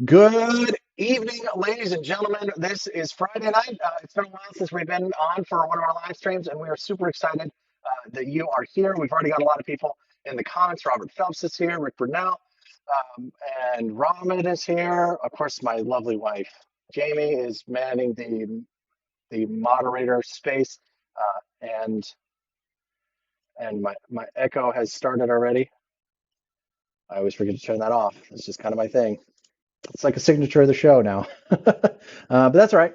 Good evening, ladies and gentlemen. This is Friday night. It's been a while since we've been on for one of our live streams, and we are super excited that you are here. We've already got a lot of people in the comments. Robert Phelps is here, Rick Brunel, um, and Rahmed is here. Of course, my lovely wife, Jamie, is manning the moderator space, and my echo has started already. I always forget to turn that off. It's just kind of my thing. It's like a signature of the show now. But that's all right.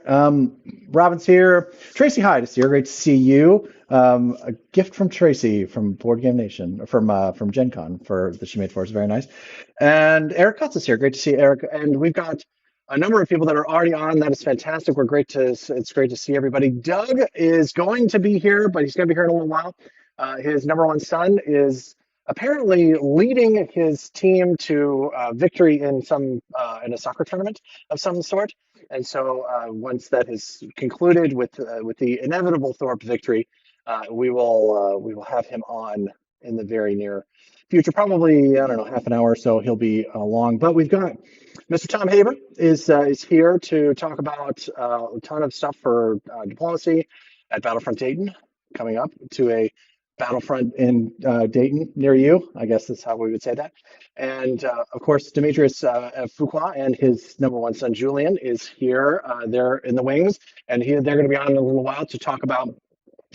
Robin's here. Tracy Hyde is here. Great to see you. A gift from Tracy from Board Game Nation, from Gen Con that she made for us. Very nice. And Eric Cutts is here. Great to see Eric. And we've got a number of people that are already on. That is fantastic. It's great to see everybody. Doug is going to be here, but he's going to be here in a little while. His number one son is apparently leading his team to victory in a soccer tournament of some sort. And so once that is concluded with the inevitable Thorpe victory, we will have him on in the very near future. Probably, I don't know, half an hour or so he'll be along. But we've got Mr. Tom Haber is here to talk about a ton of stuff for diplomacy at Battlefront Dayton, coming up to a Battlefront in Dayton near you. I guess that's how we would say that. And of course, Demetrius Fuqua and his number one son Julian is here. They're in the wings, and they're going to be on in a little while to talk about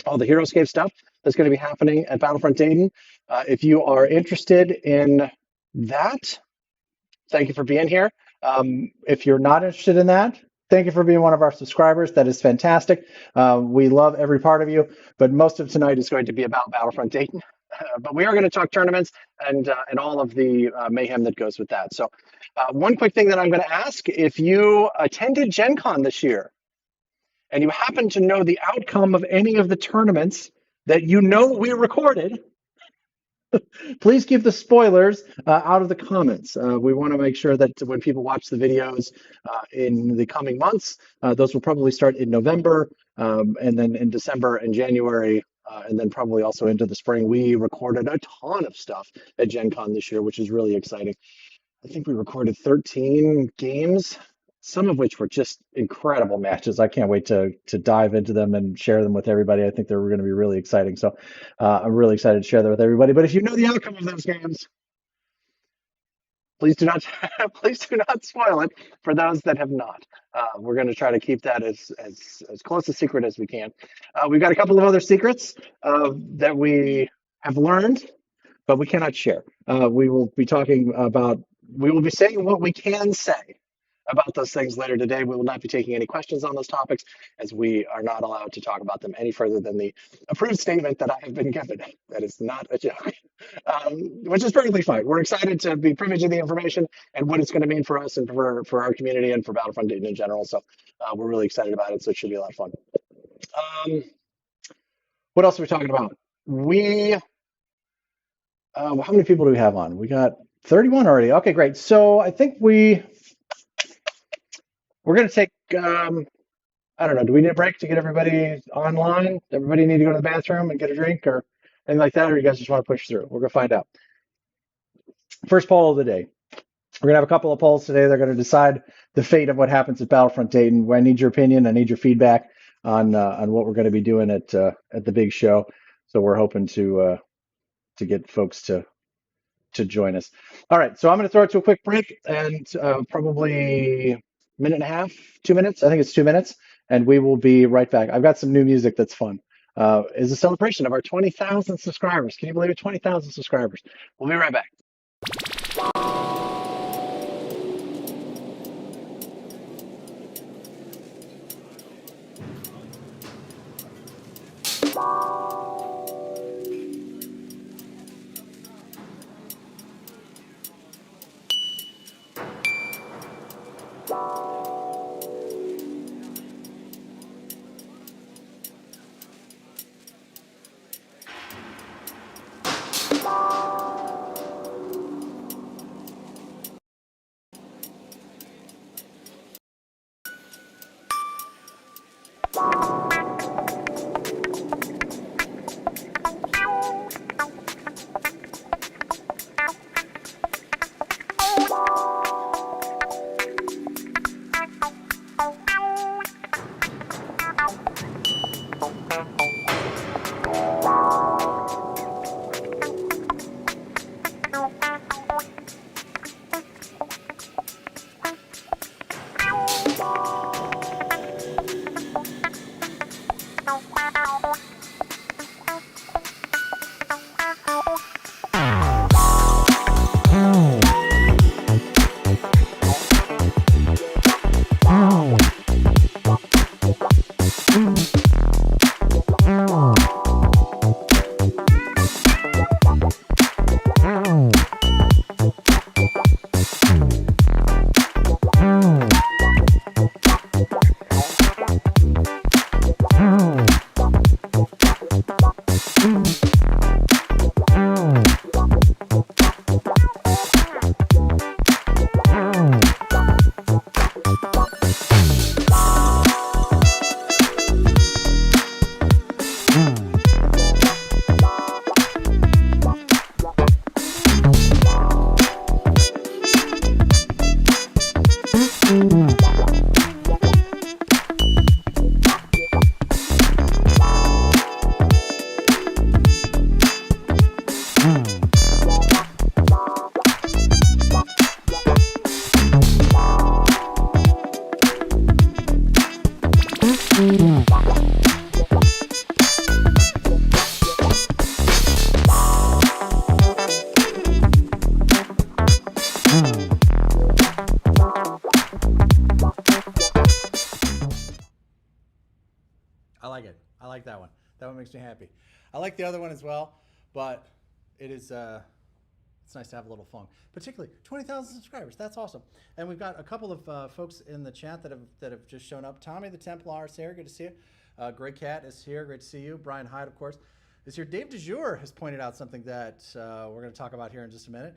all the Heroescape stuff that's going to be happening at Battlefront Dayton. If you are interested in that, thank you for being here. If you're not interested in that, thank you for being one of our subscribers. That is fantastic. We love every part of you, but most of tonight is going to be about Battlefront Dayton. But we are going to talk tournaments and all of the mayhem that goes with that. So one quick thing that I'm going to ask, if you attended Gen Con this year and you happen to know the outcome of any of the tournaments that you know we recorded, please keep the spoilers out of the comments. We want to make sure that when people watch the videos in the coming months, those will probably start in November, and then in December and January, and then probably also into the spring. We recorded a ton of stuff at Gen Con this year, which is really exciting. I think we recorded 13 games, some of which were just incredible matches. I can't wait to dive into them and share them with everybody. I think they're going to be really exciting. So I'm really excited to share that with everybody. But if you know the outcome of those games, please do not please do not spoil it for those that have not. We're going to try to keep that as close a secret as we can. We've got a couple of other secrets that we have learned, but we cannot share. We will be saying what we can say about those things later today. We will not be taking any questions on those topics, as we are not allowed to talk about them any further than the approved statement that I have been given. That is not a joke, which is perfectly fine. We're excited to be privy to the information and what it's going to mean for us and for our community and for Battlefront Dayton in general. So we're really excited about it. So it should be a lot of fun. What else are we talking about? How many people do we have on? We got 31 already. Okay, great. So I think we're going to take, I don't know, do we need a break to get everybody online? Everybody need to go to the bathroom and get a drink or anything like that? Or you guys just want to push through? We're going to find out. First poll of the day. We're going to have a couple of polls today. They're going to decide the fate of what happens at Battlefront Dayton. I need your opinion. I need your feedback on what we're going to be doing at the big show. So we're hoping to get folks to join us. All right. So I'm going to throw it to a quick break and probably minute and a half, 2 minutes. I think it's 2 minutes, and we will be right back. I've got some new music that's fun. It's a celebration of our 20,000 subscribers. Can you believe it? 20,000 subscribers. We'll be right back. I like it. I like that one. That one makes me happy. I like the other one as well, but it is it's nice to have a little fun. Particularly 20,000 subscribers. That's awesome. And we've got a couple of folks in the chat that have just shown up. Tommy the Templar is here. Good to see you. Greg Cat is here. Great to see you. Brian Hyde, of course, is here. Dave DeJour has pointed out something that we're going to talk about here in just a minute.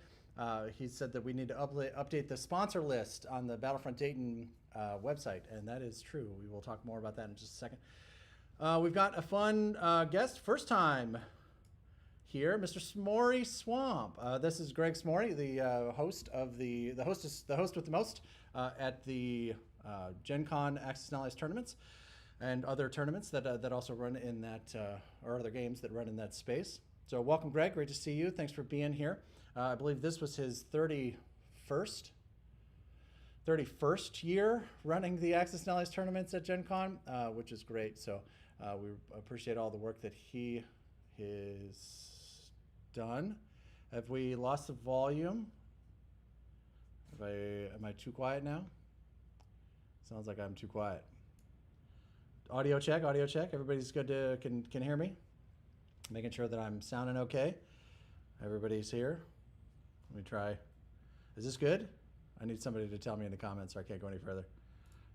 He said that we need to update the sponsor list on the Battlefront Dayton website, and that is true. We will talk more about that in just a second. We've got a fun guest, first time here, Mr. S'morey Swamp. This is Greg S'morey, the host of the host with the most at the Gen Con Access and Allies tournaments and other tournaments that also run in that or other games that run in that space. So welcome, Greg. Great to see you. Thanks for being here. I believe this was his 31st year running the Access and Allies tournaments at Gen Con, which is great. So we appreciate all the work that he has done. Have we lost the volume? Am I too quiet now? Sounds like I'm too quiet. Audio check, audio check. Everybody's good to can hear me? Making sure that I'm sounding okay. Everybody's here. Let me try. Is this good? I need somebody to tell me in the comments or I can't go any further.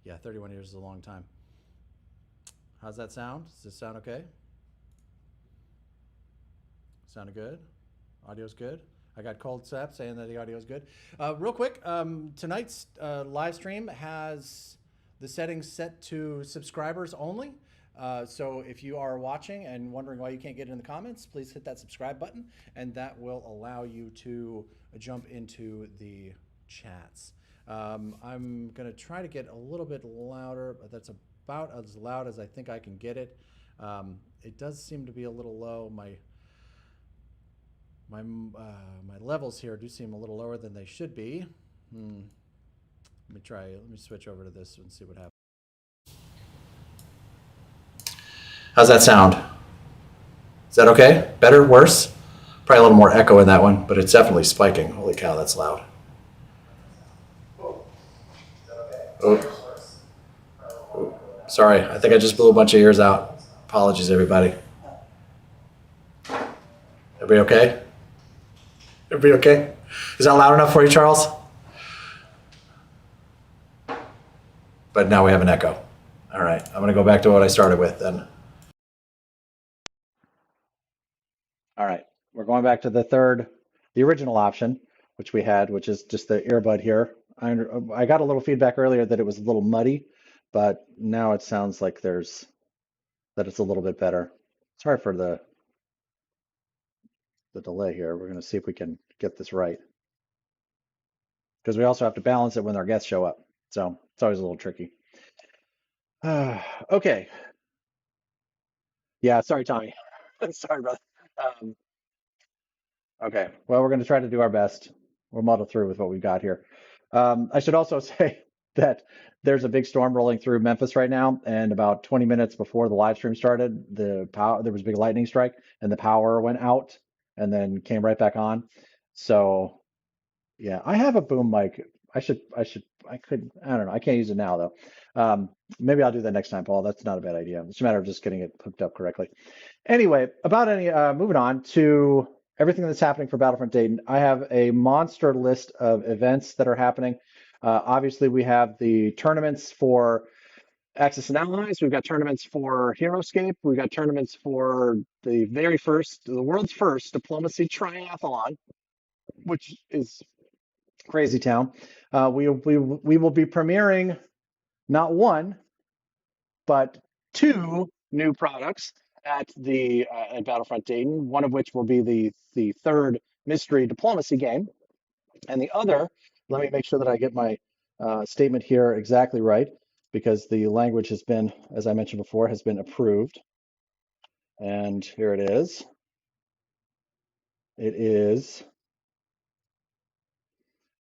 Yeah, 31 years is a long time. How's that sound? Does this sound okay? Sounded good? Audio's good? I got Cold Sap saying that the audio's good. Real quick, tonight's live stream has the settings set to subscribers only. So if you are watching and wondering why you can't get in the comments, please hit that subscribe button and that will allow you to jump into the chats. I'm gonna try to get a little bit louder, but that's about as loud as I think I can get it. It does seem to be a little low. My levels here do seem a little lower than they should be. Let me switch over to this and see what happens. How's that sound? Is that okay? Better? Worse? Probably a little more echo in that one, but it's definitely spiking. Holy cow, that's loud. Oh. Sorry, I think I just blew a bunch of ears out. Apologies, everybody. Everybody okay? Everybody okay? Is that loud enough for you, Charles? But now we have an echo. All right, I'm going to go back to what I started with then. All right, we're going back to the original option, which we had, which is just the earbud here. I got a little feedback earlier that it was a little muddy, but now it sounds like that it's a little bit better. Sorry for the delay here. We're going to see if we can get this right, because we also have to balance it when our guests show up. So it's always a little tricky. Okay. Yeah, sorry, Tommy. Sorry, brother. Okay, well, we're going to try to do our best. We'll muddle through with what we've got here. I should also say that there's a big storm rolling through Memphis right now, and about 20 minutes before the live stream started, there was a big lightning strike, and the power went out and then came right back on. So, yeah, I have a boom mic. I don't know. I can't use it now though. Maybe I'll do that next time, Paul. That's not a bad idea. It's a matter of just getting it hooked up correctly. Anyway, moving on to everything that's happening for Battlefront Dayton. I have a monster list of events that are happening. Obviously, we have the tournaments for Axis and Allies. We've got tournaments for HeroScape. We've got tournaments for the world's first diplomacy triathlon, which is crazy town. We will be premiering not one, but two new products at Battlefront Dayton. One of which will be the third mystery diplomacy game, and the other. Let me make sure that I get my statement here exactly right, because the language has been, as I mentioned before, has been approved. And here it is. It is,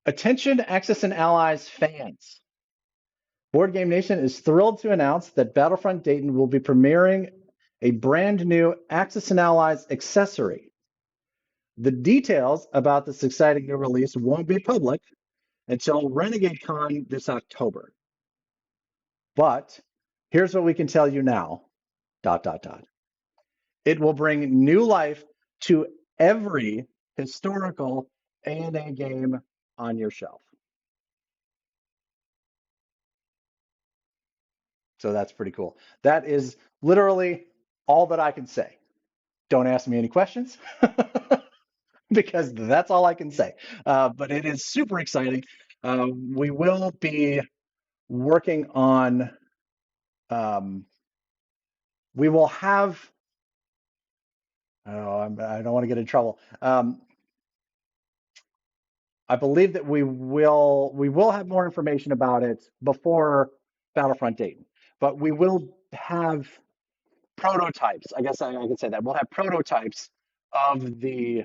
attention Axis and Allies fans. Board Game Nation is thrilled to announce that Battlefront Dayton will be premiering a brand new Axis and Allies accessory. The details about this exciting new release won't be public until Renegade Con this October. But here's what we can tell you now, ... It will bring new life to every historical A&A game on your shelf. So that's pretty cool. That is literally all that I can say. Don't ask me any questions because that's all I can say. But it is super exciting. We will be working on, we will have, oh, I don't want to get in trouble. I believe that we will have more information about it before Battlefront Dayton, but we will have prototypes. I guess I can say that we'll have prototypes of the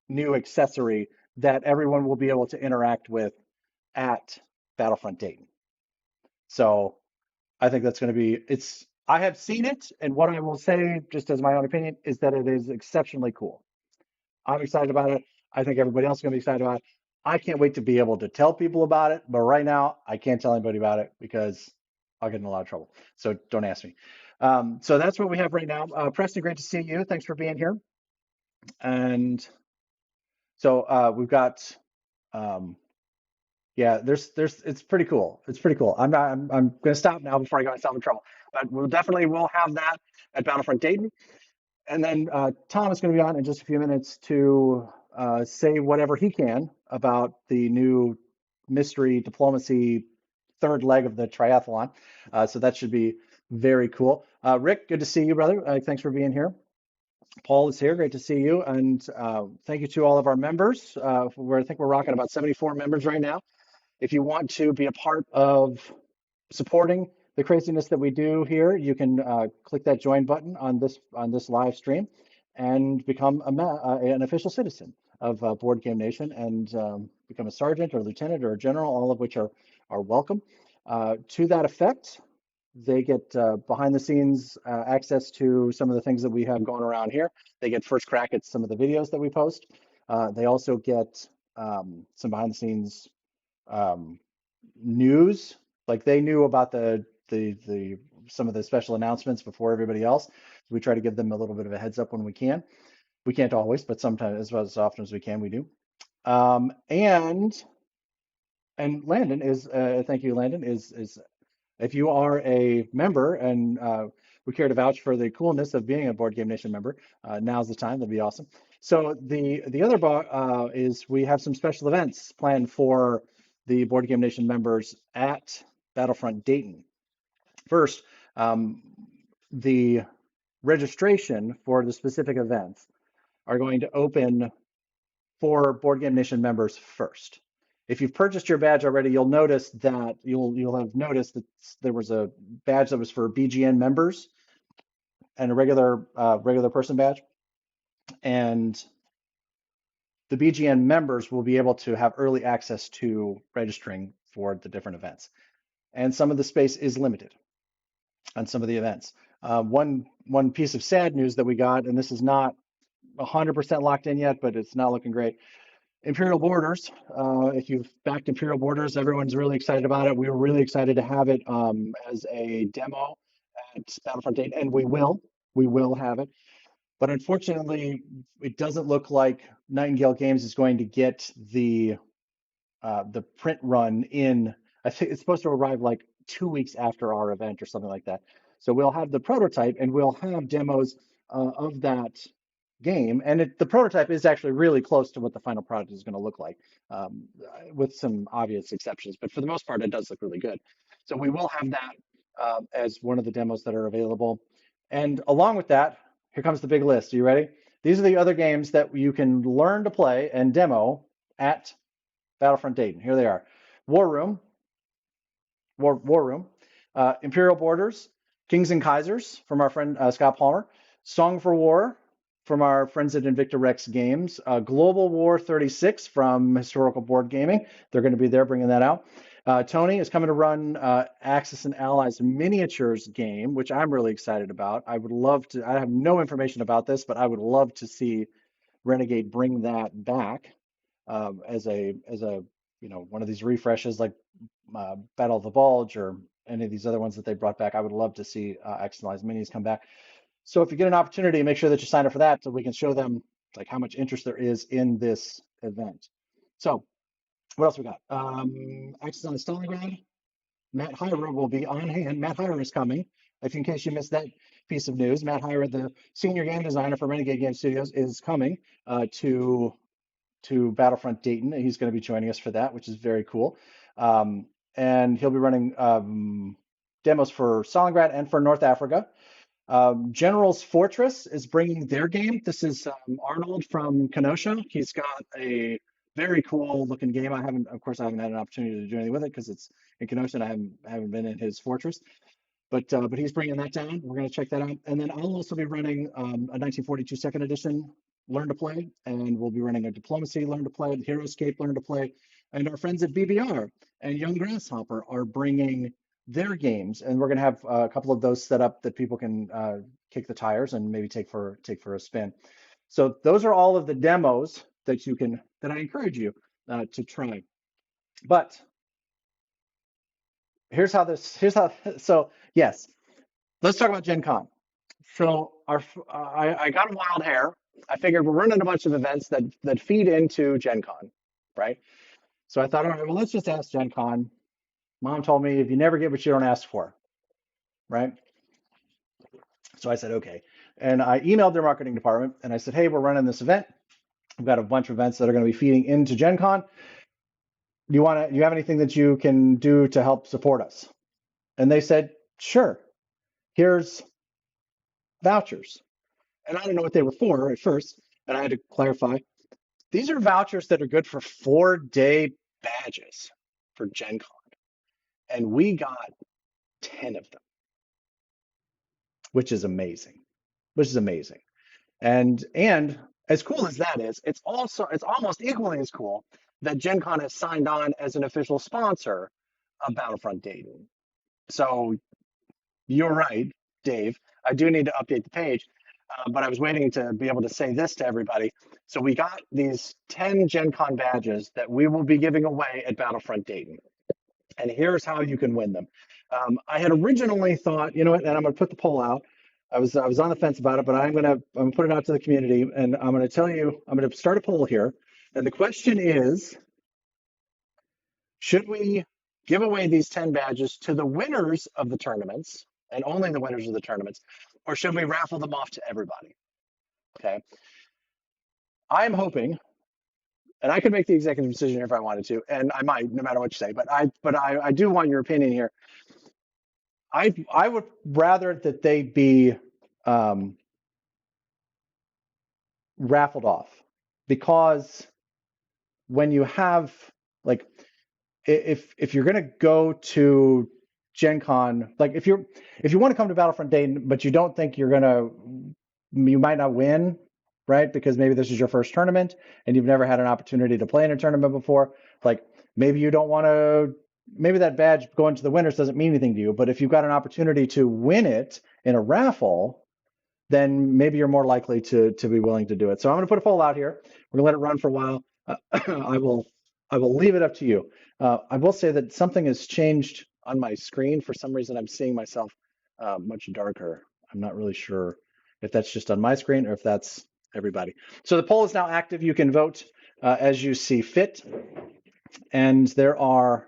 new accessory that everyone will be able to interact with at Battlefront Dayton. So I think that's going to be, I have seen it, and what I will say, just as my own opinion, is that it is exceptionally cool. I'm excited about it. I think everybody else is going to be excited about it. I can't wait to be able to tell people about it, but right now I can't tell anybody about it because I'll get in a lot of trouble. So don't ask me. So that's what we have right now. Preston, great to see you. Thanks for being here. And so we've got, yeah, it's pretty cool. It's pretty cool. I'm going to stop now before I get myself in trouble. But we'll have that at Battlefront Dayton. And then Tom is going to be on in just a few minutes to say whatever he can about the new mystery diplomacy third leg of the triathlon. So that should be very cool. Rick, good to see you, brother. Thanks for being here. Paul is here. Great to see you. And thank you to all of our members. I think we're rocking about 74 members right now. If you want to be a part of supporting the craziness that we do here, you can click that join button on this live stream and become an official citizen of Board Game Nation and become a sergeant or lieutenant or a general, all of which are welcome. To that effect, they get behind the scenes access to some of the things that we have going around here. They get first crack at some of the videos that we post. They also get some behind the scenes news, like they knew about the some of the special announcements before everybody else. So we try to give them a little bit of a heads up when we can. We can't always, but sometimes, as often as we can, we do. And Landon is thank you, Landon, is if you are a member and we care to vouch for the coolness of being a Board Game Nation member, now's the time. That'd be awesome. So the other is we have some special events planned for the Board Game Nation members at Battlefront Dayton. First, the registration for the specific events are going to open for Board Game Nation members first. If you've purchased your badge already, you'll notice that you'll have noticed that there was a badge that was for BGN members and a regular person badge, and the BGN members will be able to have early access to registering for the different events. And some of the space is limited on some of the events. One piece of sad news that we got, and this is not 100% locked in yet, but it's not looking great. Imperial Borders, if you've backed Imperial Borders, everyone's really excited about it. We were really excited to have it as a demo at Battlefront 8, and we will have it. But unfortunately, it doesn't look like Nightingale Games is going to get the print run in. I think it's supposed to arrive like 2 weeks after our event or something like that. So we'll have the prototype and we'll have demos of that game. And the prototype is actually really close to what the final product is going to look like, with some obvious exceptions. But for the most part, it does look really good. So we will have that as one of the demos that are available. And along with that, here comes the big list. Are you ready? These are the other games that you can learn to play and demo at Battlefront Dayton. Here they are. War Room, War Room, Imperial Borders, Kings and Kaisers from our friend Scott Palmer, Song for War from our friends at Invicta Rex Games, Global War 36 from Historical Board Gaming. They're going to be there bringing that out. Tony is coming to run Axis and Allies miniatures game, which I'm really excited about. I would love to. I have no information about this, but I would love to see Renegade bring that back as a one of these refreshes like Battle of the Bulge or any of these other ones that they brought back. I would love to see Axis and Allies minis come back. So if you get an opportunity, make sure that you sign up for that so we can show them like how much interest there is in this event. So what else we got? Axis on Stalingrad. Matt Hyra will be on hand. Matt Hyra is coming. If in case you missed that piece of news, Matt Hyra, the senior game designer for Renegade Game Studios, is coming to Battlefront Dayton. He's going to be joining us for that, which is very cool. And he'll be running demos for Stalingrad and for North Africa. General's Fortress is bringing their game. This is Arnold from Kenosha. He's got a very cool looking game. Of course, I haven't had an opportunity to do anything with it because it's in Kenosha and I haven't been in his fortress. But he's bringing that down. We're going to check that out. And then I'll also be running a 1942 second edition Learn to Play, and we'll be running a Diplomacy Learn to Play, Heroescape Learn to Play, and our friends at BBR and Young Grasshopper are bringing their games, and we're going to have a couple of those set up that people can kick the tires and maybe take for a spin. So those are all of the demos that I encourage you to try. But so yes, let's talk about Gen Con. So I got a wild hair. I figured we're running a bunch of events that feed into Gen Con, right? So I thought, all right, well, let's just ask Gen Con. Mom told me if you never get what you don't ask for, right? So I said, okay. And I emailed their marketing department and I said, hey, we're running this event. We've got a bunch of events that are going to be feeding into Gen Con. Do you have anything that you can do to help support us? And they said, sure. Here's vouchers. And I didn't know what they were for at first. And I had to clarify. These are vouchers that are good for 4-day badges for Gen Con. And we got 10 of them, which is amazing. And as cool as that is, it's almost equally as cool that Gen Con has signed on as an official sponsor of Battlefront Dayton. So you're right, Dave. I do need to update the page, but I was waiting to be able to say this to everybody. So we got these 10 Gen Con badges that we will be giving away at Battlefront Dayton. And here's how you can win them. I had originally thought, you know what, and I'm going to put the poll out. I was on the fence about it, but I'm going to put it out to the community, and I'm going to tell you, I'm going to start a poll here. And the question is, should we give away these 10 badges to the winners of the tournaments, and only the winners of the tournaments, or should we raffle them off to everybody? Okay. I'm hoping, and I could make the executive decision here if I wanted to, and I might, no matter what you say, but I do want your opinion here. I would rather that they be raffled off, because when you have, like, if you're going to go to Gen Con, like if you want to come to Battlefront Dayton, but you don't think you might not win, right? Because maybe this is your first tournament and you've never had an opportunity to play in a tournament before. Like maybe you don't want to, maybe that badge going to the winners doesn't mean anything to you, but if you've got an opportunity to win it in a raffle, then maybe you're more likely to be willing to do it. So I'm going to put a poll out here. We're going to let it run for a while. I will leave it up to you. I will say that something has changed on my screen. For some reason, I'm seeing myself much darker. I'm not really sure if that's just on my screen or if that's everybody. So the poll is now active. You can vote as you see fit. And there's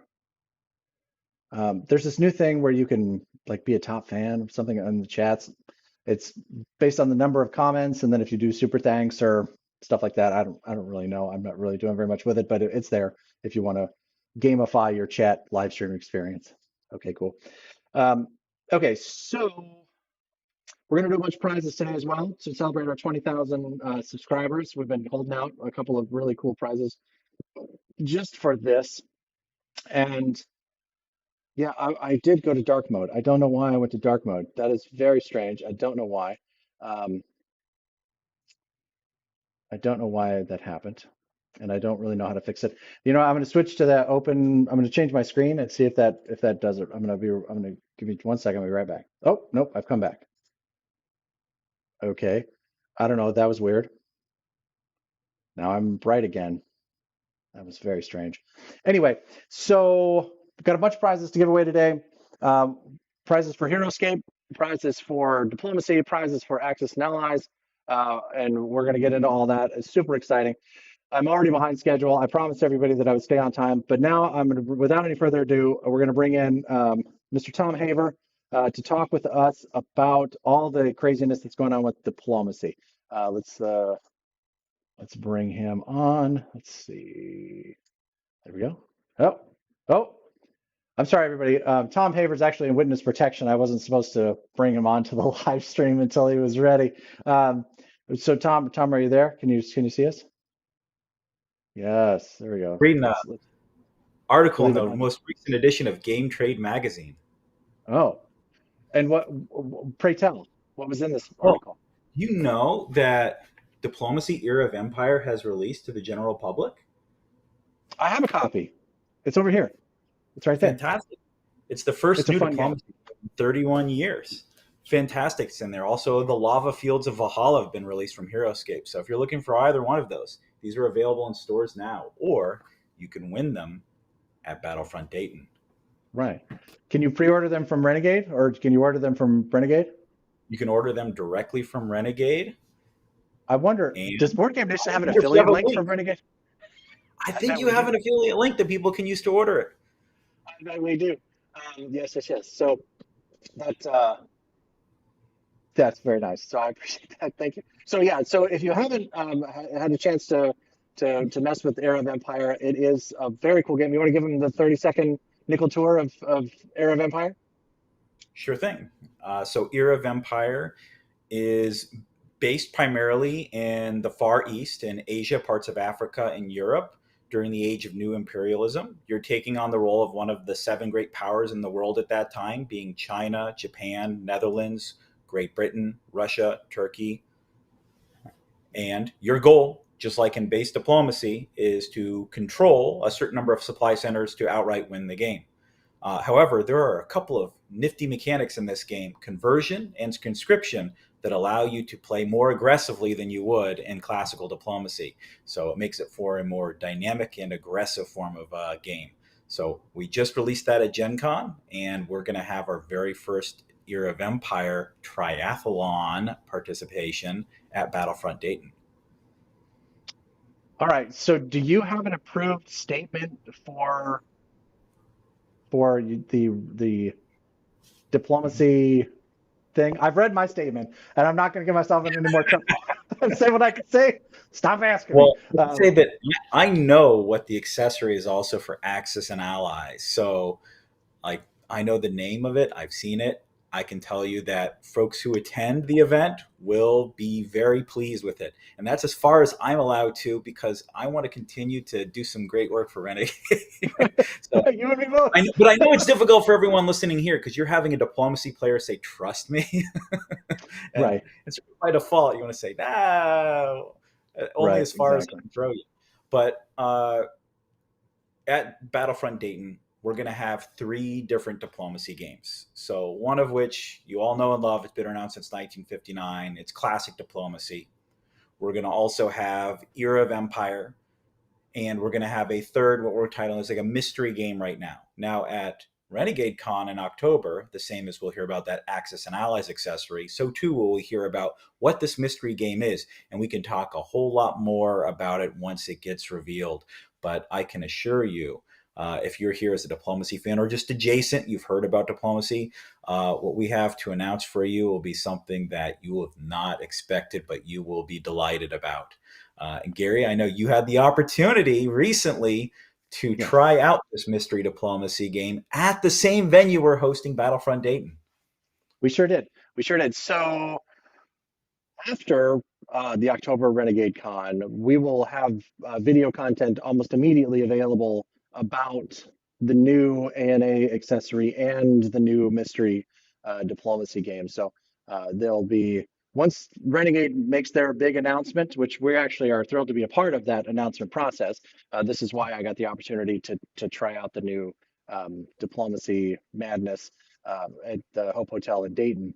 this new thing where you can like be a top fan of something in the chats. It's based on the number of comments, and then if you do super thanks or stuff like that, I don't really know. I'm not really doing very much with it, but it's there if you want to gamify your chat live stream experience. Okay, cool. Okay, so we're going to do a bunch of prizes today as well to celebrate our 20,000 subscribers. We've been holding out a couple of really cool prizes just for this. And Yeah, I did go to dark mode. I don't know why I went to dark mode. That is very strange. I don't know why. Um, I don't know why that happened, and I don't really know how to fix it. I'm going to switch to that open. I'm going to change my screen and see if that does it. I'm going to give you 1 second. I'll be right back. Oh, nope, I've come back. Okay. I don't know. That was weird. Now I'm bright again. That was very strange. Anyway, so we've got a bunch of prizes to give away today. Um, Prizes for HeroScape, prizes for diplomacy, prizes for Axis and Allies, and we're going to get into all that. It's super exciting. I'm already behind schedule. I promised everybody that I would stay on time, but now I'm going to, without any further ado, we're going to bring in Mr. Tom Haver to talk with us about all the craziness that's going on with diplomacy. Let's bring him on. Let's see. There we go. Oh, oh, I'm sorry, everybody. Tom Haver's actually in witness protection. I wasn't supposed to bring him onto the live stream until he was ready. So Tom, are you there? Can you see us? Yes, there we go. Reading an Let's article in leave it the on. most recent edition of Game Trade magazine. Oh, and pray tell, what was in this Well, article? you know that Diplomacy Era of Empire has released to the general public? I have a copy. It's over here. It's right there. Fantastic. It's the first It's a new fun game. diplomacy in 31 years. Fantastic. It's in there. Also, the Lava Fields of Valhalla have been released from HeroScape. So if you're looking for either one of those, these are available in stores now, or you can win them at Battlefront Dayton. Right. Can you pre-order them from Renegade, or can you order them from Renegade? You can order them directly from Renegade, I wonder, does and Board Game Nation have an if you have affiliate a link link, from Renegade? I I think bet you we have do. an affiliate link that people can use to order it. I bet we do. Yes, yes, yes. So that that's very nice. So I appreciate that. Thank you. So yeah. So if you haven't had a chance to mess with Era of Empire, it is a very cool game. You want to give them the 30-second nickel tour of Era of Empire? Sure thing. So, Era of Empire is based primarily in the Far East and Asia, parts of Africa and Europe during the age of new imperialism. You're taking on the role of one of the seven great powers in the world at that time, being China, Japan, Netherlands, Great Britain, Russia, Turkey. And your goal, just like in base diplomacy, is to control a certain number of supply centers to outright win the game. However, there are a couple of nifty mechanics in this game, conversion and conscription, that allow you to play more aggressively than you would in classical diplomacy. So it makes it for a more dynamic and aggressive form of game. So we just released that at Gen Con, and we're going to have our very first Era of Empire triathlon participation at Battlefront Dayton. All right. So do you have an approved statement for the diplomacy thing? I've read my statement, and I'm not going to give myself in any more trouble. Say what I can say. Stop asking me. Well, I can say that I know what the accessory is also for Axis and Allies. So, like, I know the name of it. I've seen it. I can tell you that folks who attend the event will be very pleased with it. And that's as far as I'm allowed to, because I want to continue to do some great work for Renegade. So, You and me both. but I know it's difficult for everyone listening here because you're having a diplomacy player say, "Trust me," and Right. it's by default you want to say, "No," only Right. as far as I Exactly. can throw you. But at Battlefront Dayton, we're going to have three different diplomacy games. So one of which you all know and love. It's been around since 1959. It's classic diplomacy. We're going to also have Era of Empire, and we're going to have a third, what we're titling is like a mystery game right now. Now at Renegade Con in October, the same as we'll hear about that Axis and Allies accessory, so too will we hear about what this mystery game is, and we can talk a whole lot more about it once it gets revealed. But I can assure you, if you're here as a diplomacy fan or just adjacent, you've heard about diplomacy, what we have to announce for you will be something that you have not expected, but you will be delighted about. And Gary, I know you had the opportunity recently to Yes. try out this mystery diplomacy game at the same venue we're hosting Battlefront Dayton. We sure did. We sure did. So after the October Renegade Con, we will have video content almost immediately available about the new ANA accessory and the new mystery diplomacy game. So there'll be once Renegade makes their big announcement, which we actually are thrilled to be a part of that announcement process. This is why I got the opportunity to try out the new diplomacy madness at the Hope Hotel in Dayton,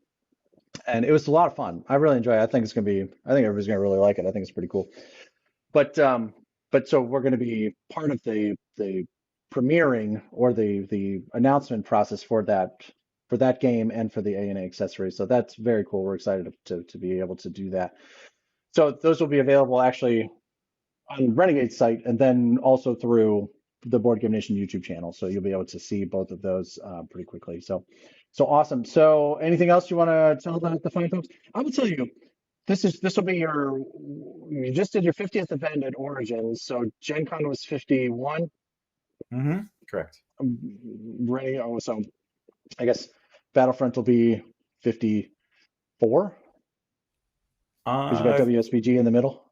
and it was a lot of fun. I really enjoy it. I think it's gonna be. I think everybody's gonna really like it. I think it's pretty cool. But so we're going to be part of the premiering or the announcement process for that game and for the A&A accessories. So that's very cool. We're excited to be able to do that. So those will be available actually on Renegade's site and then also through the Board Game Nation YouTube channel. So you'll be able to see both of those pretty quickly. So awesome. So anything else you want to tell the fine folks? I will tell you, this will be you just did your 50th event at Origins, so Gen Con was 51. Correct. Ready? Oh, so I guess Battlefront will be 54 because you got WSBG in the middle.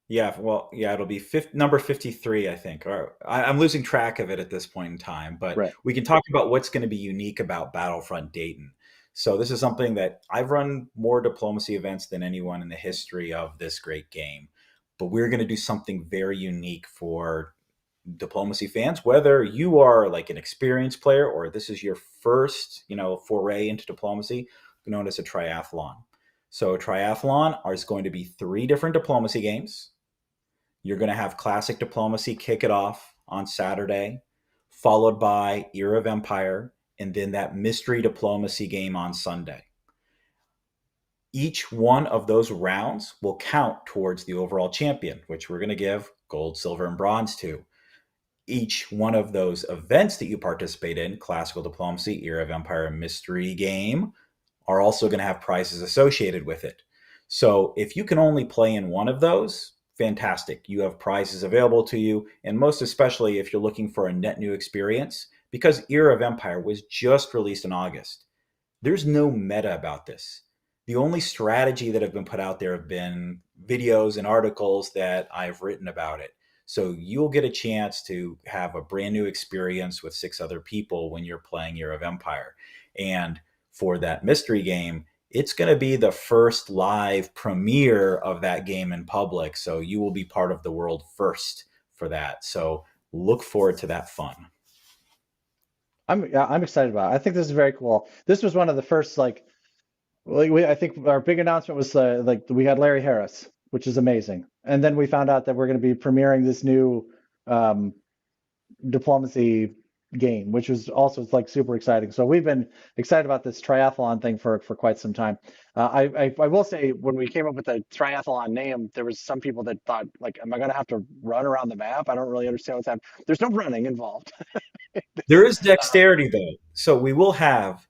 Yeah, well, yeah, it'll be number 53, I think. Or I'm losing track of it at this point in time, but Right. we can talk about what's going to be unique about Battlefront Dayton. So this is something that I've run more diplomacy events than anyone in the history of this great game. But we're going to do something very unique for diplomacy fans, whether you are like an experienced player or this is your first, foray into diplomacy, known as a triathlon. So a triathlon is going to be 3 different diplomacy games. You're going to have Classic Diplomacy kick it off on Saturday, followed by Era of Empire, and then that Mystery Diplomacy game on Sunday. Each one of those rounds will count towards the overall champion, which we're going to give gold, silver, and bronze to. Each one of those events that you participate in, Classical Diplomacy, Era of Empire, and Mystery Game, are also going to have prizes associated with it. So if you can only play in one of those, fantastic. You have prizes available to you, and most especially if you're looking for a net new experience, because Era of Empire was just released in August. There's no meta about this. The only strategy that have been put out there have been videos and articles that I've written about it. So you'll get a chance to have a brand new experience with 6 other people when you're playing Era of Empire. And for that mystery game, it's going to be the first live premiere of that game in public. So you will be part of the world first for that. So look forward to that fun. I'm excited about it. I think this is very cool. This was one of the first I think our big announcement was we had Larry Harris, which is amazing, and then we found out that we're going to be premiering this new diplomacy game, which was also super exciting. So we've been excited about this triathlon thing for quite some time. I will say when we came up with the triathlon name, there was some people that thought am I going to have to run around the map? I don't really understand what's happening. There's no running involved. There is dexterity though. So we will have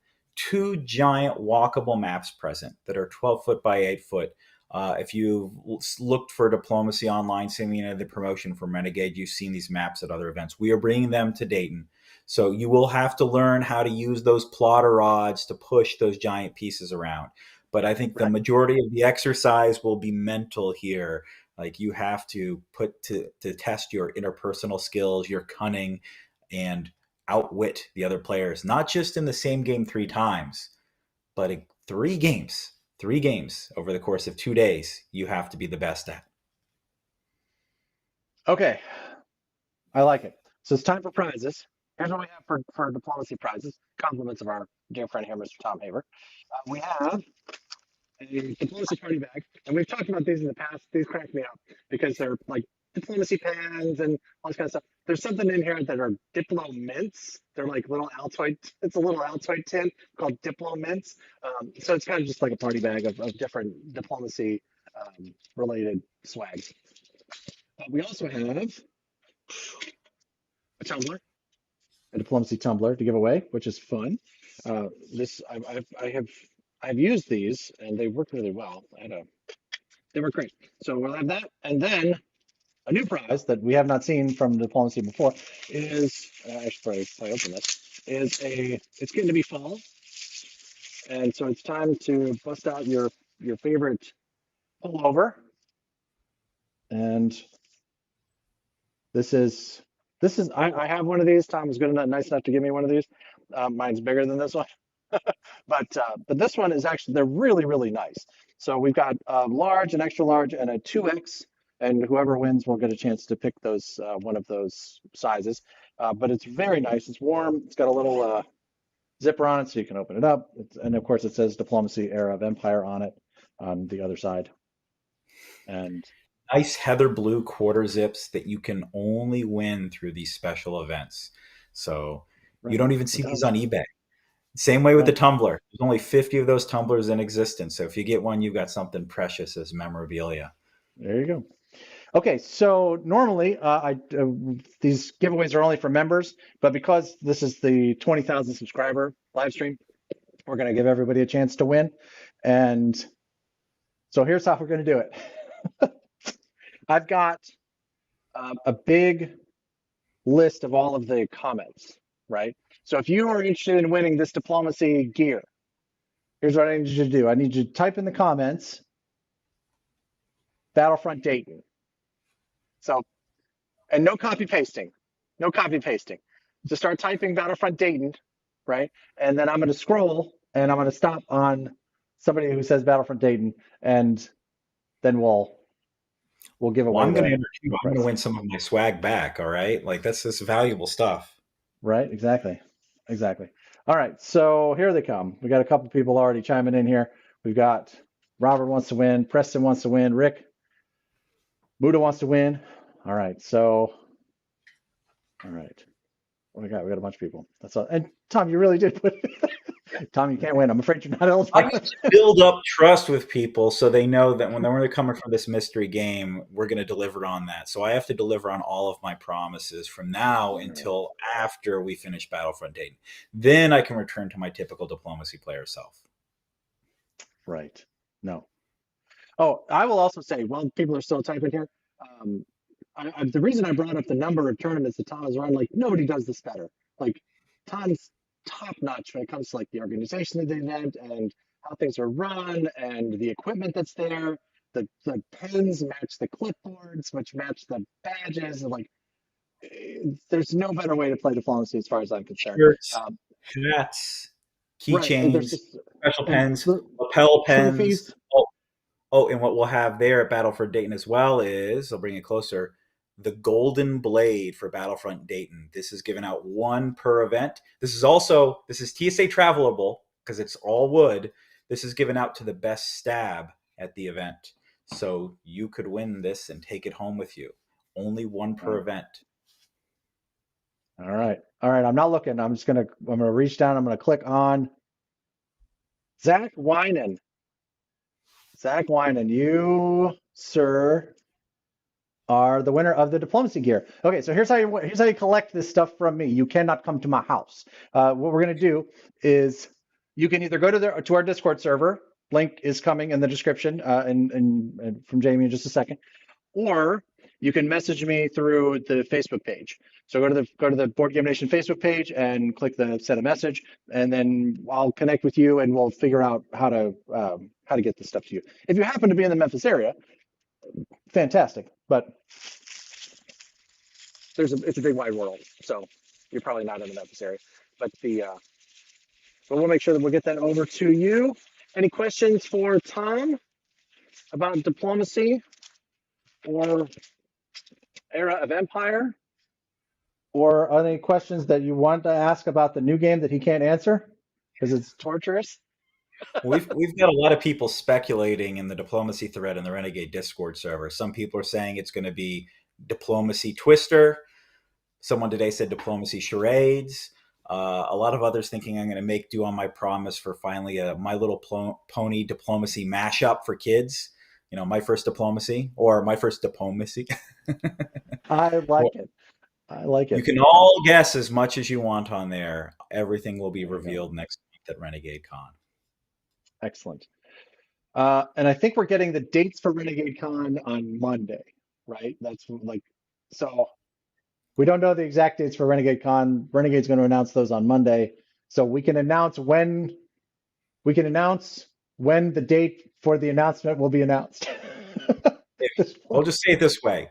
2 giant walkable maps present that are 12 foot by 8 foot. If you've looked for diplomacy online, seen the promotion from Renegade, you've seen these maps at other events. We are bringing them to Dayton. So you will have to learn how to use those plotter rods to push those giant pieces around. But I think the majority of the exercise will be mental here. Like you have to put to test your interpersonal skills, your cunning, and outwit the other players, not just in the same game 3 times, but in 3 games. 3 games over the course of 2 days, you have to be the best at. Okay, I like it. So it's time for prizes. Here's what we have for diplomacy prizes. Compliments of our dear friend here, Mr. Tom Haver. We have a diplomacy party bag, and we've talked about these in the past. These crack me up because they're like diplomacy pans and all this kind of stuff. There's something in here that are Diplo mints. They're like little Altoid. It's a little Altoid tin called Diplo mints. So it's kind of just like a party bag of different diplomacy related swags. We also have a tumbler, a diplomacy tumbler to give away, which is fun. I've used these and they work really well. They work great. So we'll have that, and then a new prize that we have not seen from diplomacy before is I should probably open this. It's getting to be fall, and so it's time to bust out your favorite pullover, and this is This is I have one of these. Tom was good enough, nice enough to give me one of these. Mine's bigger than this one, but this one is actually they're really really nice. So we've got large, an extra large, and a 2X, and whoever wins will get a chance to pick those one of those sizes. But it's very nice. It's warm. It's got a little zipper on it, so you can open it up. And of course, it says Diplomacy Era of Empire on it on the other side. And Nice heather blue quarter zips that you can only win through these special events. So you right, don't even see it these does. on eBay. Same way with the Right. tumbler. There's only 50 of those tumblers in existence. So if you get one, you've got something precious as memorabilia. There you go. Okay, so normally these giveaways are only for members, but because this is the 20,000 subscriber live stream, we're going to give everybody a chance to win. And so here's how we're going to do it. I've got a big list of all of the comments, right? So if you are interested in winning this diplomacy gear, here's what I need you to do. I need you to type in the comments Battlefront Dayton. So, and no copy pasting, no copy pasting. Just start typing Battlefront Dayton, right? And then I'm going to scroll and I'm going to stop on somebody who says Battlefront Dayton, and then we'll give Well, away I'm going to enter the too. I'm going to prize. win some of my swag back. All right. Like that's this valuable stuff. Right? Exactly. Exactly. All right. So here they come. We got a couple people already chiming in here. We've got Robert wants to win. Preston wants to win. Rick, Muda wants to win. All right. So, all right. What we got? We got a bunch of people. That's all. And Tom, you really did put Tom, you can't win. I'm afraid you're not I eligible. need to build up trust with people so they know that when they're coming for this mystery game, we're going to deliver on that. So I have to deliver on all of my promises from now All right. until after we finish Battlefront Dayton. Then I can return to my typical diplomacy player self. Right. No. Oh, I will also say, while people are still typing here, um, the reason I brought up the number of tournaments that Tom has run, like nobody does this better. Like Tom's top notch when it comes to like the organization of the event and how things are run and the equipment that's there. The pens match the clipboards, which match the badges. And like, there's no better way to play diplomacy as far as I'm concerned. Shirts, Um, hats, right. And there's keychains, just special and pens, lapel pens. trophies. Oh, and what we'll have there at Battlefront Dayton as well is, I'll bring it closer, the Golden Blade for Battlefront Dayton. This is given out one per event. This is TSA travelable because it's all wood. This is given out to the best stab at the event. So you could win this and take it home with you. Only one per event. All right. All right. I'm not looking. I'm gonna reach down. I'm gonna click on Zach Winan. Zach Winan, you, sir, are the winner of the diplomacy gear. Okay, so here's how you collect this stuff from me. You cannot come to my house. What we're gonna do is you can either go to our Discord server. Link is coming in the description, and from Jamie in just a second, or you can message me through the Facebook page. So go to the Board Game Nation Facebook page and click the send a message, and then I'll connect with you and we'll figure out how to get this stuff to you. If you happen to be in the Memphis area, fantastic. But it's a big wide world, so you're probably not in the Memphis area. But but we'll make sure that we'll get that over to you. Any questions for Tom about diplomacy or Era of Empire? Or any questions that you want to ask about the new game that he can't answer because it's torturous? We've got a lot of people speculating in the diplomacy thread in the Renegade Discord server. Some people are saying it's going to be diplomacy twister. Someone today said diplomacy charades. A lot of others thinking I'm going to make do on my promise for finally a My Little Pony diplomacy mashup for kids. You know, my first diplomacy or my first diplomacy. I like it. I like You it. can all guess as much as you want on there. Everything will be There you go. revealed next week at Renegade Con. Excellent. And I think we're getting the dates for Renegade Con on Monday, right? That's like, so we don't know the exact dates for Renegade Con. Renegade's going to announce those on Monday. So we can announce when the date for the announcement will be announced. I'll just say it this way.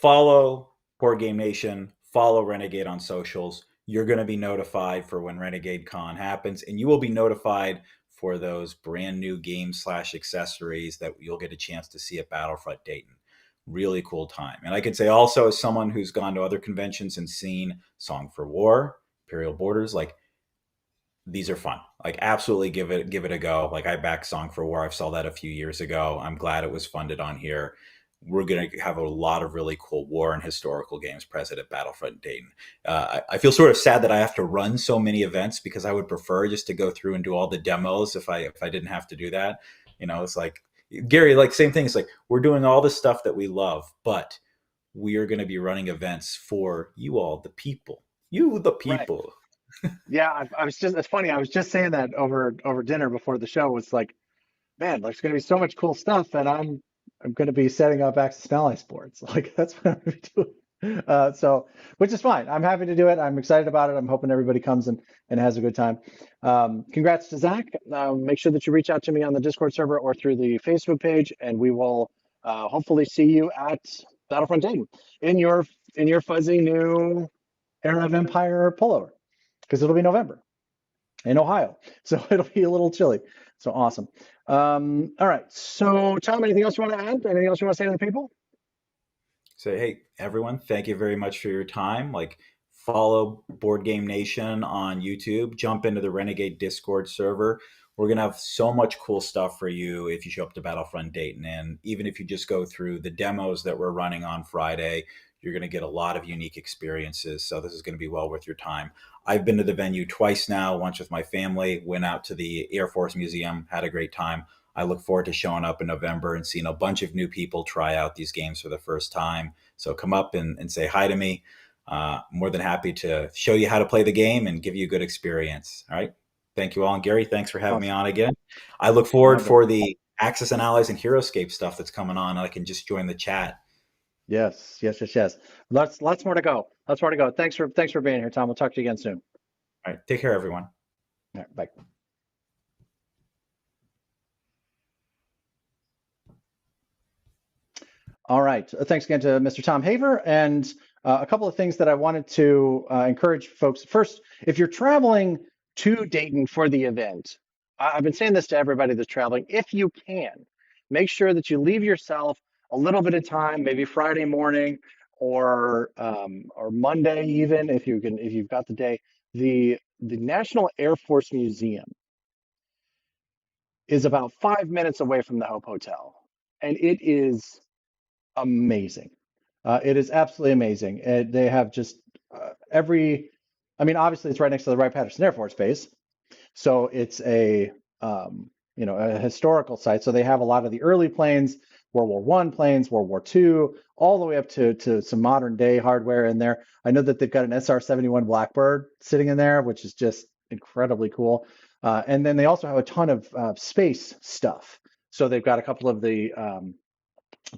Follow Board Game Nation, follow Renegade on socials. You're going to be notified for when Renegade Con happens, and you will be notified for those brand new games slash accessories that you'll get a chance to see at Battlefront Dayton. Really cool time. And I could say also, as someone who's gone to other conventions and seen Song for War, Imperial Borders, like these are fun. Like absolutely give it a go. Like I backed Song for War. I saw that a few years ago. I'm glad it was funded on here. We're going to have a lot of really cool war and historical games present at Battlefront Dayton. I feel sort of sad that I have to run so many events because I would prefer just to go through and do all the demos if I didn't have to do that. It's like Gary, like same thing. It's like we're doing all the stuff that we love, but we are going to be running events for you all, the people. You, the Right. people. Yeah, I was just, it's funny. I was just saying that over dinner before the show. Was like, man, there's going to be so much cool stuff, and I'm going to be setting up Access and Ally Sports. Like that's what I'm going to be doing. So, which is fine. I'm happy to do it. I'm excited about it. I'm hoping everybody comes and has a good time. Congrats to Zach. Make sure that you reach out to me on the Discord server or through the Facebook page, and we will hopefully see you at Battlefront Dayton in your fuzzy new Era of Empire pullover because it'll be November in Ohio. So it'll be a little chilly. So awesome. All right. So Tom, anything else you want to add? Anything else you want to say to the people? Say, hey, everyone, thank you very much for your time. Like, follow Board Game Nation on YouTube, jump into the Renegade Discord server. We're going to have so much cool stuff for you if you show up to Battlefront Dayton. And even if you just go through the demos that we're running on Friday, you're going to get a lot of unique experiences. So this is going to be well worth your time. I've been to the venue twice now, once with my family, went out to the Air Force Museum, had a great time. I look forward to showing up in November and seeing a bunch of new people try out these games for the first time. So come up and say hi to me. More than happy to show you how to play the game and give you a good experience. All right. Thank you all. And Gary, thanks for having me Awesome. on again. I look forward Wonderful. for the Axis and Allies and Heroescape stuff that's coming on. I can just join the chat. Yes, yes, yes, yes. Lots more to go. Lots more to go. Thanks for being here, Tom. We'll talk to you again soon. All right. Take care, everyone. All right, bye. All right. Thanks again to Mr. Tom Haver. And a couple of things that I wanted to encourage folks. First, if you're traveling to Dayton for the event, I've been saying this to everybody that's traveling. If you can, make sure that you leave yourself a little bit of time, maybe Friday morning or Monday even, if you've got the day. The National Air Force Museum is about 5 minutes away from the Hope Hotel, and it is amazing. It is absolutely amazing. They have just I mean, obviously it's right next to the Wright-Patterson Air Force Base, so it's a historical site. So they have a lot of the early planes, World War I planes, World War II, all the way up to some modern day hardware in there. I know that they've got an SR-71 Blackbird sitting in there, which is just incredibly cool. And then they also have a ton of space stuff. So they've got a couple of the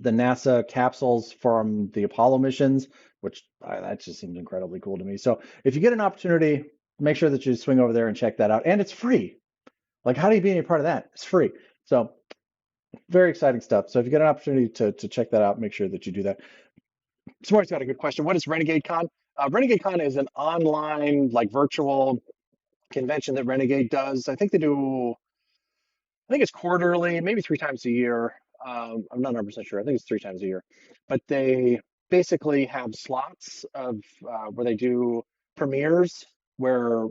NASA capsules from the Apollo missions, which that just seems incredibly cool to me. So if you get an opportunity, make sure that you swing over there and check that out. And it's free. Like, how do you be any part of that? It's free. So very exciting stuff. So if you get an opportunity to check that out, make sure that you do that. Smarty's got a good question. What is Renegade Con? Renegade Con is an online, like virtual convention that Renegade does. I think it's quarterly, maybe 3 times a year. I'm not 100% sure. I think it's 3 times a year. But they basically have slots of where they do premieres where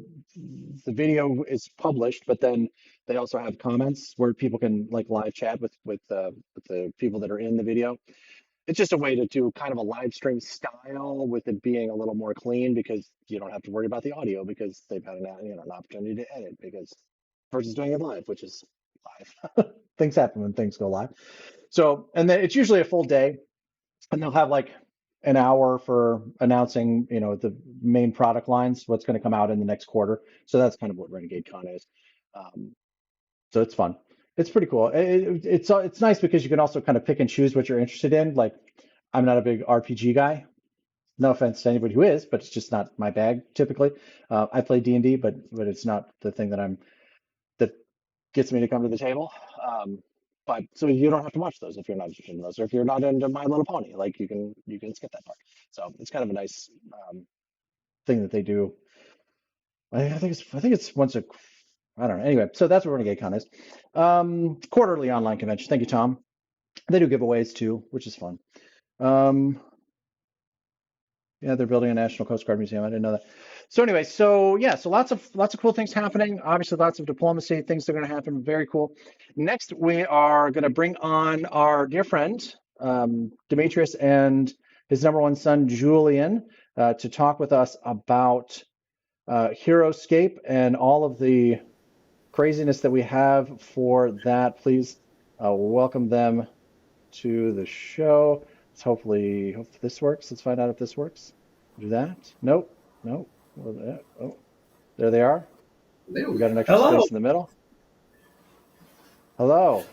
the video is published, but then they also have comments where people can like live chat with the people that are in the video. It's just a way to do kind of a live stream style with it being a little more clean because you don't have to worry about the audio because they've had an opportunity to edit because versus doing it live, which is live. Things happen when things go live. So, and then it's usually a full day, and they'll have like an hour for announcing, the main product lines, what's going to come out in the next quarter. So that's kind of what Renegade Con is. So it's fun. It's pretty cool. It's nice because you can also kind of pick and choose what you're interested in. Like, I'm not a big RPG guy. No offense to anybody who is, but it's just not my bag typically. I play D&D, but it's not the thing that gets me to come to the table. But so you don't have to watch those if you're not interested in those, or if you're not into My Little Pony, like you can skip that part. So it's kind of a nice thing that they do. I think it's once a, I don't know. Anyway, so that's what Renegade Con is. Quarterly online convention. Thank you, Tom. They do giveaways too, which is fun. Yeah, they're building a National Coast Guard Museum. I didn't know that. So anyway, so yeah, so lots of cool things happening. Obviously, lots of diplomacy things that are going to happen. Very cool. Next, we are going to bring on our dear friend Demetrius and his number one son Julian to talk with us about Heroescape and all of the craziness that we have for that. Please welcome them to the show. Hopefully this works. Let's find out if this works. Do that. Nope. Nope. Oh, there they are. We got an extra space in the middle. Hello.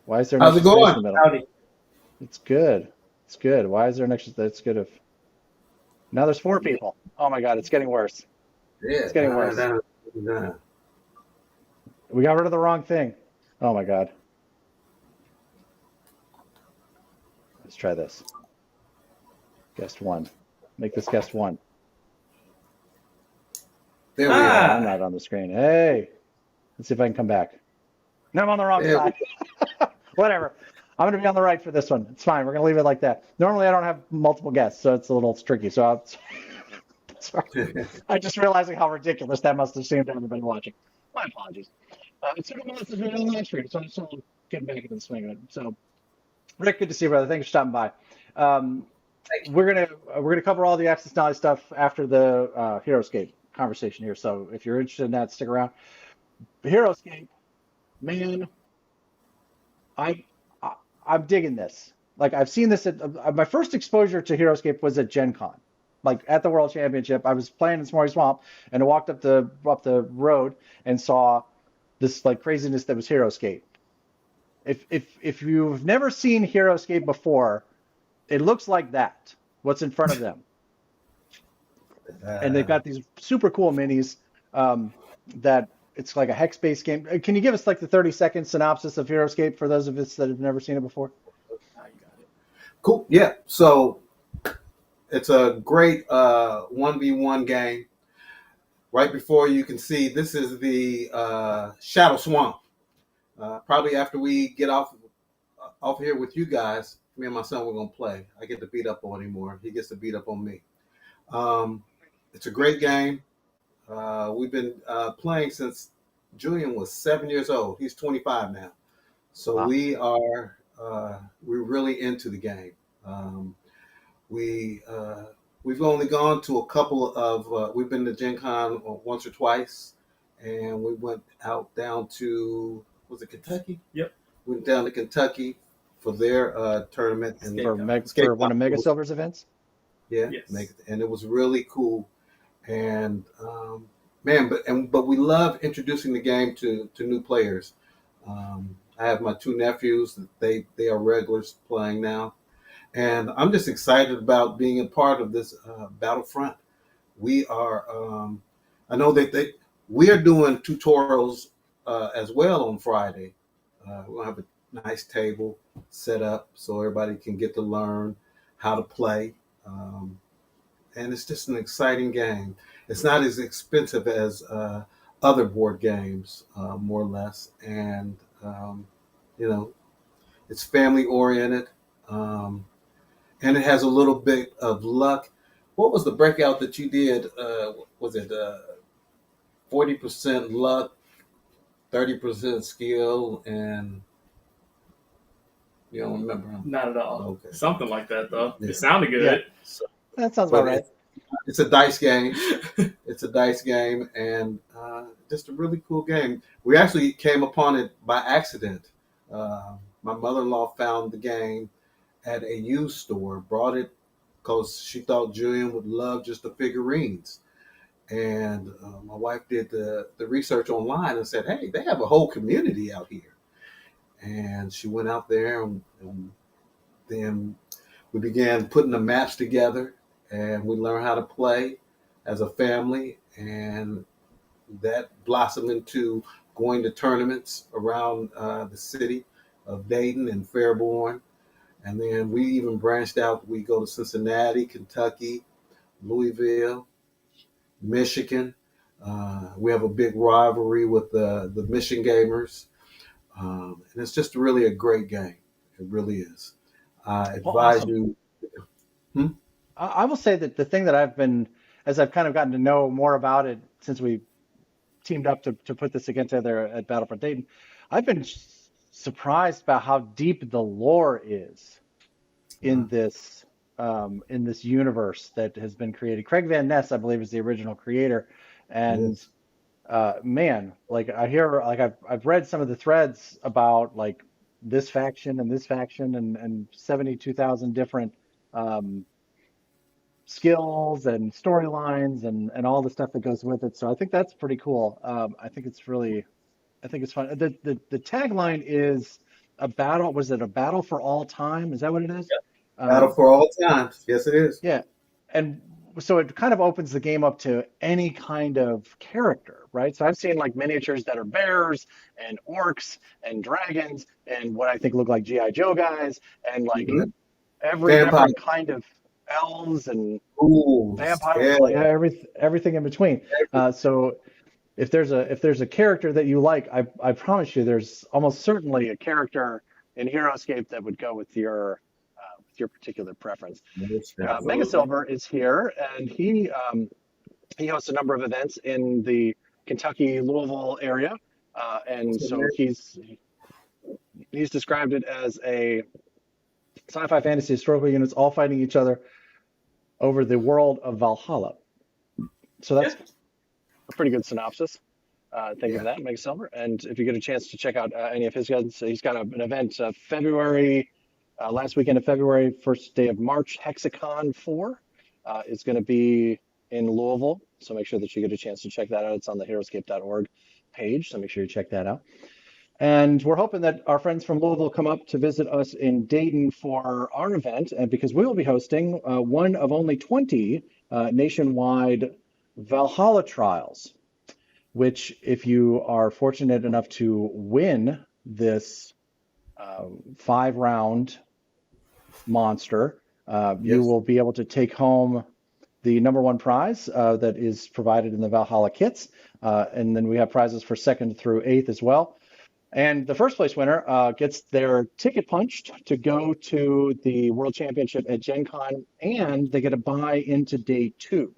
Why is there an extra space in the middle? Howdy. It's good. It's good. Why is there an extra? That's good. If now there's 4 people. Oh my God, it's getting worse. Yeah, it's getting worse. We got rid of the wrong thing. Oh my God. Let's try this. Guest 1. Make this guest 1. There we are. I'm not on the screen. Hey, let's see if I can come back. No, I'm on the wrong side. Whatever. I'm going to be on the right for this one. It's fine. We're going to leave it like that. Normally, I don't have multiple guests, so it's a little tricky. So sorry. I'm just realizing how ridiculous that must have seemed to everybody watching. My apologies. It's sort of on the live stream, so I'm still getting back into the swing of it. So, Rick, good to see you, brother. Thanks for stopping by. We're gonna cover all the Access Knowledge stuff after the Heroescape conversation here. So if you're interested in that, stick around. Heroescape, man, I'm digging this. Like I've seen this at my first exposure to Heroescape was at Gen Con, like at the World Championship. I was playing in Smory Swamp and I walked up the road and saw this like craziness that was Heroescape. If you've never seen Heroescape before, it looks like that. What's in front of them, and they've got these super cool minis that it's like a hex-based game. Can you give us like the 30-second synopsis of Heroescape for those of us that have never seen it before? Cool. Yeah. So it's a great 1v1 game. Right before you can see, this is the Shadow Swamp. Probably after we get off here with you guys, me and my son, we're going to play. I get to beat up on him more. He gets to beat up on me. It's a great game. We've been playing since Julian was 7 years old. He's 25 now. So wow. We're really into the game. We've only gone to a couple of, we've been to Gen Con once or twice, and we went out down to, was it Kentucky? Yep. We went down to Kentucky for their tournament. And for one of Mega Silver's events? Yeah, yes. And it was really cool. And but we love introducing the game to new players. I have my 2 nephews. They are regulars playing now. And I'm just excited about being a part of this Battlefront. We are, I know that we are doing tutorials as well on Friday. We'll have a nice table set up so everybody can get to learn how to play. And it's just an exciting game. It's not as expensive as other board games, more or less. And, it's family oriented. And it has a little bit of luck. What was the breakout that you did? Was it 40% luck, 30% skill, and you don't remember? Not at all. Okay. Something like that, though. Yeah. It sounded good. Yeah. So, that sounds about right. It's a dice game. It's a dice game, and just a really cool game. We actually came upon it by accident. My mother-in-law found the game at a used store, brought it because she thought Julian would love just the figurines. And my wife did the research online and said, hey, they have a whole community out here. And she went out there, and then we began putting the maps together, and we learned how to play as a family. And that blossomed into going to tournaments around the city of Dayton and Fairborn. And then we even branched out. We go to Cincinnati, Kentucky, Louisville, Michigan. We have a big rivalry with the Michigan Gamers. And it's just really a great game. It really is. I Well, advise awesome. you. Hmm? I will say that the thing that as I've kind of gotten to know more about it since we teamed up to put this together at Battlefront Dayton, I've been surprised about how deep the lore is Uh, in this universe that has been created. Craig Van Ness, I believe, is the original creator, and yes. man, like I hear, like I've read some of the threads about like this faction and this faction and 72,000 different um, skills and storylines and all the stuff that goes with it. So I think that's pretty cool. I think it's fun. The tagline is a battle. Was it a battle for all time? Is that what it is? Battle Um, for all times. Yes, it is. yeah. And so it kind of opens the game up to any kind of character, right? So I've seen like miniatures that are bears and orcs and dragons and what I think look like GI Joe guys and like Mhm. every Vampire. different kind of elves and Ooh, vampires, yeah. like everything in between. So if there's a character that you like, I promise you, there's almost certainly a character in HeroScape that would go with your particular preference. Yes, Mega absolutely. Silver is here, and he hosts a number of events in the Kentucky Louisville area, and so he's described it as a sci-fi fantasy historical units all fighting each other over the world of Valhalla. So that's a pretty good synopsis. Thank you Yeah. for that, Mega Silver. And if you get a chance to check out any of his guns, he's got an event February, last weekend of February, first day of March, Hexacon 4. It's going to be in Louisville, so make sure that you get a chance to check that out. It's on the heroescape.org page, so make sure you check that out. And we're hoping that our friends from Louisville come up to visit us in Dayton for our event, and because we will be hosting one of only 20 nationwide Valhalla trials, which, if you are fortunate enough to win this 5-round monster, you Yes. will be able to take home the number one prize that is provided in the Valhalla kits. And then we have prizes for 2nd through 8th as well. And the first place winner gets their ticket punched to go to the World Championship at Gen Con, and they get a buy into day 2.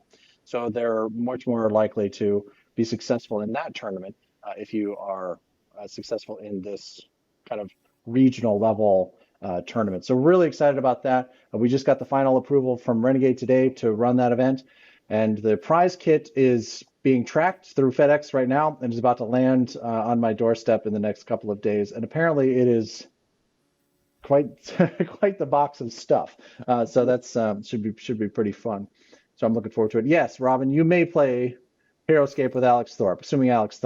So they're much more likely to be successful in that tournament if you are successful in this kind of regional level tournament. So we're really excited about that. We just got the final approval from Renegade today to run that event. And the prize kit is being tracked through FedEx right now and is about to land on my doorstep in the next couple of days. And apparently it is quite quite the box of stuff. So that's should be pretty fun. So I'm looking forward to it. Yes, Robin, you may play HeroScape with Alex Thorpe, assuming Alex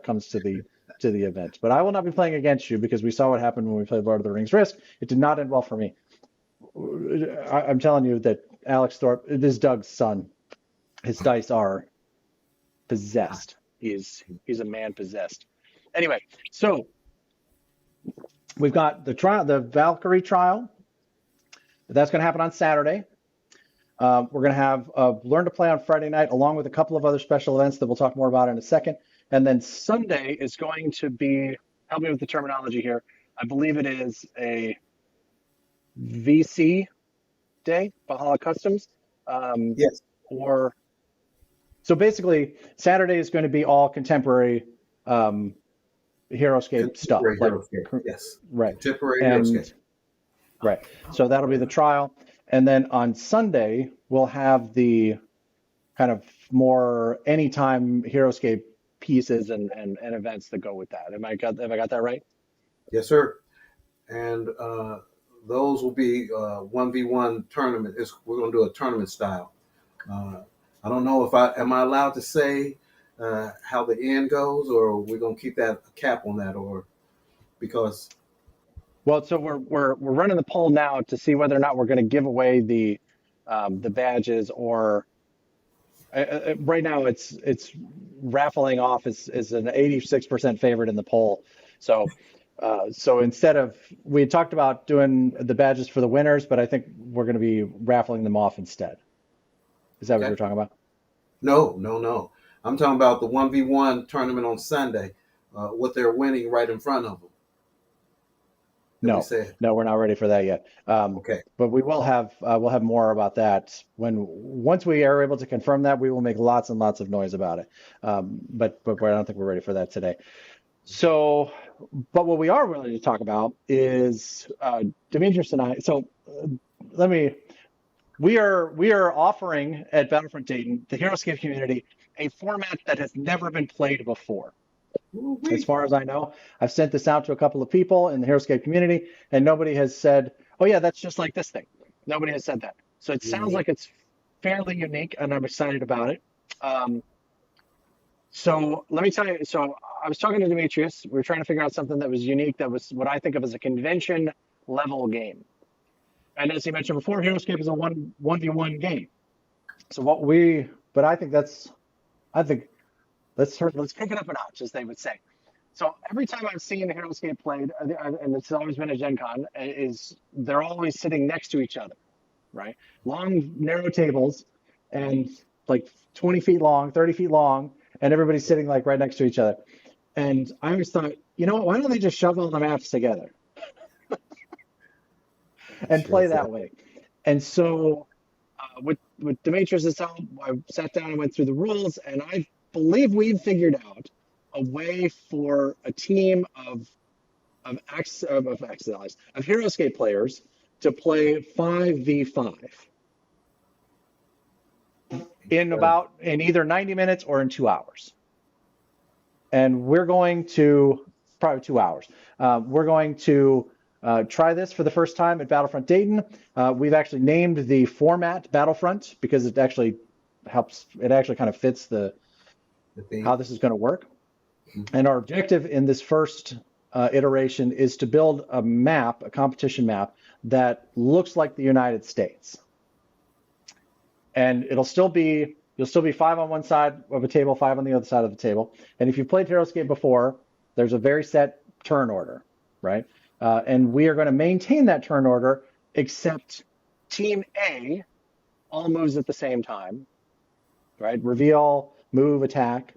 comes to the event. But I will not be playing against you because we saw what happened when we played Lord of the Rings Risk. It did not end well for me. I'm telling you that Alex Thorpe, this is Doug's son. His dice are possessed. He's a man possessed. Anyway, so we've got the Valkyrie trial. That's going to happen on Saturday. We're going to have Learn to Play on Friday night, along with a couple of other special events that we'll talk more about in a second. And then Sunday is going to be, help me with the terminology here, I believe it is a VC day, Valhalla Customs. Yes. So basically, Saturday is going to be all contemporary HeroScape stuff. Contemporary Like, HeroScape. Yes. right. Contemporary And HeroScape. right. So that'll be the trial. And then on Sunday, we'll have the kind of more anytime HeroScape pieces and events that go with that. Have I got that right? Yes, sir. And those will be 1v1 tournament. We're going to do a tournament style. I don't know if am I allowed to say how the end goes, or we're going to keep that a cap on that, or because. Well, so we're running the poll now to see whether or not we're going to give away the badges, or right now it's raffling off as an 86% favorite in the poll. So instead of, we had talked about doing the badges for the winners, but I think we're going to be raffling them off instead. Is that what Okay. you're talking about? No. I'm talking about the 1v1 tournament on Sunday. What they're winning right in front of them. No, we're not ready for that yet. Okay. But we'll have more about that once we are able to confirm that. We will make lots and lots of noise about it. But I don't think we're ready for that today. So, but what we are willing to talk about is Demetrius and I. So, we are offering at Battlefront Dayton, the HeroScape community, a format that has never been played before. As far as I know, I've sent this out to a couple of people in the HeroScape community, and nobody has said, "Oh yeah, that's just like this thing." Nobody has said that. So it sounds like it's fairly unique, and I'm excited about it. So let me tell you. So I was talking to Demetrius. We were trying to figure out something that was unique, that was what I think of as a convention level game. And as he mentioned before, HeroScape is a 1v1 game. So I think let's pick it up a notch, as they would say. So every time I've seen HeroScape played, and it's always been a Gen Con, is they're always sitting next to each other, right? Long, narrow tables, and like 20 feet long, 30 feet long, and everybody's sitting like right next to each other. And I always thought, you know what, why don't they just shove all the maps together and play that way? And so with Demetrius' help, I sat down and went through the rules, and I believe we've figured out a way for a team of HeroScape players to play 5v5 in either 90 minutes or in 2 hours. And we're going to probably 2 hours. We're going to try this for the first time at Battlefront Dayton. We've actually named the format Battlefront because it actually helps. It actually kind of fits how this is going to work. And our objective in this first iteration is to build a competition map that looks like the United States. And you'll still be 5 on one side of a table, 5 on the other side of the table. And if you've played HeroScape before, there's a very set turn order, right? And we are going to maintain that turn order, except Team A all moves at the same time, right? Reveal, move, attack.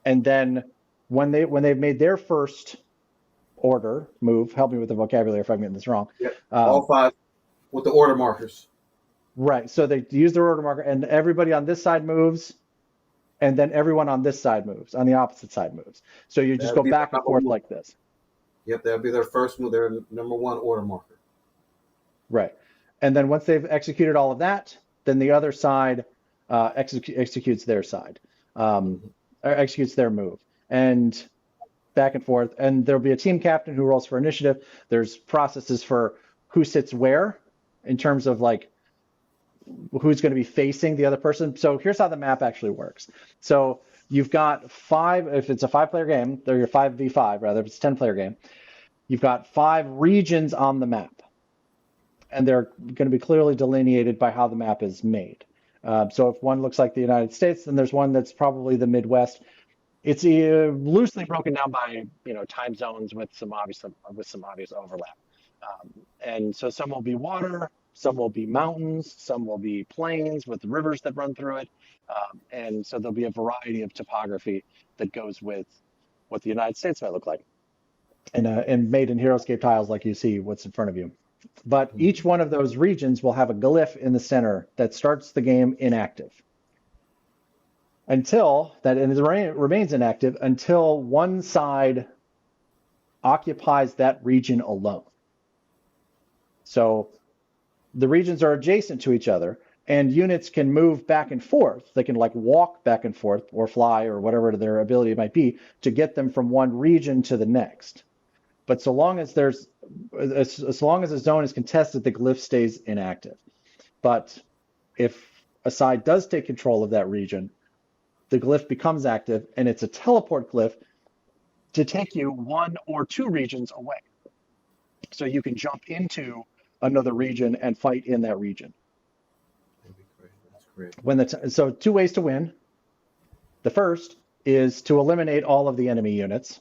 And then when they've made their first order move, help me with the vocabulary if I'm getting this wrong. Yeah, all 5 with the order markers. Right. So they use their order marker, and everybody on this side moves, and then everyone on this side moves, on the opposite side moves. So you just go back and forth like this. Yep, that'll be their first move, their number 1 order marker. Right. And then once they've executed all of that, then the other side executes their side, executes their move, and back and forth. And there'll be a team captain who rolls for initiative. There's processes for who sits where in terms of like who's going to be facing the other person. So here's how the map actually works. So you've got 5, if it's a 5-player game, they're your 5v5, rather, if it's a 10-player game, you've got 5 regions on the map. And they're going to be clearly delineated by how the map is made. So if one looks like the United States, then there's one that's probably the Midwest. It's loosely broken down by time zones with some obvious overlap. And so some will be water, some will be mountains, some will be plains with rivers that run through it. And so there'll be a variety of topography that goes with what the United States might look like. And made in HeroScape tiles like you see what's in front of you. But each one of those regions will have a glyph in the center that starts the game inactive. And it remains inactive until one side occupies that region alone. So the regions are adjacent to each other, and units can move back and forth. They can like walk back and forth or fly or whatever their ability might be to get them from one region to the next. But so long as as long as a zone is contested, the glyph stays inactive. But if a side does take control of that region, the glyph becomes active, and it's a teleport glyph to take you 1 or 2 regions away. So you can jump into another region and fight in that region. That'd be great. That's great. So 2 ways to win. The first is to eliminate all of the enemy units,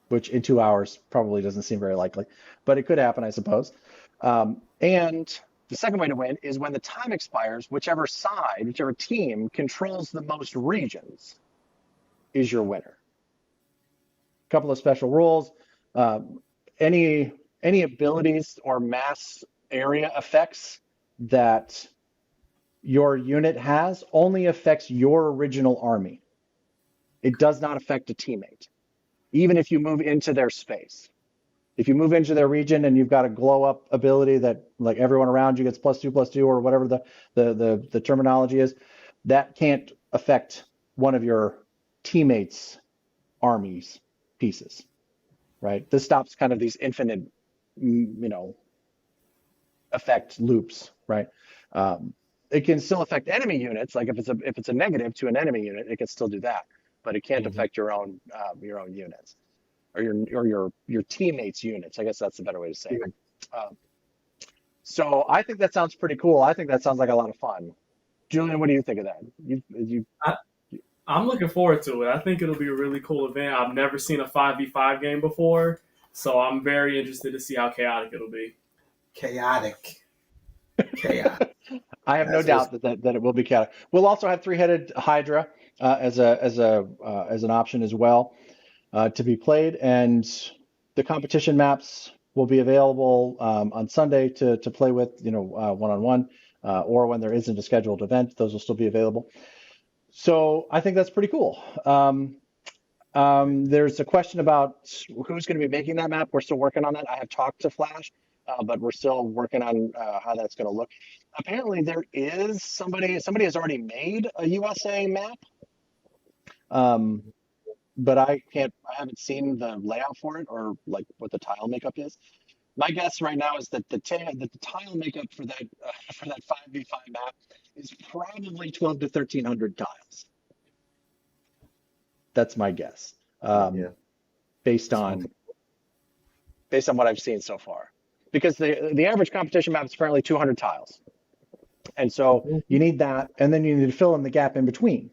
which in 2 hours probably doesn't seem very likely, but it could happen, I suppose. And The second way to win is when the time expires, whichever team controls the most regions is your winner. A couple of special rules. Any abilities or mass area effects that your unit has only affects your original army. It does not affect a teammate, even if you move into their space. If you move into their region and you've got a glow up ability that like everyone around you gets +2/+2 or whatever the terminology is, that can't affect one of your teammates' armies pieces, right? This stops kind of these infinite, effect loops, right? It can still affect enemy units, like if it's a negative to an enemy unit, it can still do that, but it can't affect your own units. Or your teammates' units. I guess that's a better way to say it. So I think that sounds pretty cool. I think that sounds like a lot of fun. Julian, what do you think of that? I'm looking forward to it. I think it'll be a really cool event. I've never seen a 5v5 game before, so I'm very interested to see how chaotic it'll be. Chaotic. I have no doubt that it will be chaotic. We'll also have three-headed Hydra as an option as well. To be played, and the competition maps will be available on Sunday to play with, one-on-one, or when there isn't a scheduled event, those will still be available. So I think that's pretty cool. There's a question about who's going to be making that map. We're still working on that. I have talked to Flash, but we're still working on how that's going to look. Apparently, there is somebody has already made a USA map. But I haven't seen the layout for it or like what the tile makeup is. My guess right now is that the tile makeup for that 5v5 map is probably 12 to 1300 tiles. That's my guess. Based on what I've seen so far. Because the average competition map is apparently 200 tiles. And so you need that, and then you need to fill in the gap in between.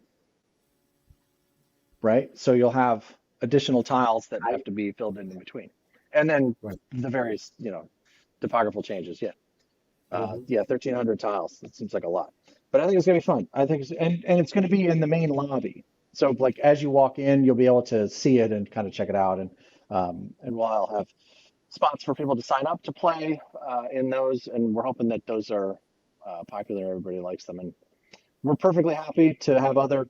Right? So you'll have additional tiles that have to be filled in between. And then the various, topographical changes. Yeah. 1,300 tiles. That seems like a lot. But I think it's going to be fun. I think and it's going to be in the main lobby. So like as you walk in, you'll be able to see it and kind of check it out. And we'll have spots for people to sign up to play in those. And we're hoping that those are popular. Everybody likes them. And we're perfectly happy to have other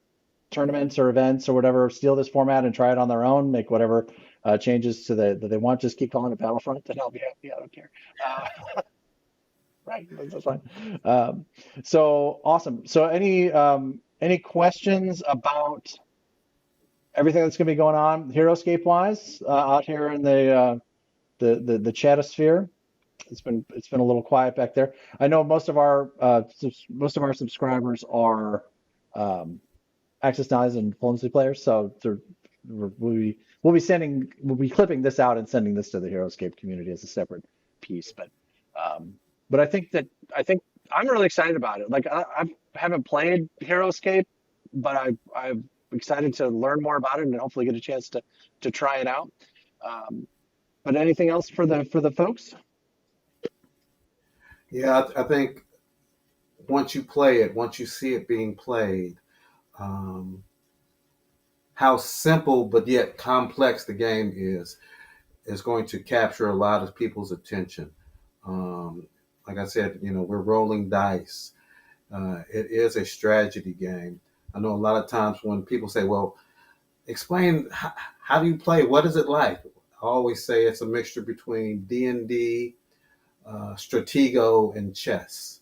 tournaments or events or whatever steal this format and try it on their own, make whatever changes to that they want. Just keep calling it Battlefront, and I'll be happy. I don't care. Right, that's fine. So awesome. So any questions about everything that's going to be going on Heroescape wise out here in the chatosphere? It's been a little quiet back there. I know most of our subscribers are Access Denies and Diplomacy players, so we'll be clipping this out and sending this to the Heroescape community as a separate piece. But I think I'm really excited about it. Like I haven't played Heroescape, but I'm excited to learn more about it and hopefully get a chance to try it out. But anything else for the folks? Yeah, I think once you play it, once you see it being played, how simple but yet complex the game is going to capture a lot of people's attention. Like I said, we're rolling dice. It is a strategy game. I know a lot of times when people say, well, explain how do you play? What is it like? I always say it's a mixture between D&D, Stratego, and chess.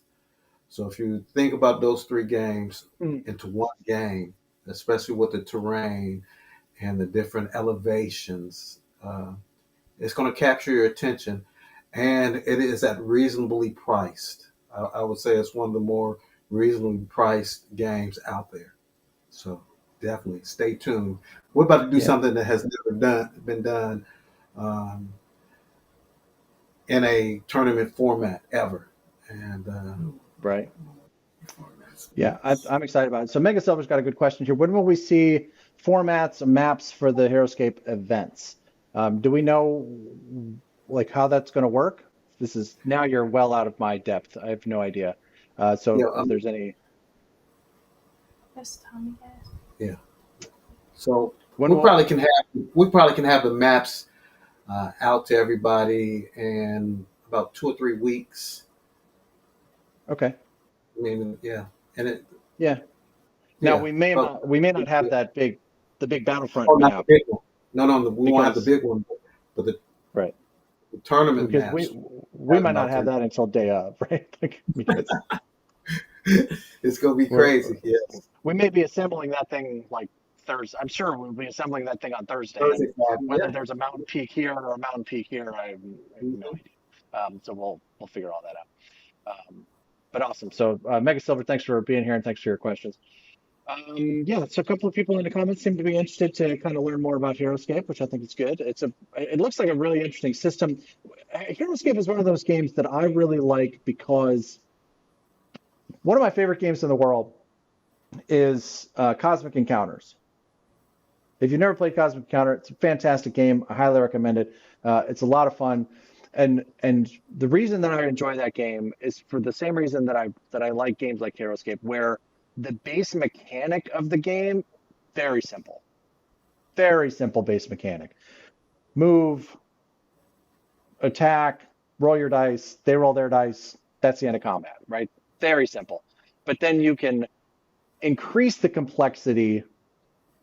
So if you think about those three games into one game, especially with the terrain and the different elevations, it's going to capture your attention, and it is at reasonably priced. I would say it's one of the more reasonably priced games out there. So definitely stay tuned. We're about to do something that has never been done in a tournament format ever. And right. Yeah, I'm excited about it. So Mega Silver's got a good question here. When will we see formats and maps for the Heroescape events? Do we know like how that's going to work this is now you're well out of my depth. I have no idea. So Yeah, if there's any, That's Tommy, guys. yeah. So when we will, probably can have the maps out to everybody in about 2 or 3 weeks. okay, I mean, yeah, and it yeah. Now yeah. we may not have the big Battlefront Oh, not the map big one. No, we won't have the because big one, but right the tournament because maps. we might not about have 10. that until day of, right? Like, because It's gonna be we're, crazy. Yes. we may be assembling that thing like Thursday. I'm sure we'll be assembling that thing on Thursday, and Thursday, Friday, whether yeah. there's a mountain peak here or a mountain peak here, I have no idea. So we'll figure all that out. But awesome. So Mega Silver, thanks for being here and thanks for your questions. Yeah, so a couple of people in the comments seem to be interested to kind of learn more about HeroScape, which I think is good. It looks like a really interesting system. HeroScape is one of those games that I really like because one of my favorite games in the world is Cosmic Encounters. If you've never played Cosmic Encounter, it's a fantastic game. I highly recommend it. It's a lot of fun, and the reason that I enjoy that game is for the same reason that I like games like HeroScape, where the base mechanic of the game very simple base mechanic. Move, attack, roll your dice. They roll their dice. That's the end of combat, right? Very simple. But then you can increase the complexity.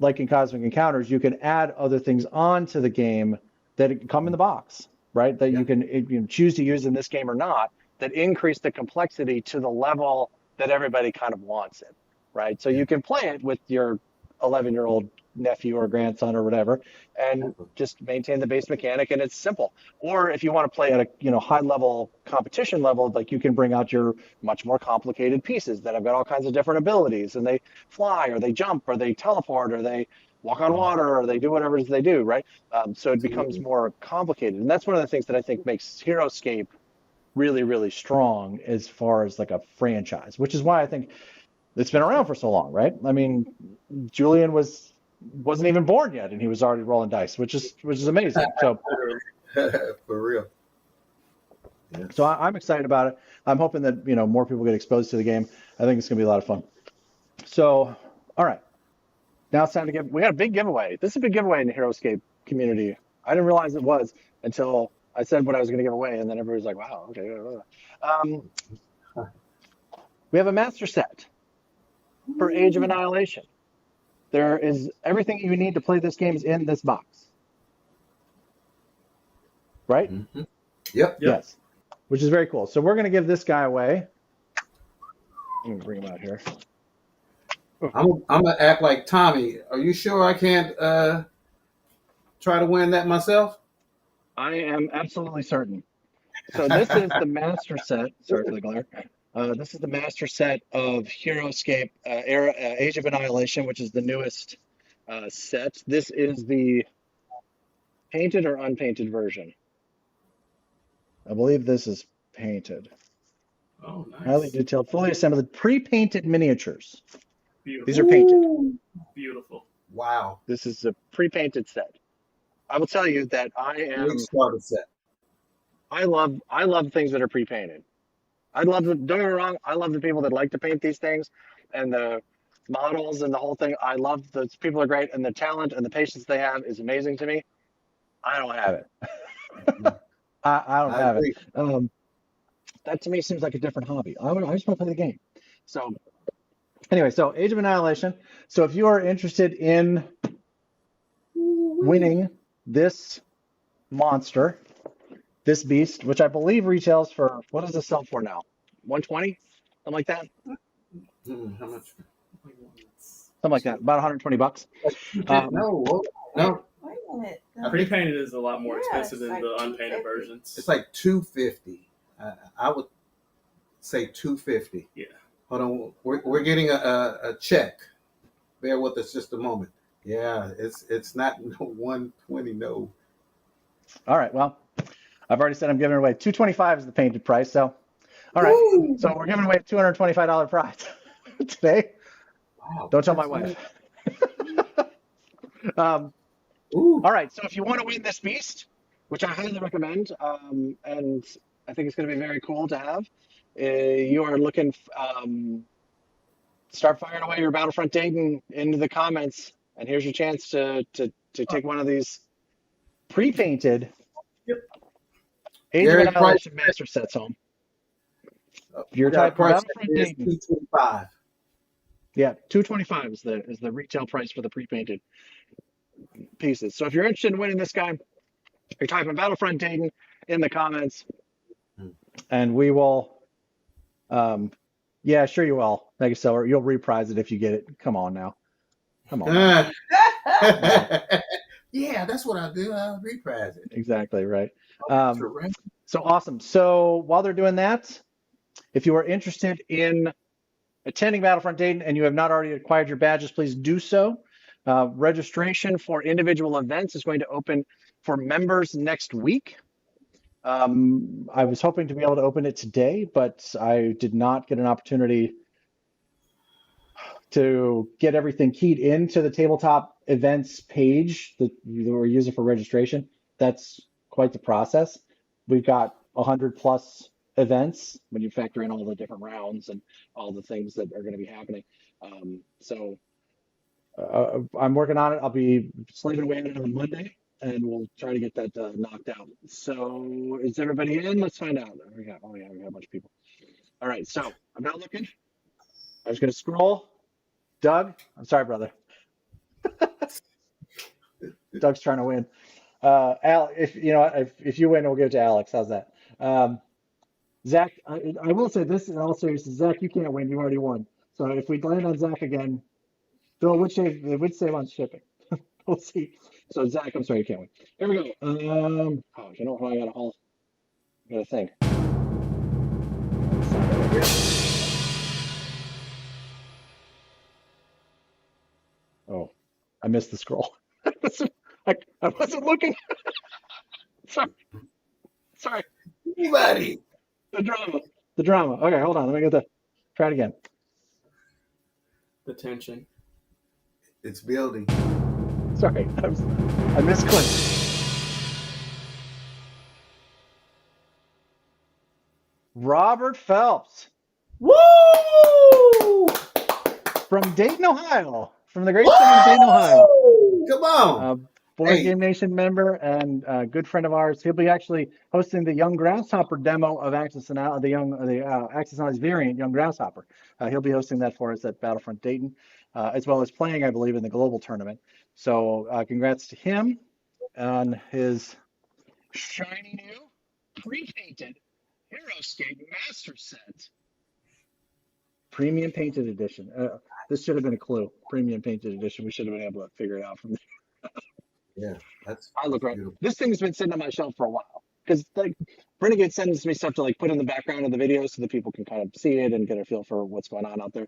Like in Cosmic Encounters, you can add other things onto the game that come in the box, right? That you can choose to use in this game or not, that increase the complexity to the level that everybody kind of wants it, right? So you can play it with your 11-year-old nephew or grandson or whatever, and just maintain the base mechanic, and it's simple. Or if you want to play at a high level competition level, like you can bring out your much more complicated pieces that have got all kinds of different abilities, and they fly or they jump or they teleport or they walk on water or they do whatever it is they do, right? So it becomes more complicated, and that's one of the things that I think makes HeroScape really, really strong as far as like a franchise, which is why I think it's been around for so long, right? I mean, Julian wasn't even born yet, and he was already rolling dice, which is amazing. So, For real. yeah. So I'm excited about it. I'm hoping that more people get exposed to the game. I think it's gonna be a lot of fun. So, all right, now it's time to give. We got a big giveaway. This is a big giveaway in the HeroScape community. I didn't realize it was until I said what I was going to give away, and then everybody's like, "Wow, okay." We have a master set for Age of Annihilation. There is everything you need to play this game is in this box, right? Mm-hmm. Yep. Yes, which is very cool. So we're going to give this guy away. Let me bring him out here. I'm gonna act like Tommy. Are you sure I can't try to win that myself? I am absolutely certain. So this is the master set. Sorry for the glare. This is the master set of HeroScape Age of Annihilation, which is the newest set. This is the painted or unpainted version. I believe this is painted. Oh, nice. Highly detailed, fully assembled, pre-painted miniatures. Beautiful. These are painted. Beautiful. Wow. This is a pre-painted set. I will tell you that Great starter set. I love things that are pre-painted. Don't get me wrong, I love the people that like to paint these things and the models and the whole thing. I love those people are great, and the talent and the patience they have is amazing to me. I don't have it. I don't have agree. it. That to me seems like a different hobby. I just want to play the game. So anyway, so Age of Annihilation. So if you are interested in winning this monster, this beast, which I believe retails for, what does it sell for now? 120? Something like that? How much? Something like that. About $120. No. Wait a minute. Pre-painted is a lot more Yeah, expensive it's than like the unpainted $250. versions. It's like $250. I would say $250. Yeah. Hold on. We're getting a check. Bear with us just a moment. Yeah, it's not no 120. No. All right. Well, I've already said I'm giving it away. $225 is the painted price. So, all right. Woo! So we're giving away a $225 prize today. Wow. Don't tell my wife. Ooh. All right. So if you want to win this beast, which I highly recommend, and I think it's going to be very cool to have. You are looking, start firing away your Battlefront Dayton into the comments, and here's your chance to take one of these pre-painted Yep. Age of Gary Annihilation master sets home. Your Yeah, type of price Battlefront is Dayton. $225. Yeah, $225 is the retail price for the pre-painted pieces. So if you're interested in winning this guy, you're typing Battlefront Dayton in the comments, and we will. Yeah, sure you will, Mega Seller. You'll reprise it if you get it. Come on now. Come on. Now. Yeah, that's what I do. I reprise it. Exactly right. Correct. So awesome. So while they're doing that, if you are interested in attending Battlefront Dayton and you have not already acquired your badges, please do so. Registration for individual events is going to open for members next week. I was hoping to be able to open it today, but I did not get an opportunity to get everything keyed into the tabletop events page that we're using for registration. That's quite the process. We've got 100 plus events when you factor in all the different rounds and all the things that are going to be happening. So I'm working on it. I'll be slaving away at it on Monday, and we'll try to get that knocked out. So is everybody in? Let's find out. We got a bunch of people. All right, so I'm not looking. I'm just going to scroll. Doug, I'm sorry, brother. Doug's trying to win. Al, if you win, we'll give it to Alex. How's that? Zach, I will say this in all seriousness. Zach, you can't win. You already won. So if we land on Zach again, Bill would save on shipping. We'll see. So Zach, I'm sorry, you can't win. Here we go. You know what? I gotta think. Oh, I missed the scroll. I wasn't looking. Sorry. Buddy. The drama. Okay, hold on. Let me try it again. The tension. It's building. Sorry, I misclicked. Robert Phelps. Woo! From Dayton, Ohio. From the great city of Dayton, Ohio. Come on. Board Game Nation member and a good friend of ours. He'll be actually hosting the Young Grasshopper demo of Axis Analysis variant, Young Grasshopper. He'll be hosting that for us at Battlefront Dayton, as well as playing, I believe, in the global tournament. So congrats to him on his shiny new pre-painted HeroScape Master Set. Premium Painted Edition. This should have been a clue. Premium Painted Edition. We should have been able to figure it out from there. Yeah, I look right. beautiful. This thing's been sitting on my shelf for a while because Renegade sends me stuff to put in the background of the video so that people can kind of see it and get a feel for what's going on out there.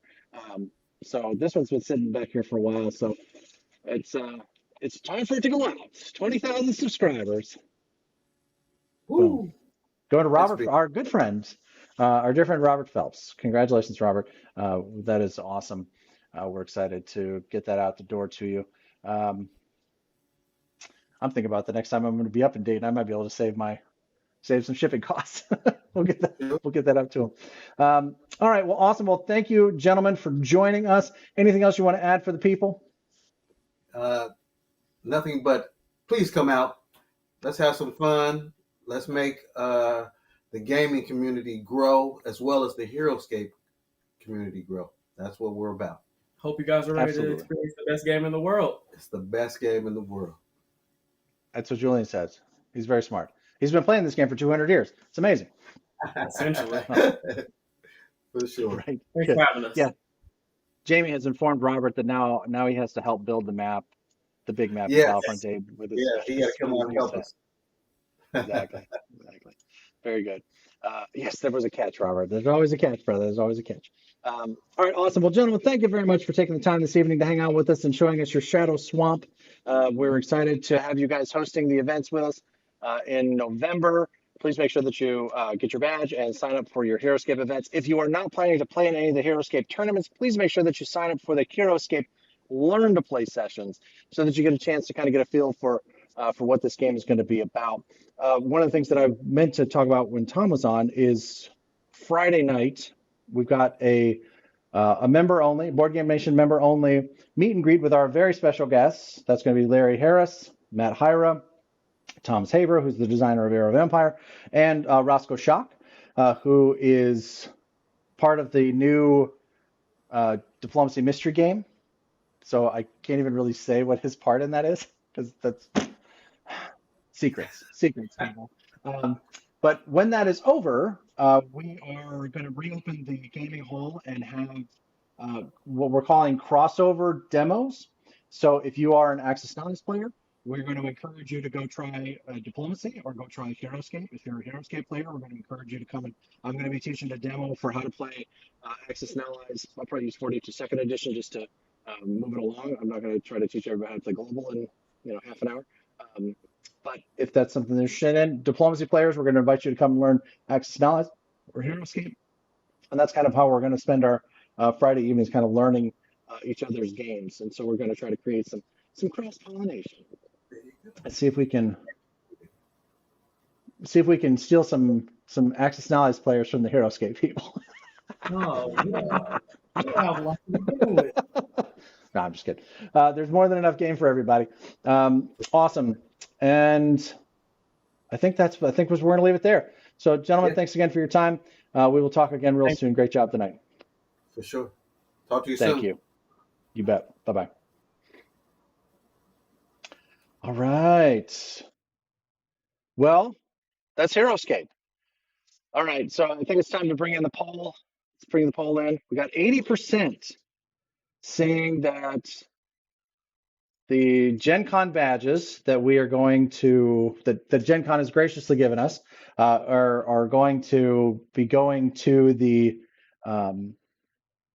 So this one's been sitting back here for a while. So it's time for it to go out. 20,000 subscribers. Woo. Going to Robert, our good friend, our dear friend Robert Phelps. Congratulations, Robert. That is awesome. We're excited to get that out the door to you. I'm thinking about the next time I'm going to be up in Dayton, I might be able to save some shipping costs. We'll get that up to him. All right. Well, awesome. Well, thank you, gentlemen, for joining us. Anything else you want to add for the people? Nothing but please come out. Let's have some fun. Let's make the gaming community grow as well as the HeroScape community grow. That's what we're about. Hope you guys are ready to experience the best game in the world. It's the best game in the world. That's what Julian says. He's very smart. He's been playing this game for 200 years. It's amazing. Essentially. For sure. Right. Thanks for having us. Yeah. Jamie has informed Robert that now he has to help build the map, the big map of Battlefront Dayton with his. Yeah, he got to come on and help us. Exactly. Very good. Yes, there was a catch, Robert. There's always a catch, brother. There's always a catch. All right, awesome. Well, gentlemen, thank you very much for taking the time this evening to hang out with us and showing us your Shadow Swamp. We're excited to have you guys hosting the events with us in November. Please make sure that you get your badge and sign up for your HeroScape events. If you are not planning to play in any of the HeroScape tournaments, please make sure that you sign up for the HeroScape Learn to Play sessions so that you get a chance to kind of get a feel for for what this game is going to be about. One of the things that I meant to talk about when Tom was on is Friday night. We've got a member only, Board Game Nation member only meet and greet with our very special guests. That's going to be Larry Harris, Matt Hyra, Thomas Haber, who's the designer of Era of Empire, and Rosco Schock, who is part of the new diplomacy mystery game. So I can't even really say what his part in that is because that's secrets, people. But when that is over, we are going to reopen the gaming hall and have what we're calling crossover demos. So if you are an Axis Knowledge player, we're going to encourage you to go try diplomacy or go try HeroScape. If you're a HeroScape player, we're going to encourage you to come and I'm going to be teaching a demo for how to play Axis Allies. I'll probably use 42nd edition just to move it along. I'm not going to try to teach everybody how to play global in half an hour. But if that's something they're interested in, diplomacy players, we're going to invite you to come and learn Axis Allies or HeroScape. And that's kind of how we're going to spend our Friday evenings kind of learning each other's games. And so we're going to try to create some cross-pollination and see if we can steal some Axis Allies players from the HeroScape people. Oh, yeah. I have a lot to do with. No, I'm just kidding. There's more than enough game for everybody. Awesome. And I think we're going to leave it there. So, gentlemen, thanks again for your time. We will talk again real soon. Great job tonight. For sure. Talk to you soon. Thank you. You bet. Bye-bye. All right. Well, that's HeroScape. All right. So I think it's time to bring in the poll. Let's bring the poll in. We got 80% saying that the Gen Con badges that we are going to, that Gen Con has graciously given us, are going to be going to the,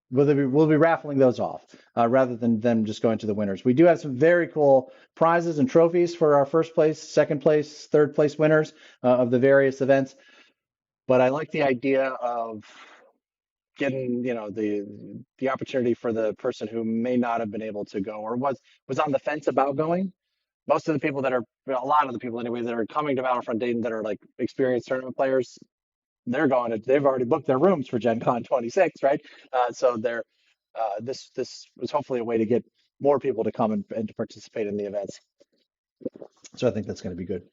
we'll be raffling those off rather than them just going to the winners. We do have some very cool prizes and trophies for our first place, second place, third place winners of the various events. But I like the idea of getting the opportunity for the person who may not have been able to go or was on the fence about going. Most of the people a lot of the people anyway that are coming to Battlefront Dayton that are like experienced tournament players, they've already booked their rooms for Gen Con 26, right? So this was hopefully a way to get more people to come and to participate in the events. So I think that's going to be good.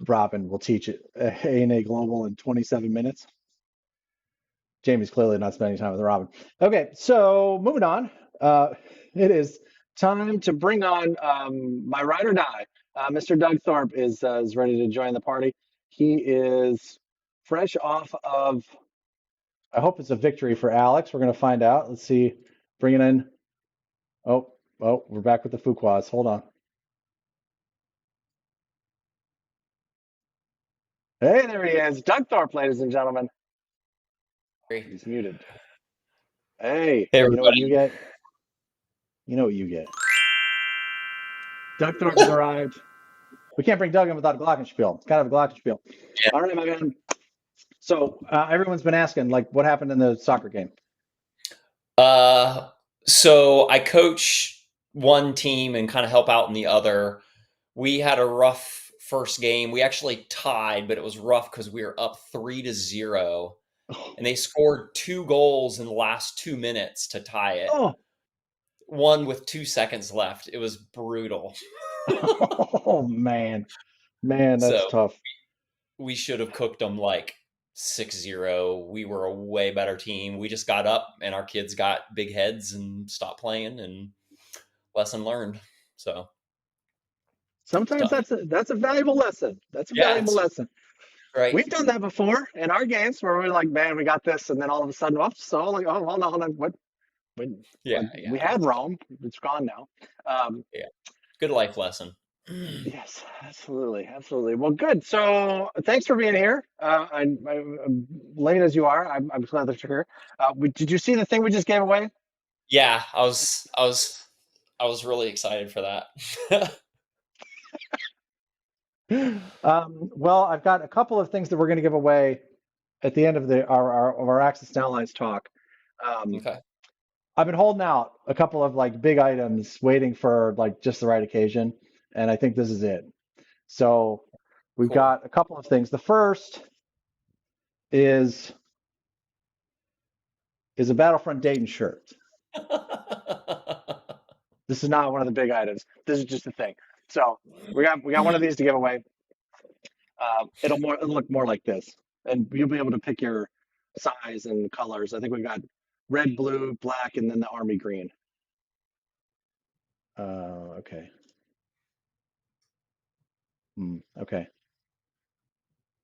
Robin will teach it ANA Global in 27 minutes. Jamie's clearly not spending time with Robin. Okay, so moving on. It is time to bring on my ride or die. Mr. Doug Thorpe is ready to join the party. He is fresh off of, I hope it's a victory for Alex. We're going to find out. Let's see. Bring it in. Oh, we're back with the Fuquas. Hold on. Hey, there he is. Doug Thorpe, ladies and gentlemen. He's muted. Hey, Hey, you know what everybody. you get? You know what you get. Doug Thorpe has arrived. We can't bring Doug in without a glockenspiel. It's kind of a glockenspiel. Yeah. All right, my man. So everyone's been asking, like, what happened in the soccer game? So I coach one team and kind of help out in the other. We had a rough first game. We actually tied, but it was rough because we were up 3-0, and they scored 2 goals in the last 2 minutes to tie it. Oh, One with 2 seconds left. It was brutal. oh man, that's So tough. we should have cooked them like 6-0. We were a way better team. We just got up and our kids got big heads and stopped playing, and lesson learned. So Sometimes that's a valuable lesson. That's a valuable lesson. Right. We've done that before in our games where we're like, man, we got this, and then all of a sudden, oh, hold on, what? We had Rome. It's gone now. Good life lesson. Yes, absolutely. Well, good. So thanks for being here. I'm late as you are. I'm glad that you're here. Did you see the thing we just gave away? Yeah, I was really excited for that. Well, I've got a couple of things that we're going to give away at the end of our Axis Allies talk. Okay. I've been holding out a couple of like big items, waiting for like just the right occasion, and I think this is it. So we've Cool. got a couple of things. The first is a Battlefront Dayton shirt. This is not one of the big items. This is just a thing. So we got one of these to give away. It'll look more like this, and you'll be able to pick your size and colors. I think we've got red, blue, black, and then the army green. Okay. Okay.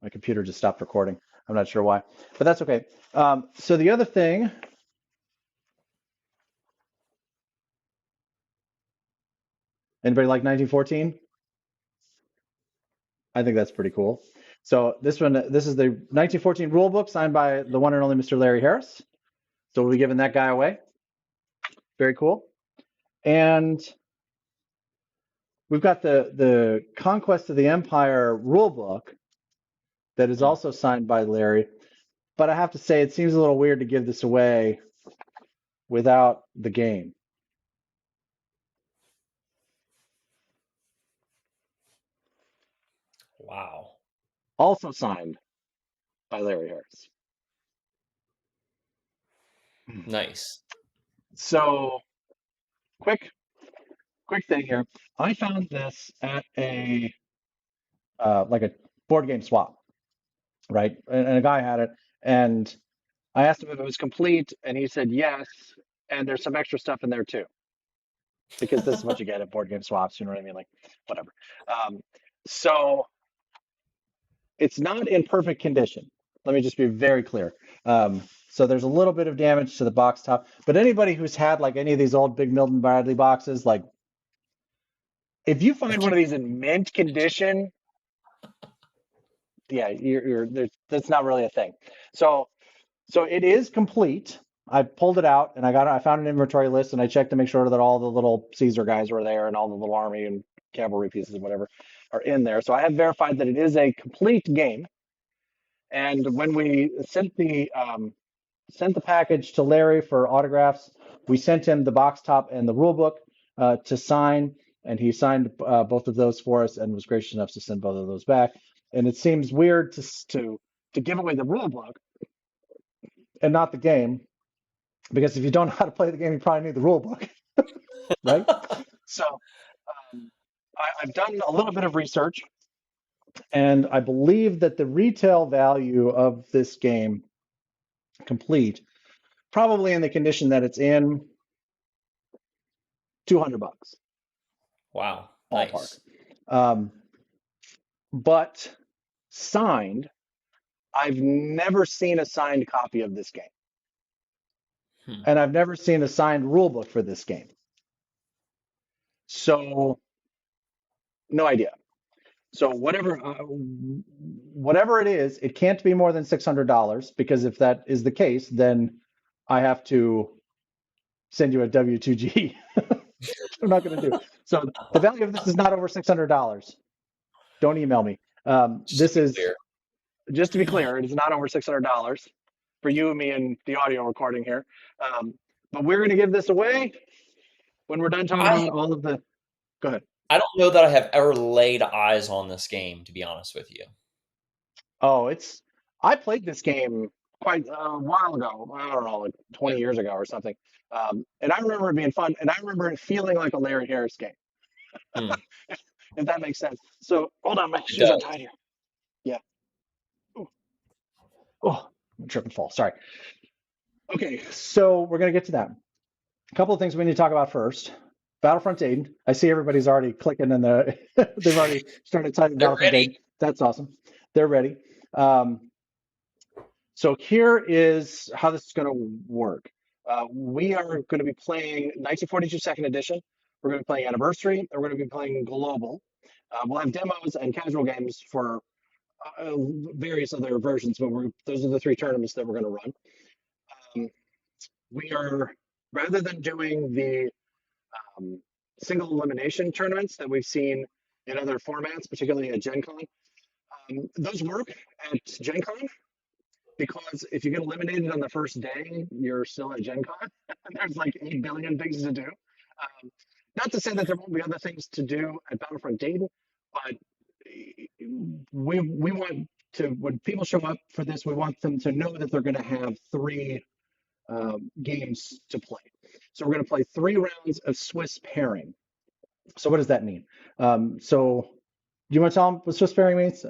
My computer just stopped recording. I'm not sure why, but that's okay. So the other thing. Anybody like 1914? I think that's pretty cool. So this is the 1914 rule book signed by the one and only Mr. Larry Harris. So we'll be giving that guy away. Very cool. And we've got the Conquest of the Empire rule book that is also signed by Larry. But I have to say, it seems a little weird to give this away without the game. Wow. Also signed by Larry Harris. Nice. So, quick thing here. I found this at a like a board game swap, right? And a guy had it, and I asked him if it was complete, and he said yes. And there's some extra stuff in there too, because this is what you get at board game swaps. You know what I mean? Like, whatever. So it's not in perfect condition. Let me just be very clear. So there's a little bit of damage to the box top, but anybody who's had like any of these old big Milton Bradley boxes, like if you find one of these in mint condition, yeah, that's not really a thing. So it is complete. I pulled it out and I found an inventory list and I checked to make sure that all the little Caesar guys were there and all the little army and cavalry pieces and whatever are in there. So I have verified that it is a complete game. And when we sent the package to Larry for autographs, we sent him the box top and the rule book to sign, and he signed both of those for us and was gracious enough to send both of those back. And it seems weird to give away the rule book and not the game, because if you don't know how to play the game, you probably need the rule book, right? So I've done a little bit of research, and I believe that the retail value of this game complete, probably in the condition that it's in, $200. Wow. Ballpark. Nice. But signed, I've never seen a signed copy of this game. And I've never seen a signed rule book for this game. So, no idea. So whatever it is, it can't be more than $600, because if that is the case, then I have to send you a W2G. I'm not going to do. So the value of this is not over $600. Don't email me. This is clear. Just to be clear, it is not over $600 for you and me and the audio recording here. But we're going to give this away when we're done talking about all of the. Go ahead. I don't know that I have ever laid eyes on this game, to be honest with you. Oh, I played this game quite a while ago. I don't know, like 20 years ago or something. And I remember it being fun, and I remember it feeling like a Larry Harris game. If that makes sense. So hold on, my shoes are tied here. Yeah. Ooh. Oh, I'm trip and fall. Sorry. Okay, so we're gonna get to that. A couple of things we need to talk about first. Battlefront Dayton. I see everybody's already clicking and they've already started typing Battlefront Dayton. That's awesome. They're ready. So here is how this is going to work. We are going to be playing 1942 Second Edition. We're going to be playing Anniversary, and we're going to be playing Global. We'll have demos and casual games for various other versions, but those are the three tournaments that we're going to run. We are, rather than doing the single elimination tournaments that we've seen in other formats, particularly at Gen Con, those work at Gen Con, because if you get eliminated on the first day, you're still at Gen Con. There's like 8 billion things to do. Not to say that there won't be other things to do at Battlefront Dayton, but we want to, when people show up for this, we want them to know that they're going to have 3 games to play. So we're going to play 3 rounds of Swiss pairing. So what does that mean? So do you want to tell them what Swiss pairing means?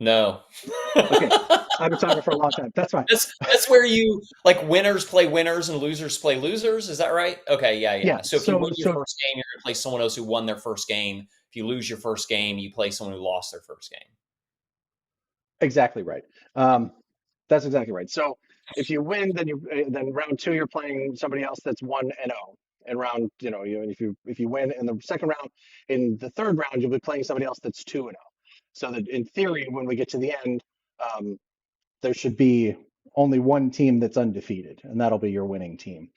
No. Okay. I've been talking for a long time. That's fine. That's where you like winners play winners and losers play losers. Is that right? Okay, yeah. Yeah, So if you win your so first game, you're gonna play someone else who won their first game. If you lose your first game, you play someone who lost their first game. exactly right. That's exactly right. So if you win, then round 2 you're playing somebody else that's 1-0. And round, if you win in the second round, in the third round you'll be playing somebody else that's 2-0. So that in theory, when we get to the end, there should be only one team that's undefeated, and that'll be your winning team.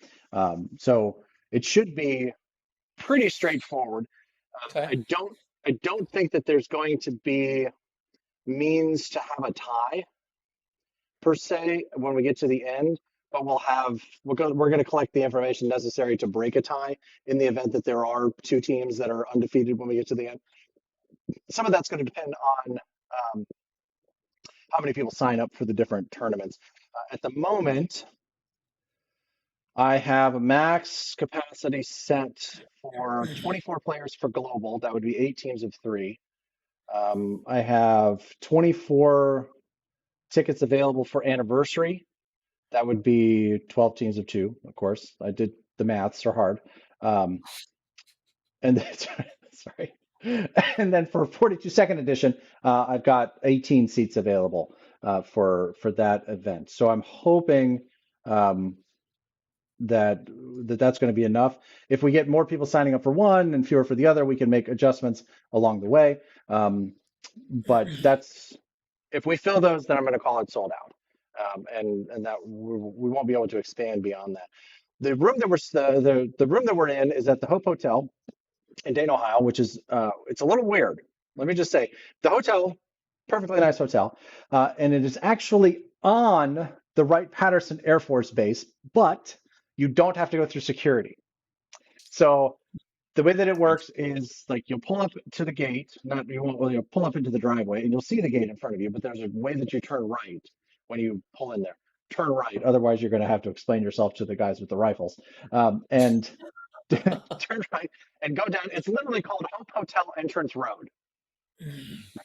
So it should be pretty straightforward. Okay. I don't think that there's going to be means to have a tie per se when we get to the end, but we're going to collect the information necessary to break a tie in the event that there are 2 teams that are undefeated when we get to the end. Some of that's going to depend on how many people sign up for the different tournaments. At the moment, I have a max capacity set for 24 players for global. That would be 8 teams of 3. I have 24 tickets available for anniversary. That would be 12 teams of 2, of course. I did the maths are hard. And that's sorry. And then for 42nd edition, I've got 18 seats available for that event. So I'm hoping that's going to be enough. If we get more people signing up for one and fewer for the other, we can make adjustments along the way. But if we fill those, then I'm going to call it sold out, and that we won't be able to expand beyond that. The room that the room that we're in is at the Hope Hotel in Dayton, Ohio, which is it's a little weird. Let me just say, the hotel, perfectly nice hotel, and it is actually on the Wright-Patterson Air Force Base, but you don't have to go through security. So the way that it works is like you'll pull up to the gate, you'll pull up into the driveway, and you'll see the gate in front of you, but there's a way that you turn right when you pull in there. Turn right, otherwise you're going to have to explain yourself to the guys with the rifles. And turn right and go down. It's literally called Hope Hotel Entrance Road.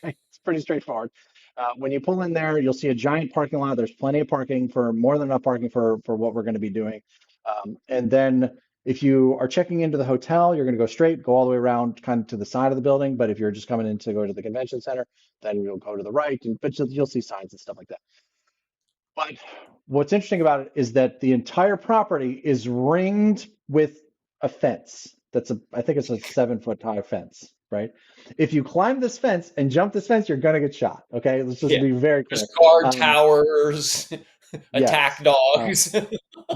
Right? It's pretty straightforward. When you pull in there, you'll see a giant parking lot. There's plenty of parking, for more than enough parking for what we're going to be doing. And then if you are checking into the hotel, you're going to go straight, go all the way around kind of to the side of the building. But if you're just coming in to go to the convention center, then you'll go to the right, but you'll see signs and stuff like that. But what's interesting about it is that the entire property is ringed with a fence. I think it's a 7-foot high fence, right? If you climb this fence and jump this fence, you're going to get shot. Okay, let's just be very clear. There's guard towers, attack dogs.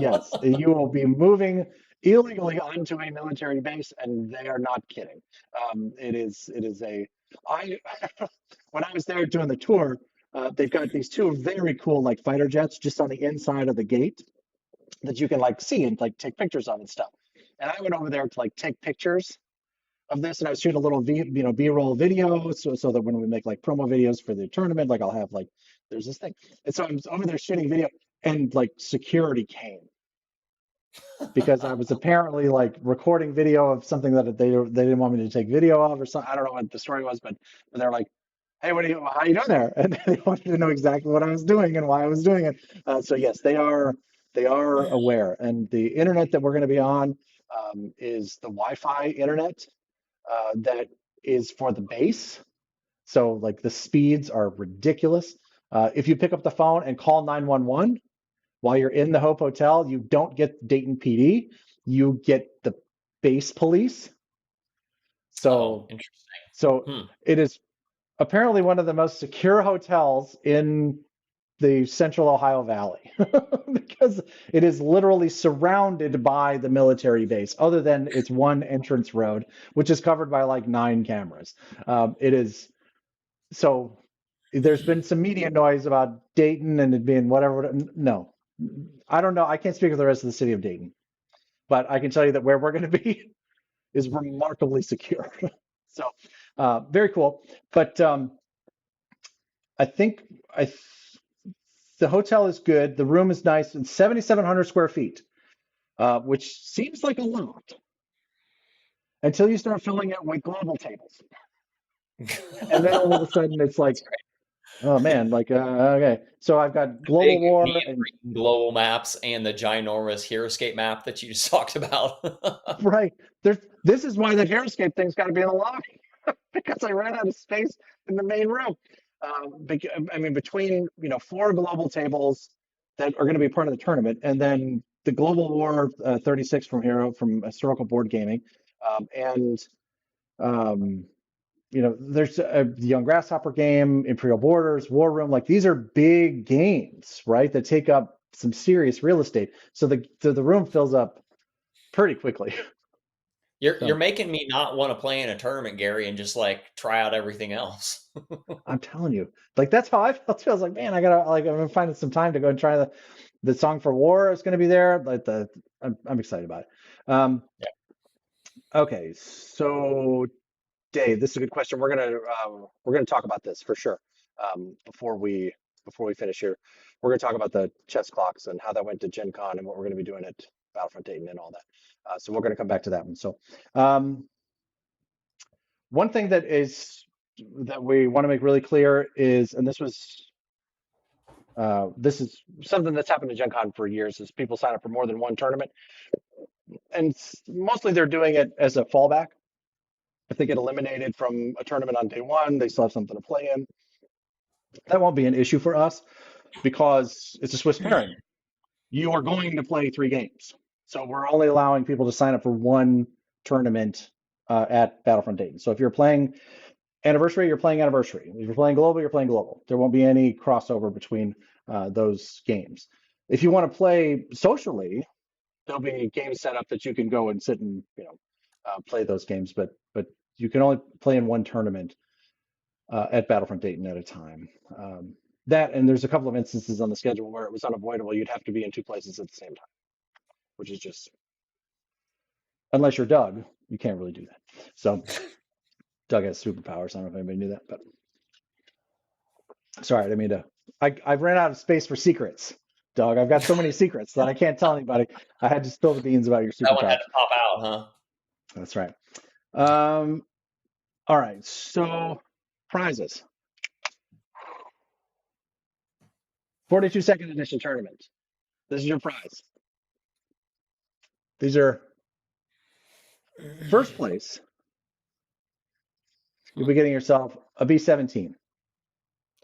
Yes, you will be moving illegally onto a military base, and they are not kidding. It is when I was there doing the tour, they've got these 2 very cool like fighter jets just on the inside of the gate that you can like see and like take pictures of and stuff. And I went over there to like take pictures of this, and I was shooting a little B-roll video so that when we make like promo videos for the tournament, like I'll have like there's this thing. And so I was over there shooting video, and like security came because I was apparently like recording video of something that they didn't want me to take video of or something. I don't know what the story was, but they're like, "Hey, how you doing there?" And they wanted to know exactly what I was doing and why I was doing it. So yes, they are aware, and the internet that we're going to be on is the Wi-Fi internet that is for the base. So like the speeds are ridiculous. If you pick up the phone and call 911 while you're in the Hope Hotel, you don't get Dayton PD, you get the base police. So interesting. So it is apparently one of the most secure hotels in the central Ohio Valley because it is literally surrounded by the military base, other than its one entrance road, which is covered by like 9 cameras. It is so there's been some media noise about Dayton and it being whatever. No, I don't know. I can't speak for the rest of the city of Dayton, but I can tell you that where we're going to be is remarkably secure. So very cool. But I think the hotel is good. The room is nice. It's 7,700 square feet, which seems like a lot until you start filling it with global tables. And then all of a sudden it's like, oh man, like okay. So I've got global Big war neon and green global maps and the ginormous Heroescape map that you just talked about. right. This is why the Heroescape thing's got to be in the lobby because I ran out of space in the main room. I mean, between 4 global tables that are going to be part of the tournament, and then the Global War 36 from Historical Board Gaming, and there's the Young Grasshopper game, Imperial Borders, War Room. Like these are big games, right? That take up some serious real estate. So the room fills up pretty quickly. You're making me not want to play in a tournament, Gary, and just like try out everything else. I'm telling you, like that's how I felt too. I was like, man, I'm gonna find some time to go and try the Song for War is going to be there. Like I'm excited about it. Yeah. Okay, so Dave, this is a good question. We're gonna talk about this for sure. Before we finish here, we're gonna talk about the chess clocks and how that went to Gen Con and what we're gonna be doing at Battlefront Dayton and all that. So we're gonna come back to that one. So one thing that we want to make really clear is, and this is something that's happened at Gen Con for years, is people sign up for more than one tournament, and mostly they're doing it as a fallback. If they get eliminated from a tournament on day one, they still have something to play in. That won't be an issue for us because it's a Swiss pairing. You are going to play 3 games. So we're only allowing people to sign up for one tournament at Battlefront Dayton. So if you're playing Anniversary, you're playing Anniversary. If you're playing Global, you're playing Global. There won't be any crossover between those games. If you want to play socially, there'll be games set up that you can go and sit and play those games, but you can only play in one tournament at Battlefront Dayton at a time. That, and there's a couple of instances on the schedule where it was unavoidable. You'd have to be in 2 places at the same time, which is just, unless you're Doug, you can't really do that. So Doug has superpowers. I don't know if anybody knew that, but sorry, I didn't mean to. I've ran out of space for secrets, Doug. I've got so many secrets that I can't tell anybody. I had to spill the beans about your superpowers. That one had to pop out, huh? That's right. All right, so prizes. 42nd edition tournament. This is your prize. These are first place. You'll be getting yourself a B-17.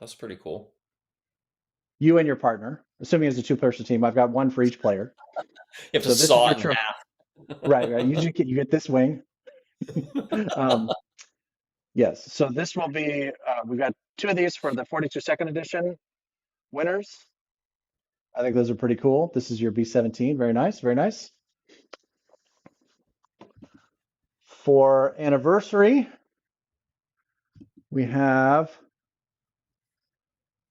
That's pretty cool. You and your partner, assuming it's a 2-person team. I've got one for each player. You have to saw it in half. Right. You get this wing. Yes. So this will be. We've got 2 of these for the 42nd edition winners. I think those are pretty cool. This is your B-17. Very nice. Very nice. For Anniversary, we have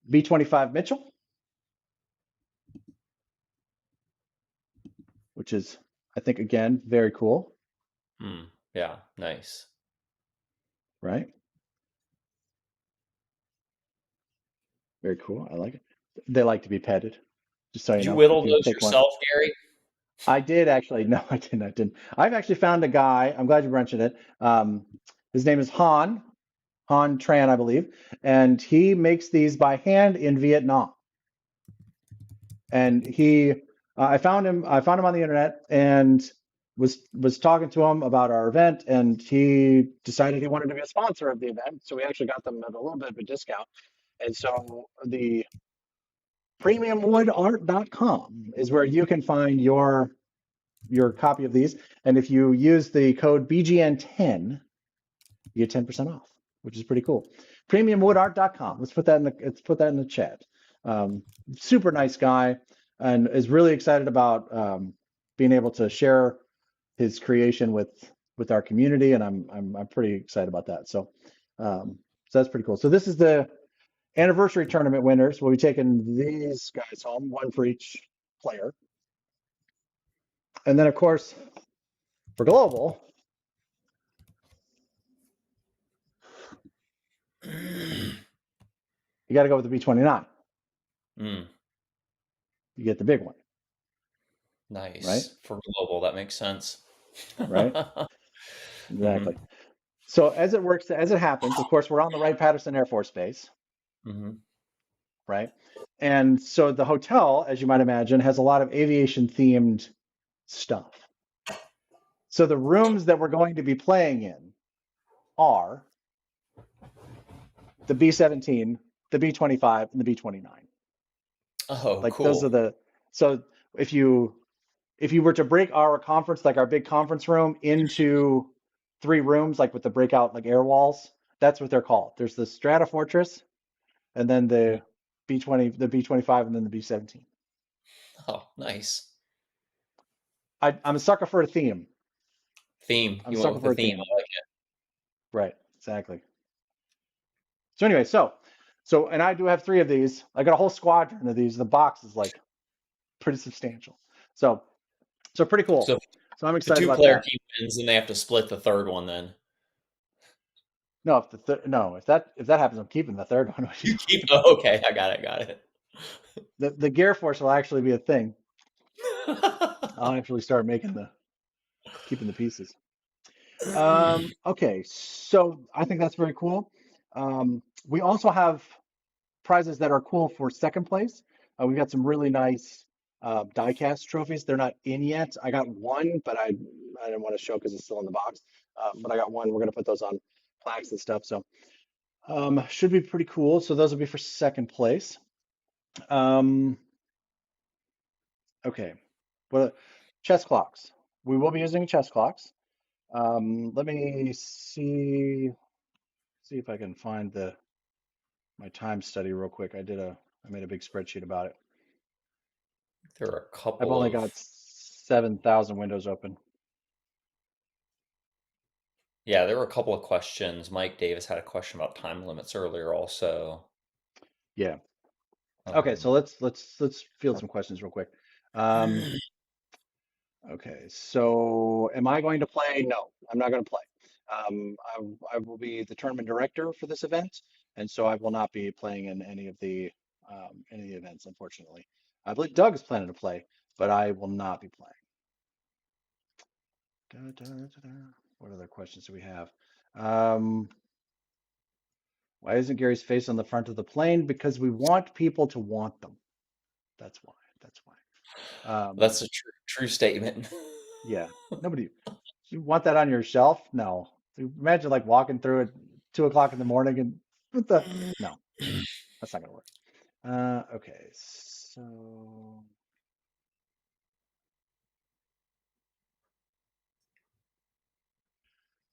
B-25 Mitchell, which is, I think, again, very cool. Yeah, nice. Right? Very cool. I like it. They like to be petted. Just so Did you know, whittle if you those take one. yourself, Gary? I did actually. No, I didn't. I've actually found a guy. I'm glad you mentioned it. His name is Han Tran, I believe, and he makes these by hand in Vietnam. And I found him on the internet and was talking to him about our event, and he decided he wanted to be a sponsor of the event. So we actually got them at a little bit of a discount. And so the premiumwoodart.com is where you can find your copy of these. And if you use the code BGN10, you get 10% off, which is pretty cool. Premiumwoodart.com. Let's put that in the chat. Super nice guy, and is really excited about being able to share his creation with our community, and I'm pretty excited about that. So that's pretty cool. So this is Anniversary tournament winners will be taking these guys home, one for each player. And then, of course, for global, you got to go with the B-29. Mm, You get the big one, nice. Right. For global, that makes sense. right? Exactly. So as it happens, of course, we're on the Wright-Patterson Air Force Base, Mhm. right? And so the hotel, as you might imagine, has a lot of aviation-themed stuff. So the rooms that we're going to be playing in are the B-17, the B-25, and the B-29. Oh, Like cool. those are the. So if you were to break our conference, like our big conference room, into 3 rooms, like with the breakout like air walls, that's what they're called. There's the Strata Fortress, and then the B-20, the B-25, and then the B-17. Oh, nice. I'm a sucker for a theme. Theme. I'm a You went sucker with for the a theme. theme. I like it. Right, exactly. So anyway, so and I do have 3 of these. I got a whole squadron of these. The box is like pretty substantial. So pretty cool. So So I'm the excited about 2-player that. team wins, and they have to split the third one then. No, if that happens, I'm keeping the third one. You keep. Oh, okay, I got it. The Gear Force will actually be a thing. I'll actually start keeping the pieces. Okay, so I think that's very cool. We also have prizes that are cool for second place. We've got some really nice die-cast trophies. They're not in yet. I got one, but I didn't want to show because it's still in the box. But I got one. We're going to put those on plaques and stuff. So should be pretty cool. So those will be for second place. Okay. Well, chess clocks. We will be using chess clocks. Let me see if I can find my time study real quick. I made a big spreadsheet about it. There are a couple I've only of got 7,000 windows open. Yeah, there were a couple of questions. Mike Davis had a question about time limits earlier also. Yeah. Okay, so let's field some questions real quick. Okay, so am I going to play? No, I'm not going to play. I will be the tournament director for this event, and so I will not be playing in any of the events, unfortunately. I believe Doug is planning to play, but I will not be playing. What other questions do we have? Why isn't Gary's face on the front of the plane? Because we want people to want them. That's why. That's a true statement. Yeah. Nobody. You want that on your shelf? No. Imagine like walking through at 2 o'clock in the morning and no, that's not gonna work. Okay, so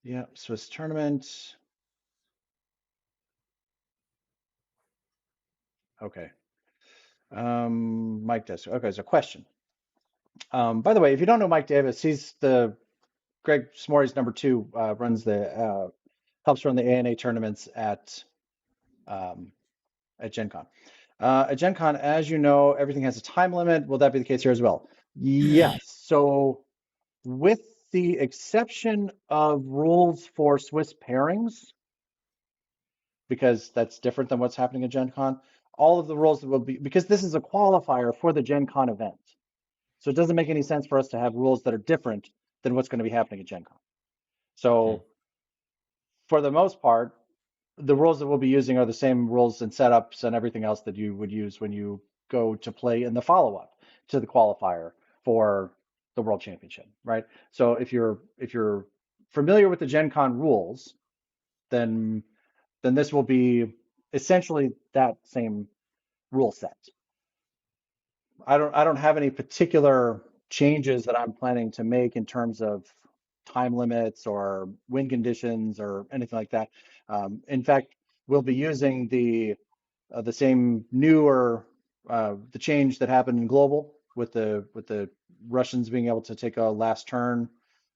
yeah, Swiss tournament. Okay. Mike Davis. Okay, so question. By the way, if you don't know Mike Davis, he's Greg Smorey's number 2, runs helps run the ANA tournaments at Gen Con. At Gen Con, as you know, everything has a time limit. Will that be the case here as well? Yes. So with the exception of rules for Swiss pairings, because that's different than what's happening at Gen Con, all of the rules will be, because this is a qualifier for the Gen Con event. So it doesn't make any sense for us to have rules that are different than what's going to be happening at Gen Con. So for the most part, the rules that we'll be using are the same rules and setups and everything else that you would use when you go to play in the follow-up to the qualifier for the World Championship, right? So if you're familiar with the Gen Con rules, then this will be essentially that same rule set. I don't have any particular changes that I'm planning to make in terms of time limits or win conditions or anything like that. In fact, we'll be using the same newer the change that happened in global with the Russians being able to take a last turn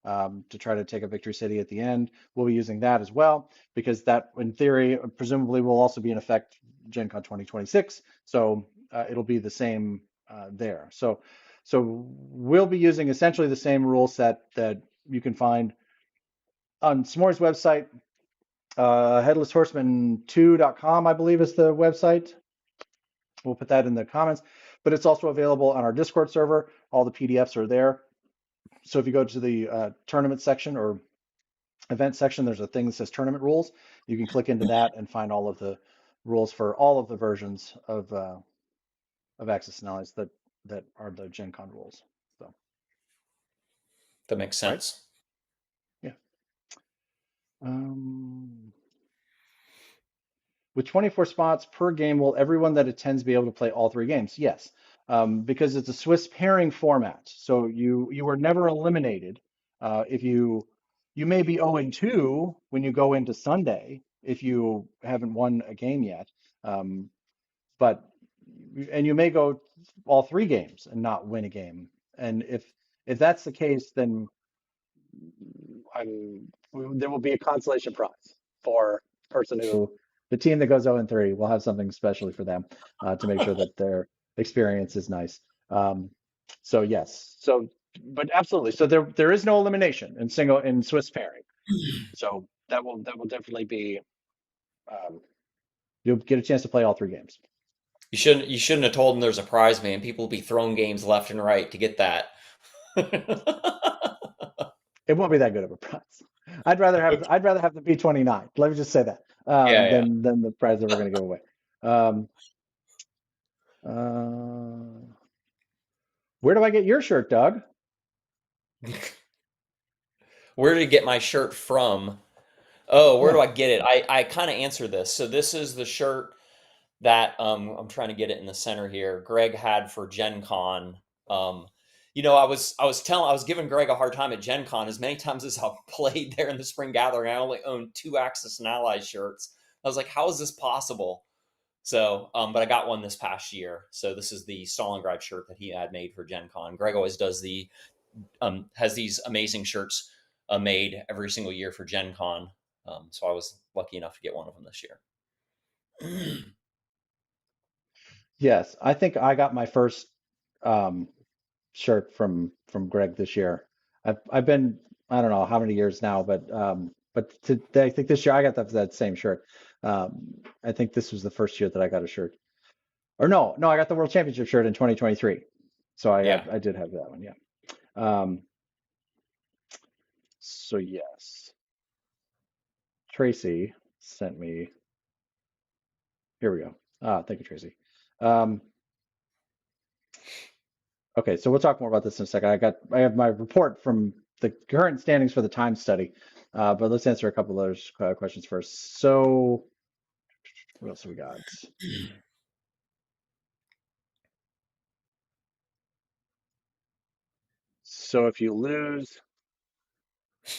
to try to take a victory city at the end. We'll be using that as well because that, in theory, presumably will also be in effect Gen Con 2026. So it'll be the same there. So we'll be using essentially the same rule set that you can find on S'more's website. Headlesshorseman2.com, I believe, is the website. We'll put that in the comments. But it's also available on our Discord server. All the PDFs are there. So if you go to the tournament section or event section, there's a thing that says tournament rules. You can click into that and find all of the rules for all of the versions of Axis and Allies that are the Gen Con rules. So That makes sense. right? Yeah. With 24 spots per game, will everyone that attends be able to play all 3 games? Yes, because it's a Swiss pairing format. So you were never eliminated. If you may be 0-2 when you go into Sunday if you haven't won a game yet, but you may go all 3 games and not win a game. And if that's the case, then there will be a consolation prize for the person the team that goes 0-3 will have something specially for them to make sure that their experience is nice. So yes, but absolutely. So there is no elimination in Swiss pairing. So that will definitely be. You'll get a chance to play all 3 games. You shouldn't have told them there's a prize, man. People will be throwing games left and right to get that. It won't be that good of a prize. I'd rather have the B-29. Let me just say that than the prize that we're going to give away. Where do I get your shirt, Doug? Where did I get my shirt from? Oh, where do I get it? I kind of answered this. So this is the shirt that I'm trying to get it in the center here. Greg had for Gen Con. I was giving Greg a hard time at Gen Con as many times as I've played there in the Spring Gathering. I only own 2 Axis and Allies shirts. I was like, how is this possible? So, but I got one this past year. So this is the Stalingrad shirt that he had made for Gen Con. Greg always does has these amazing shirts made every single year for Gen Con. So I was lucky enough to get one of them this year. Yes, I think I got my first shirt from Greg this year. I've been, I don't know how many years now, but I think this year I got that same shirt. I think this was the first year that I got a shirt. Or no, I got the World Championship shirt in 2023. So I did have that one, yeah. So yes. Tracy sent me. Here we go. Thank you, Tracy. Okay, so we'll talk more about this in a second. I have my report from the current standings for the time study, but let's answer a couple of those questions first. So, what else have we got? So, if you lose,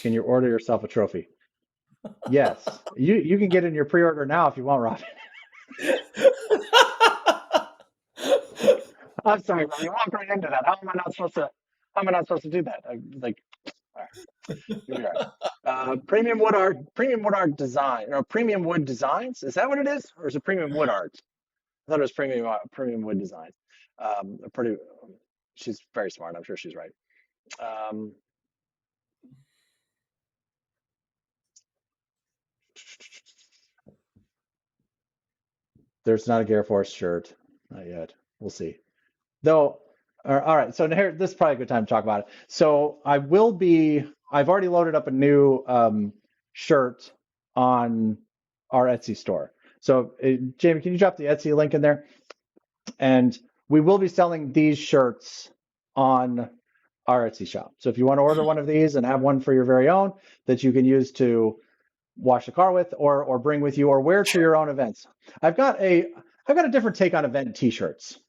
can you order yourself a trophy? Yes, you can get in your pre-order now if you want, Robin. I'm sorry, man. You walk right into that. How am I not supposed to do that? All right, here we are. Premium wood art design, or premium wood designs. Is that what it is, or is it premium wood art? I thought it was premium wood designs. She's very smart. I'm sure she's right. There's not a Gare Force shirt, not yet. We'll see. Though, all right. So here, this is probably a good time to talk about it. So I've already loaded up a new shirt on our Etsy store. So Jamie, can you drop the Etsy link in there? And we will be selling these shirts on our Etsy shop. So if you want to order one of these and have one for your very own that you can use to wash the car with or bring with you or wear to your own events. I've got a different take on event t-shirts.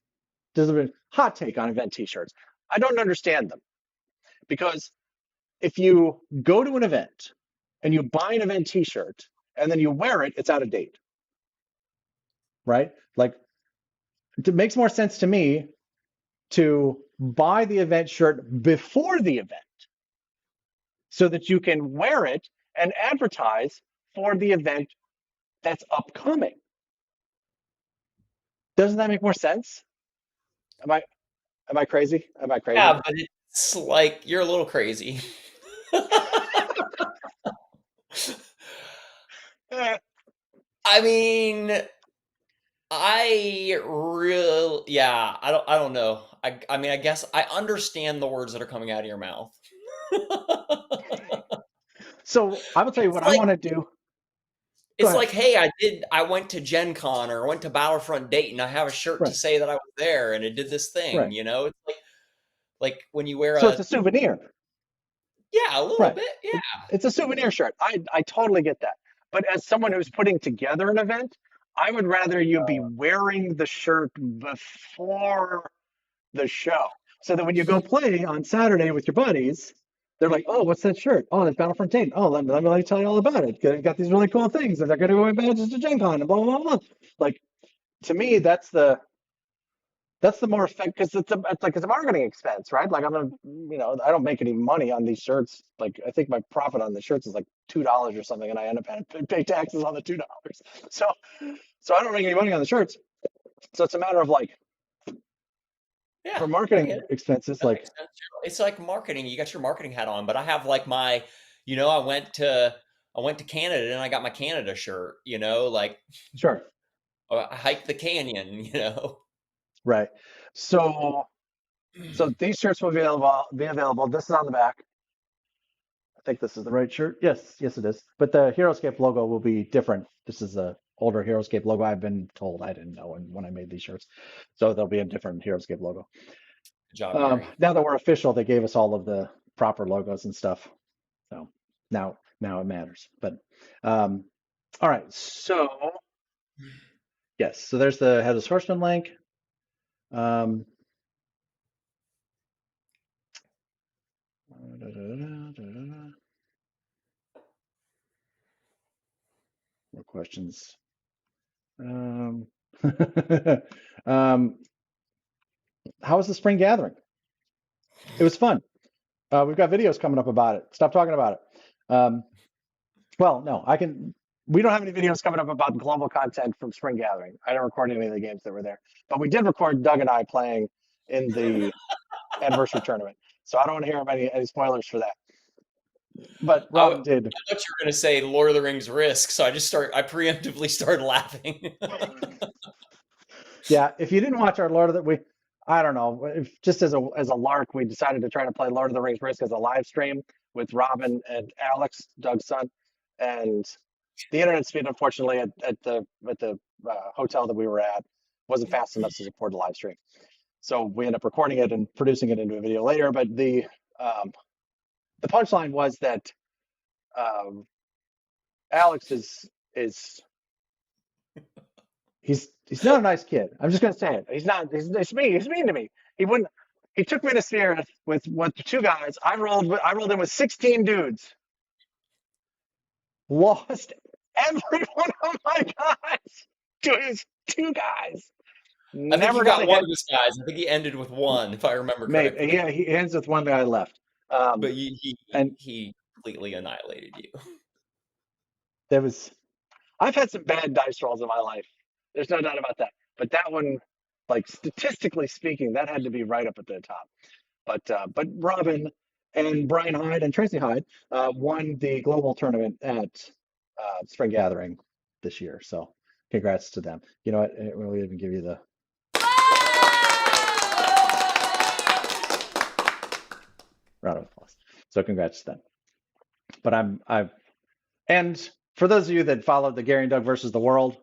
There's a hot take on event t-shirts. I don't understand them because if you go to an event and you buy an event t-shirt and then you wear it, it's out of date, right? Like it makes more sense to me to buy the event shirt before the event so that you can wear it and advertise for the event that's upcoming. Doesn't that make more sense? Am I crazy? Am I crazy? Yeah, but it's like you're a little crazy. Eh, I mean, I don't know. I mean, I guess I understand the words that are coming out of your mouth. So I will tell you It's what I like want to do. Go it's ahead. like, hey, I went to Gen Con or I went to Battlefront Dayton. I have a shirt to Right. say that I was there and it did this thing, Right. It's like when you wear So it's a souvenir. yeah, a little Right. bit, yeah. It's a souvenir shirt. I totally get that. But as someone who's putting together an event, I would rather you be wearing the shirt before the show. So that when you go play on Saturday with your buddies, they're like, oh, what's that shirt? Oh, that's Battlefront Dayton. Oh, let me tell you all about it. Got these really cool things, and they're going to go in badges to Gen Con and blah, blah, blah. Like, to me, that's the more effective because it's a marketing expense, right? Like I don't make any money on these shirts. Like I think my profit on the shirts is like $2 or something, and I end up having to pay taxes on the $2. So I don't make any money on the shirts. So it's a matter of like Yeah, for I get marketing it. expenses, That like makes sense. It's like marketing. You got your marketing hat on, but I have like my, I went to Canada and I got my Canada shirt, like sure, I hiked the canyon. right. So these shirts will be available. This is on the back. I think this is the right shirt. Yes, it is. But the HeroScape logo will be different. This is the older HeroScape logo. I've been told. I didn't know when I made these shirts. So there'll be a different HeroScape logo. Good job, Gary. Now that we're official, they gave us all of the proper logos and stuff. So now it matters. But all right. So yes. So there's the Headless Horseman link. More questions. How was the spring gathering? It was fun. We've got videos coming up about it. Stop talking about it. Well, no, I can. We don't have any videos coming up about global content from Spring Gathering. I didn't record any of the games that were there, but we did record Doug and I playing in the anniversary tournament. So I don't want to hear any spoilers for that. But Robin did. I thought you were going to say Lord of the Rings Risk, so I preemptively started laughing. Yeah, if you didn't watch our I don't know, if just as a lark, we decided to try to play Lord of the Rings Risk as a live stream with Robin and Alex, Doug's son, and the internet speed, unfortunately, at the hotel that we were at wasn't fast enough to support a live stream. So we ended up recording it and producing it into a video later. But the punchline was that Alex is he's not a nice kid. I'm just gonna say it. He's not. He's mean. He's mean to me. He wouldn't. He took me to Sphere with two guys. I rolled in with 16 dudes. Lost every one of my guys to his two guys. I think he Never got a one hit. of his guys. I think he ended with one, if I remember Maybe. correctly. Yeah, he ends with one guy left. But he completely annihilated you. I've had some bad dice rolls in my life. There's no doubt about that. But that one, like statistically speaking, that had to be right up at the top. But Robin and Brian Hyde and Tracy Hyde won the global tournament at Spring Gathering this year. So congrats to them. You know what? We'll even give you the round of applause. So congrats to them. But and for those of you that followed the Gary and Doug versus the World,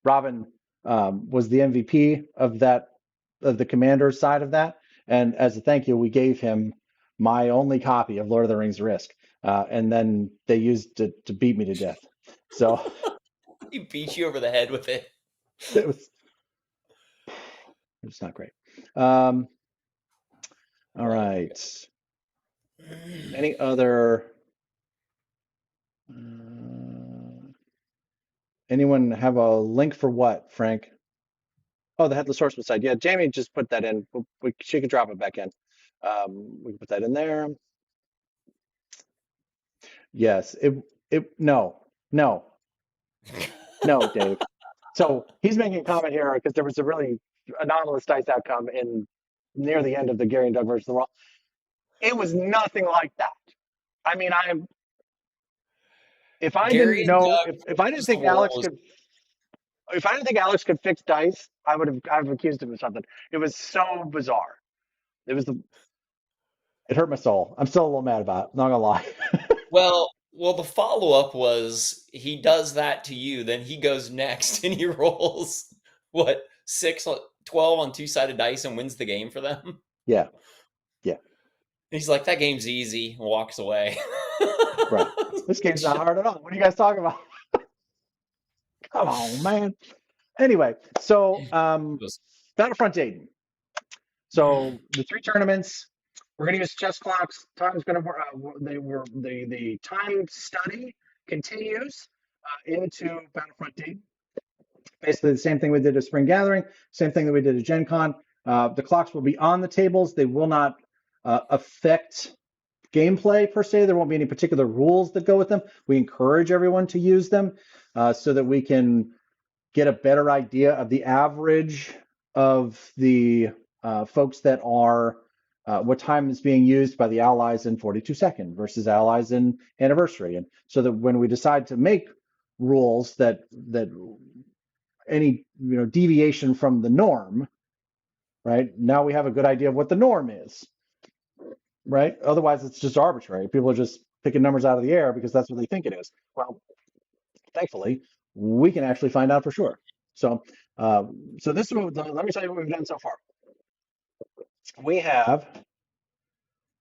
Robin was the MVP of the commander side of that. And as a thank you, we gave him my only copy of Lord of the Rings Risk. And then they used it to beat me to death. So he beat you over the head with it. it was not great. All right. Any other? Anyone have a link for what, Frank? Oh, the Headless Horseman side. Yeah, Jamie just put that in. She can drop it back in. We can put that in there. Yes. No, Dave. So he's making a comment here because there was a really anomalous dice outcome in near the end of the Gary and Doug versus the World. It was nothing like that. I mean, if I Gary didn't and know, Doug if I didn't versus the think world Alex was could, if I didn't think Alex could fix dice, I've accused him of something. It was so bizarre. It hurt my soul. I'm still a little mad about it. Not gonna lie. well. The follow up was he does that to you, then he goes next and he rolls what 12 on 2-sided dice and wins the game for them. Yeah. He's like, that game's easy, and walks away. Right. This game's not hard at all. What are you guys talking about? Come on, man. Anyway, so Battlefront Dayton. So the 3 tournaments, we're going to use chess clocks. Time's going to the time study continues into Battlefront Dayton. Basically the same thing we did at Spring Gathering, same thing that we did at Gen Con. The clocks will be on the tables. They will not affect gameplay per se. There won't be any particular rules that go with them. We encourage everyone to use them so that we can get a better idea of the average of the folks that are what time is being used by the allies in 42-second versus allies in anniversary, and so that when we decide to make rules that any deviation from the norm, right, now we have a good idea of what the norm is, right? Otherwise it's just arbitrary. People are just picking numbers out of the air because that's what they think it is. Well, thankfully we can actually find out for sure. So this is let me tell you what we've done so far. We have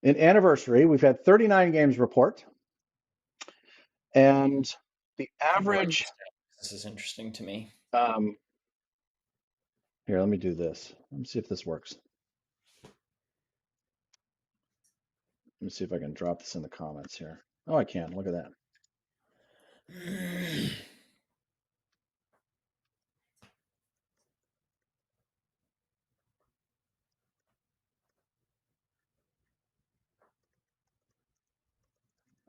in anniversary, we've had 39 games report, and the average. This is interesting to me. Here, let me do this. Let me see if this works. Let me see if I can drop this in the comments here. Oh, I can. Look at that.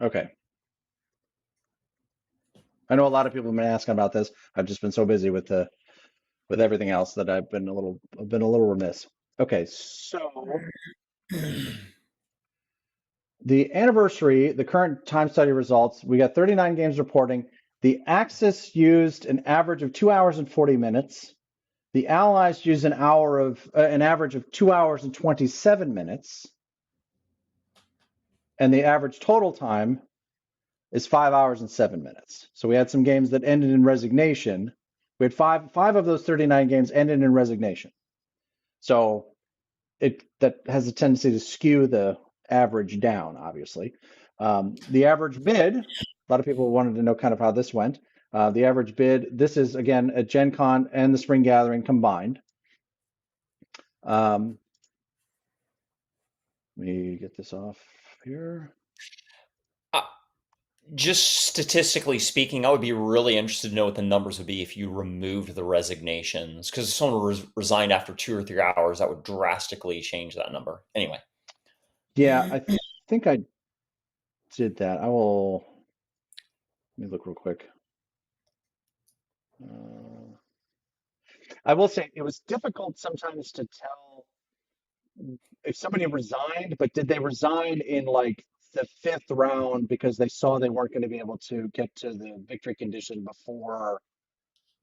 Okay. I know a lot of people have been asking about this. I've just been so busy with everything else that I've been a little remiss. Okay, so the anniversary, the current time study results, we got 39 games reporting. The Axis used an average of 2 hours and 40 minutes. The Allies used an average of 2 hours and 27 minutes. And the average total time is 5 hours and 7 minutes. So we had some games that ended in resignation. We had five of those 39 games ended in resignation. So that has a tendency to skew the average down, obviously. The average bid, a lot of people wanted to know kind of how this went. The average bid, this is again at Gen Con and the Spring Gathering combined. Let me get this off here. Just statistically speaking, I would be really interested to know what the numbers would be if you removed the resignations. Because if someone resigned after 2 or 3 hours, that would drastically change that number. Anyway. Yeah, I think I did that. Let me look real quick. I will say it was difficult sometimes to tell if somebody resigned, but did they resign in like the 5th round because they saw they weren't going to be able to get to the victory condition before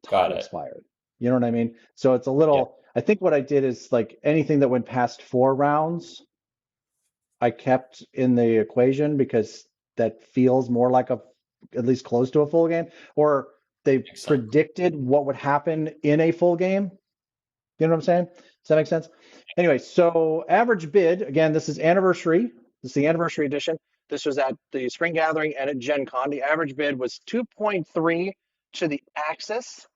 time expired? You know what I mean? So it's a little, I think what I did is like anything that went past 4 rounds, I kept in the equation because that feels more like at least close to a full game, or they predicted what would happen in a full game. You know what I'm saying? Does that make sense? Anyway, so average bid, again, this is anniversary. This is the anniversary edition. This was at the Spring Gathering and at Gen Con. The average bid was 2.3 to the Axis.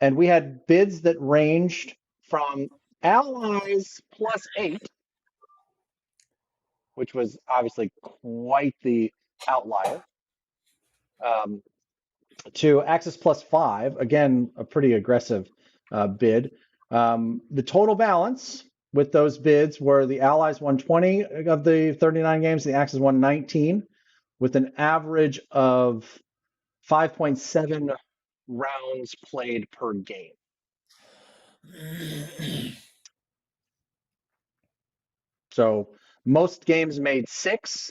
And we had bids that ranged from Allies +8, which was obviously quite the outlier, to Axis +5, again, a pretty aggressive bid. The total balance with those bids were the Allies 120 of the 39 games, the Axis 119, with an average of 5.7 rounds played per game. So most games made 6.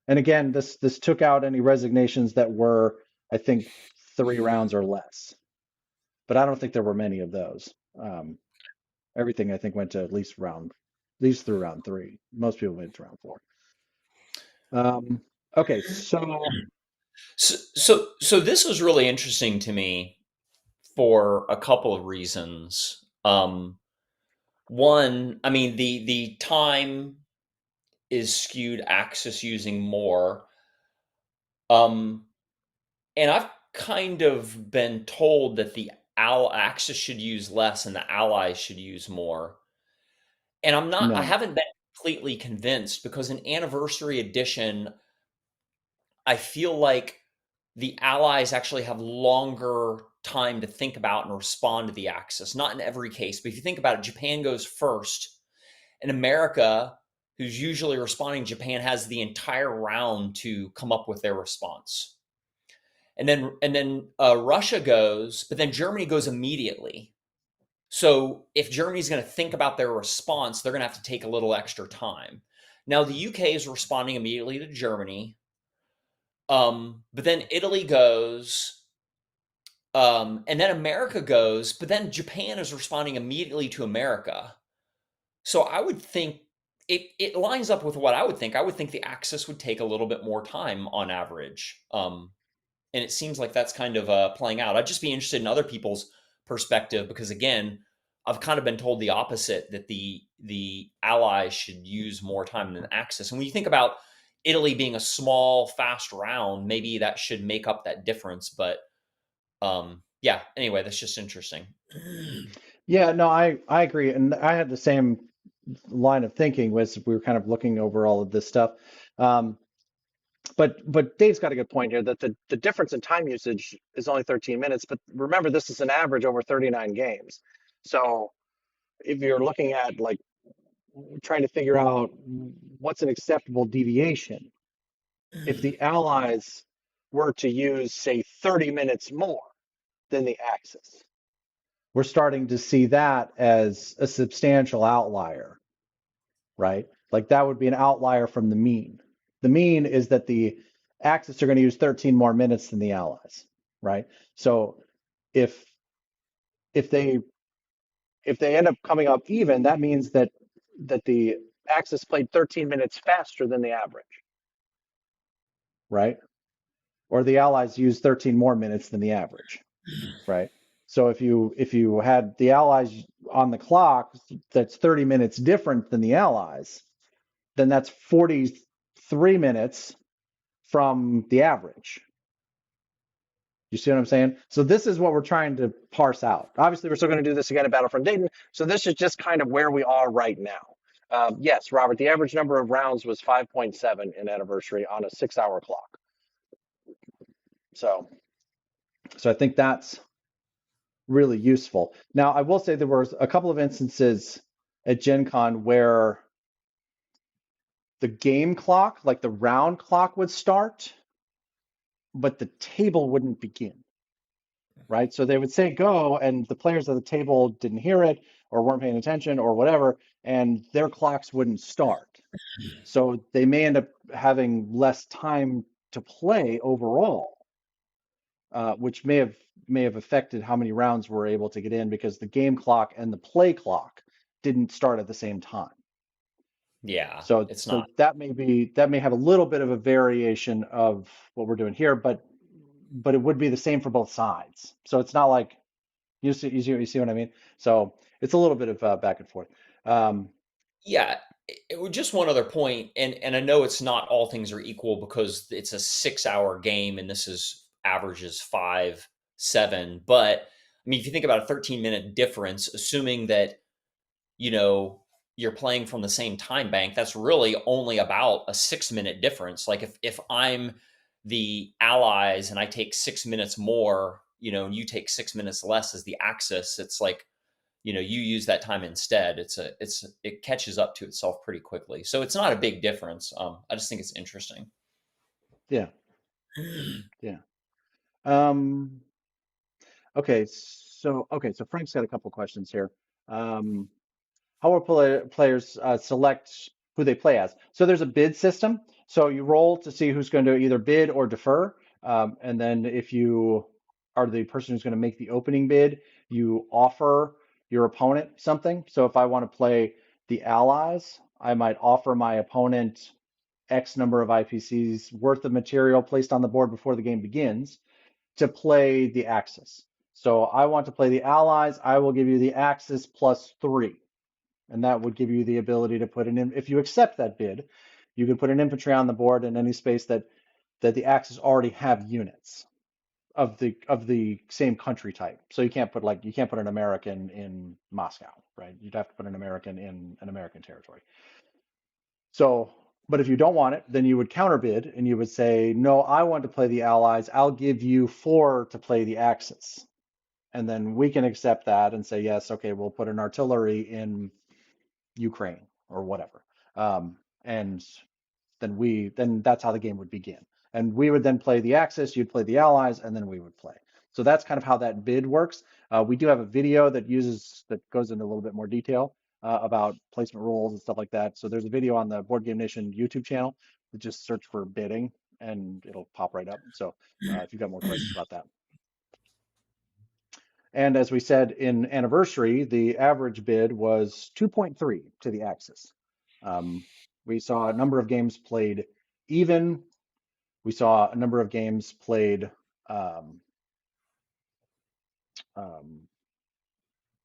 And again, this took out any resignations that were, I think, 3 rounds or less. But I don't think there were many of those. Everything I think went to at least through round 3. Most people went to round 4. Okay, So this was really interesting to me for a couple of reasons. One, I mean, the time is skewed Axis using more. And I've kind of been told that the Axis should use less and the Allies should use more. And I no. haven't been completely convinced, because in Anniversary Edition, I feel like the Allies actually have longer time to think about and respond to the Axis. Not in every case, but if you think about it, Japan goes first, and America, who's usually responding to Japan, has the entire round to come up with their response. And then Russia goes, but then Germany goes immediately. So if Germany's going to think about their response, they're going to have to take a little extra time. Now, the UK is responding immediately to Germany. But then Italy goes, and then America goes, but then Japan is responding immediately to America. So I would think it lines up with what I would think. I would think the Axis would take a little bit more time on average. And it seems like that's kind of playing out. I'd just be interested in other people's perspective, because again, I've kind of been told the opposite, that the Allies should use more time than the Axis. And when you think about Italy being a small, fast round, maybe that should make up that difference. But yeah, anyway, that's just interesting. Yeah, no, I agree. And I had the same line of thinking was we were kind of looking over all of this stuff. But Dave's got a good point here that the difference in time usage is only 13 minutes. But remember, this is an average over 39 games. So if you're looking at like trying to figure out what's an acceptable deviation, if the Allies were to use, say, 30 minutes more than the Axis, we're starting to see that as a substantial outlier, right? Like that would be an outlier from the mean. The mean is that the Axis are going to use 13 more minutes than the Allies, right? So if they end up coming up even, that means that the Axis played 13 minutes faster than the average, right? Or the Allies used 13 more minutes than the average, right? So if you had the Allies on the clock that's 30 minutes different than the Allies, then that's 43 minutes from the average. You see what I'm saying? So this is what we're trying to parse out. Obviously, we're still going to do this again at Battlefront Dayton. So this is just kind of where we are right now. Yes, Robert, the average number of rounds was 5.7 in Anniversary on a 6-hour clock. So I think that's really useful. Now, I will say there was a couple of instances at Gen Con where the game clock, like the round clock, would start, but the table wouldn't begin, right? So they would say go, and the players at the table didn't hear it or weren't paying attention or whatever, and their clocks wouldn't start. So they may end up having less time to play overall, which may have affected how many rounds we're able to get in, because the game clock and the play clock didn't start at the same time. Yeah, So it's not. that may have a little bit of a variation of what we're doing here, but it would be the same for both sides. So it's not like you see what I mean? So it's a little bit of back and forth. Yeah, just one other point, and I know it's not all things are equal, because it's a 6-hour game and this is averages 5, 7. But I mean, if you think about a 13-minute difference, assuming that you're playing from the same time bank, that's really only about a 6-minute difference. Like if I'm the Allies and I take 6 minutes more, and you take 6 minutes less as the Axis, it's like, you use that time instead. It catches up to itself pretty quickly. So it's not a big difference. I just think it's interesting. Yeah. Yeah. Okay, so Frank's got a couple questions here. How will players select who they play as? So there's a bid system. So you roll to see who's going to either bid or defer. And then if you are the person who's going to make the opening bid, you offer your opponent something. So if I want to play the Allies, I might offer my opponent X number of IPCs worth of material placed on the board before the game begins to play the Axis. So I want to play the Allies. I will give you the Axis +3. And that would give you the ability to put in, if you accept that bid, you can put an infantry on the board in any space that the Axis already have units of the same country type. So you can't put an American in Moscow, right? You'd have to put an American in an American territory. So, but if you don't want it, then you would counterbid and you would say, no, I want to play the Allies. I'll give you 4 to play the Axis. And then we can accept that and say, yes, okay, we'll put an artillery in Ukraine or whatever. And then that's how the game would begin. And we would then play the Axis, you'd play the Allies, and then we would play. So that's kind of how that bid works. We do have a video that goes into a little bit more detail about placement rules and stuff like that. So there's a video on the Board Game Nation YouTube channel. Just search for bidding and it'll pop right up. So if you've got more questions about that. And as we said in Anniversary, the average bid was 2.3 to the Axis. We saw a number of games played even. We saw a number of games played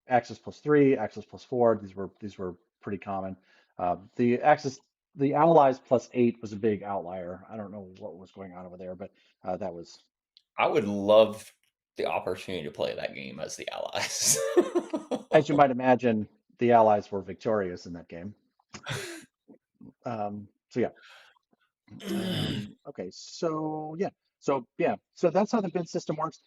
Axis +3, Axis +4. These were pretty common. The Allies +8 was a big outlier. I don't know what was going on over there, but that was. I would love the opportunity to play that game as the Allies. As you might imagine, the Allies were victorious in that game. So yeah. Okay, so that's how the bid system works.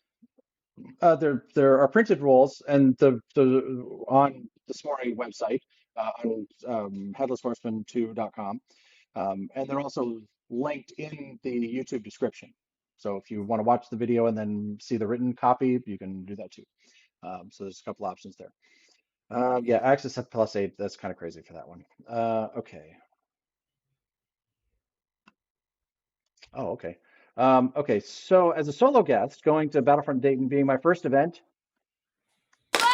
There are printed rules, and on the Smorey website on headlesshorseman2.com, and they're also linked in the YouTube description. So if you want to watch the video and then see the written copy, you can do that too. So there's a couple options there. Yeah, Axis at +8. That's kind of crazy for that one. Okay. Oh, okay. Okay, so as a solo guest, going to Battlefront Dayton being my first event, that's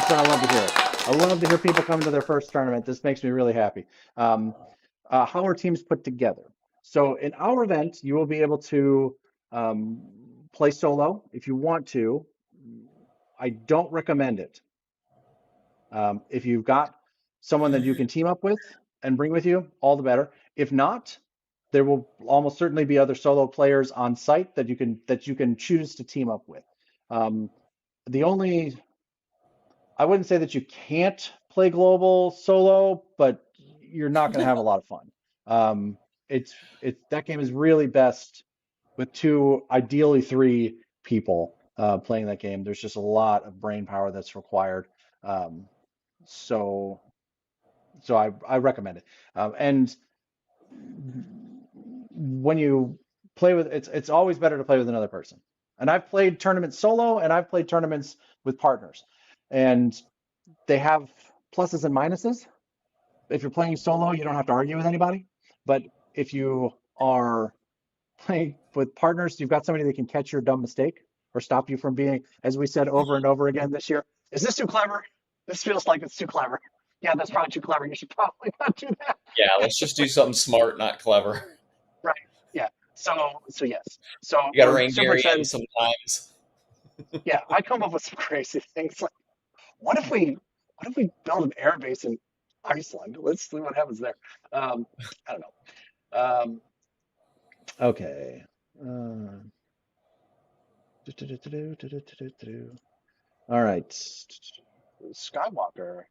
what I love to hear. I love to hear people come to their first tournament. This makes me really happy. How are teams put together? So in our event, you will be able to play solo if you want to. I don't recommend it. If you've got someone that you can team up with and bring with you, all the better. If not, there will almost certainly be other solo players on site that you can choose to team up with. I wouldn't say that you can't play global solo, but you're not going to have a lot of fun. That game is really best with 2, ideally 3 people playing that game. There's just a lot of brain power that's required. So I recommend it. And when you play with it's always better to play with another person. And I've played tournaments solo and I've played tournaments with partners, and they have pluses and minuses. If you're playing solo, you don't have to argue with anybody, but if you are playing with partners, you've got somebody that can catch your dumb mistake or stop you from being, as we said over and over again this year, is this too clever? This feels like it's too clever. Yeah, that's probably too clever. You should probably not do that. Yeah, let's just do something smart, not clever. Right. Yeah. So yes. So You got to we're rein super Gary in excited. sometimes. Yeah, I come up with some crazy things like, what if we build an air base in Iceland? Let's see what happens there. I don't know. Okay. All right. Skywalker.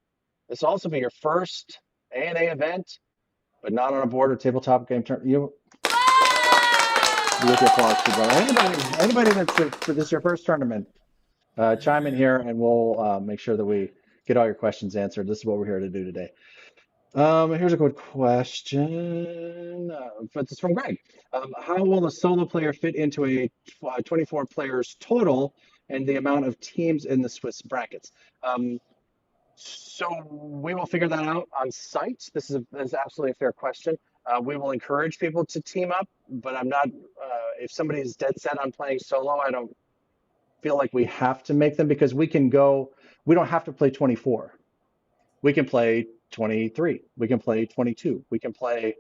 This will also be your first A&A event, but not on a board or tabletop game tournament. You get the applause too, brother. Anybody that's this is your first tournament, chime in here and we'll make sure that we get all your questions answered. This is what we're here to do today. Here's a good question. But it's from Greg. How will a solo player fit into a 24 players total and the amount of teams in the Swiss brackets? So we will figure that out on site. This is absolutely a fair question. We will encourage people to team up, but I'm not. If somebody is dead set on playing solo, I don't feel like we have to make them because we can go. We don't have to play 24. We can play 23. We can play 22. We can play.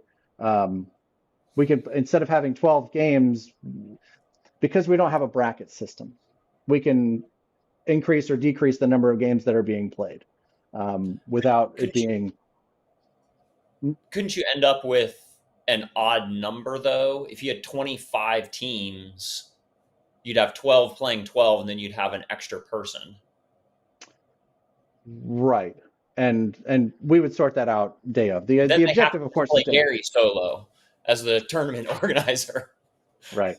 We can instead of having 12 games because we don't have a bracket system. We can increase or decrease the number of games that are being played without it being. Couldn't you end up with an odd number though? If you had 25 teams, you'd have 12 playing 12, and then you'd have an extra person. Right, and we would sort that out day of. The objective, of course, play is Gary solo as the tournament organizer. Right.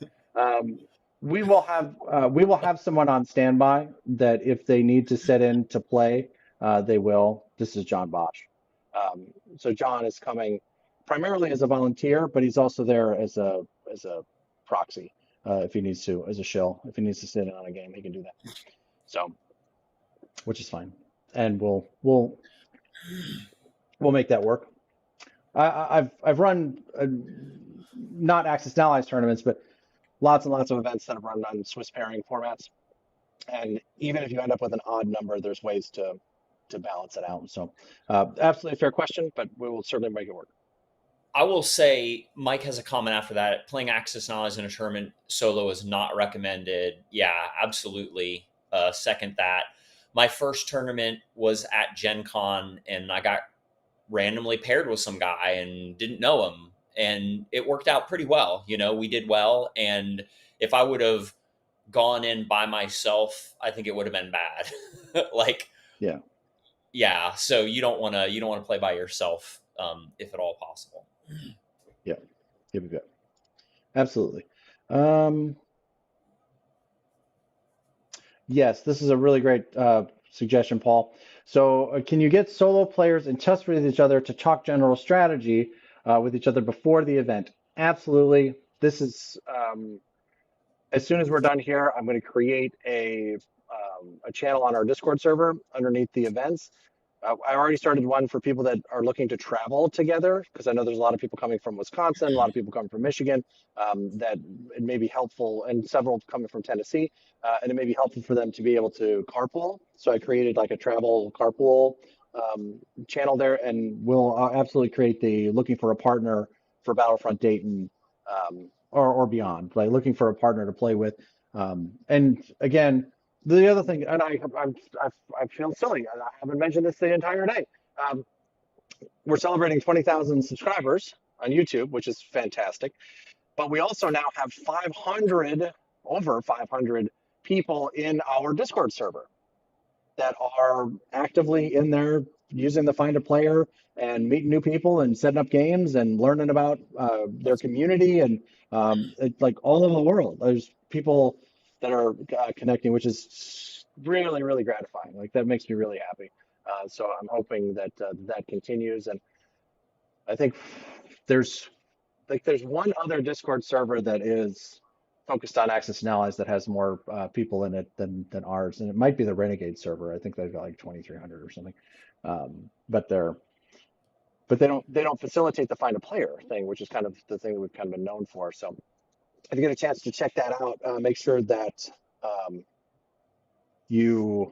We will have someone on standby that if they need to sit in to play, they will. This is John Bosch. So John is coming primarily as a volunteer, but he's also there as a proxy if he needs to, as a shill. If he needs to sit in on a game, he can do that. So, which is fine, and we'll make that work. I've run not Axis and Allies tournaments, but lots and lots of events that have run on Swiss pairing formats. And even if you end up with an odd number, there's ways to balance it out. So absolutely a fair question, but we will certainly make it work. I will say, Mike has a comment after that. Playing Axis and Allies in a tournament solo is not recommended. Yeah, absolutely. Second that. My first tournament was at Gen Con, and I got randomly paired with some guy and didn't know him. And it worked out pretty well. We did well. And if I would have gone in by myself, I think it would have been bad. Yeah. So you don't want to play by yourself, if at all possible. Yeah. Absolutely. Yes, this is a really great suggestion, Paul. So can you get solo players in touch with each other to talk general strategy with each other before the event? Absolutely. This is as soon as we're done here, I'm going to create a channel on our Discord server underneath the events. I already started one for people that are looking to travel together because I know there's a lot of people coming from Wisconsin, a lot of people coming from Michigan, that it may be helpful, and several coming from Tennessee, and it may be helpful for them to be able to carpool. So I created like a travel carpool channel there, and we'll absolutely create the looking for a partner for Battlefront Dayton or beyond, like looking for a partner to play with. And again, the other thing, and I feel silly, and I haven't mentioned this the entire day. We're celebrating 20,000 subscribers on YouTube, which is fantastic. But we also now have over 500 people in our Discord server that are actively in there using the Find a Player and meeting new people and setting up games and learning about their community and it's like all over the world. There's people that are connecting, which is really, really gratifying. Like that makes me really happy. So I'm hoping that that continues. And I think there's one other Discord server that is focused on Axis and Allies that has more people in it than ours, and it might be the Renegade server. I think they've got like 2,300 or something. But they don't facilitate the Find a Player thing, which is kind of the thing that we've kind of been known for. So if you get a chance to check that out, make sure that you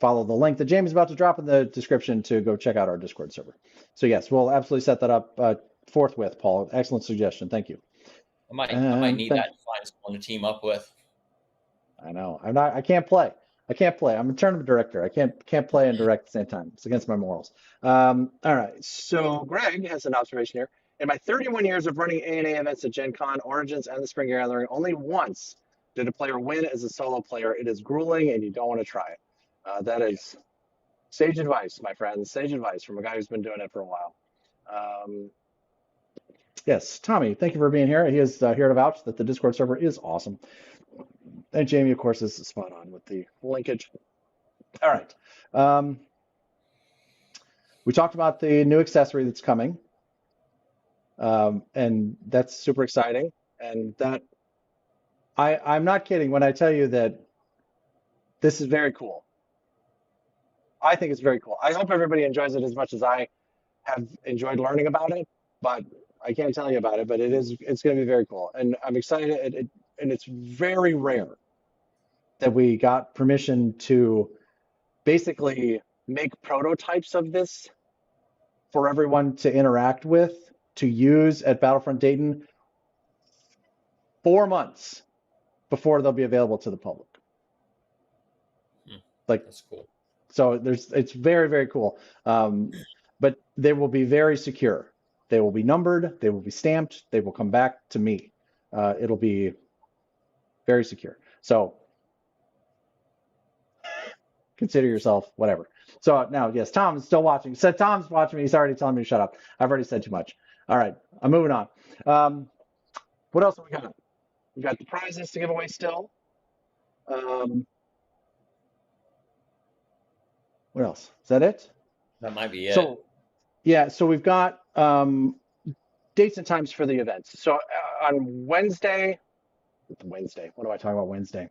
follow the link that James is about to drop in the description to go check out our Discord server. So yes, we'll absolutely set that up forthwith, Paul. Excellent suggestion. Thank you. I might need that to find someone to team up with. I know. I can't play. I'm a tournament director. I can't play and direct at the same time. It's against my morals. All right. So Greg has an observation here. In my 31 years of running A&A events at Gen Con, Origins, and the Spring Gathering, only once did a player win as a solo player. It is grueling, and you don't want to try it. That is sage advice, my friends. Sage advice from a guy who's been doing it for a while. Yes, Tommy, thank you for being here. He is here to vouch that the Discord server is awesome. And Jamie, of course, is spot on with the linkage. All right. We talked about the new accessory that's coming, and that's super exciting. And that I'm not kidding when I tell you that this is very cool. I think it's very cool. I hope everybody enjoys it as much as I have enjoyed learning about it, but I can't tell you about it. But it's going to be very cool, and I'm excited. And it's very rare that we got permission to basically make prototypes of this for everyone to interact with, to use at Battlefront Dayton 4 months before they'll be available to the public. Like, That's cool. so it's very, very cool. But they will be very secure. They will be numbered. They will be stamped. They will come back to me. It'll be very secure. So consider yourself whatever. So now, yes, Tom's still watching. So Tom's watching me. He's already telling me to shut up. I've already said too much. All right, I'm moving on. What else have we got? We got the prizes to give away still. What else? Is that it? That might be it. So, yeah, so we've got dates and times for the events. So on Wednesday, what am I talking about Wednesday?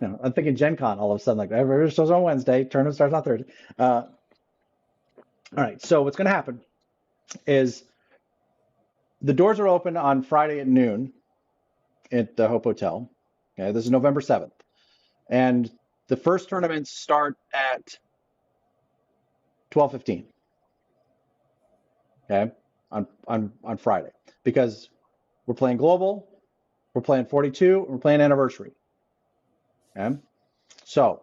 I'm thinking Gen Con all of a sudden, like everybody starts on Wednesday, tournament starts on Thursday. All right, so what's going to happen is the doors are open on Friday at noon at the Hope Hotel. Okay, this is November 7th. And the first tournaments start at 12:15. Okay, on Friday, because we're playing global, we're playing 42, and we're playing anniversary. Okay, so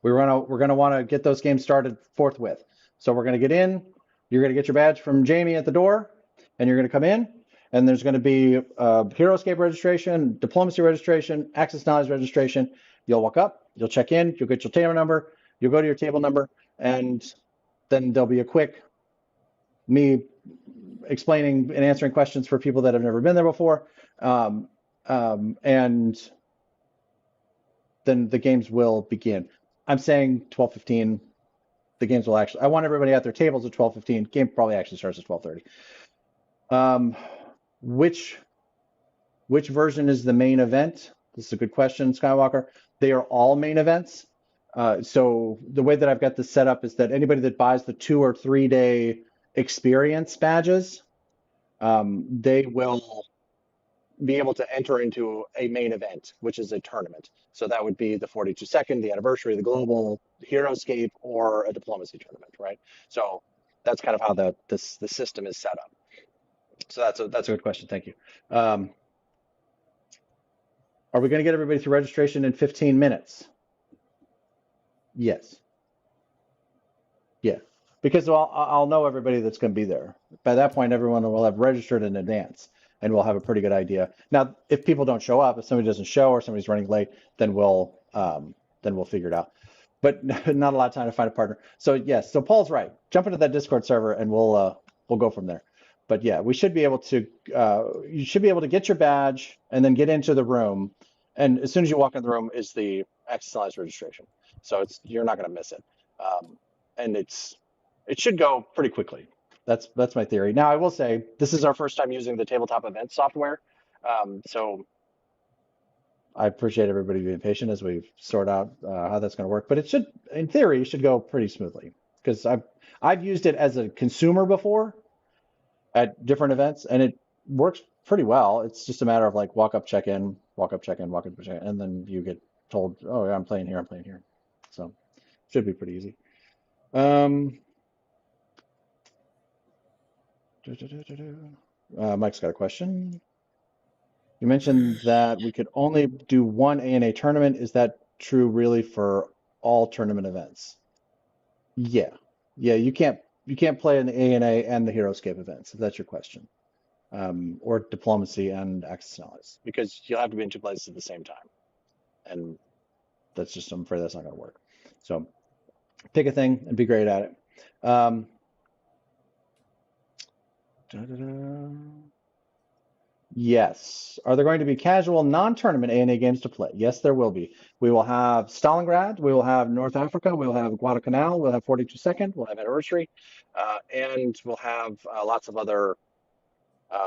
we're gonna want to get those games started forthwith. So we're gonna get in. You're gonna get your badge from Jamie at the door, and you're gonna come in. And there's going to be HeroScape registration, diplomacy registration, access knowledge registration. You'll walk up, you'll check in, you'll get your table number, you'll go to your table number, and then there'll be a quick me explaining and answering questions for people that have never been there before. And then the games will begin. I'm saying 12:15. The games will actually, I want everybody at their tables at 12:15. Game probably actually starts at 12:30. Which version is the main event? This is a good question, Skywalker. They are all main events. So the way that I've got this set up is that anybody that buys the 2 or 3 day experience badges, they will be able to enter into a main event, which is a tournament. So that would be the 42nd, the anniversary, the global, HeroScape, or a diplomacy tournament, right? So that's kind of how the system is set up. So that's a good question. Thank you. Are we going to get everybody through registration in 15 minutes? Yes. Yeah, because I'll know everybody that's going to be there. By that point, everyone will have registered in advance, and we'll have a pretty good idea. Now, if people don't show up, if somebody doesn't show or somebody's running late, then we'll figure it out. But not a lot of time to find a partner. So yes, so Paul's right. Jump into that Discord server, and we'll go from there. But yeah, we should be able to. You should be able to get your badge and then get into the room. And as soon as you walk in the room is the exercise registration. So you're not going to miss it. And it should go pretty quickly. That's my theory. Now I will say this is our first time using the tabletop event software. So I appreciate everybody being patient as we sort out how that's going to work. But it should, in theory, should go pretty smoothly because I've used it as a consumer before at different events, and it works pretty well. It's just a matter of like walk up, check in, and then you get told, oh yeah, I'm playing here. So should be pretty easy. Mike's got a question. You mentioned that we could only do one ANA tournament. Is that true really for all tournament events? Yeah, you can't play in the ANA and the HeroScape events, if that's your question. Or diplomacy and access knowledge, because you'll have to be in 2 places at the same time. And that's just, I'm afraid that's not going to work. So pick a thing and be great at it. Yes. Are there going to be casual non-tournament ANA games to play? Yes, there will be. We will have Stalingrad, we will have North Africa, we will have Guadalcanal, we'll have 42 Second, we'll have Anniversary, and we'll have lots of other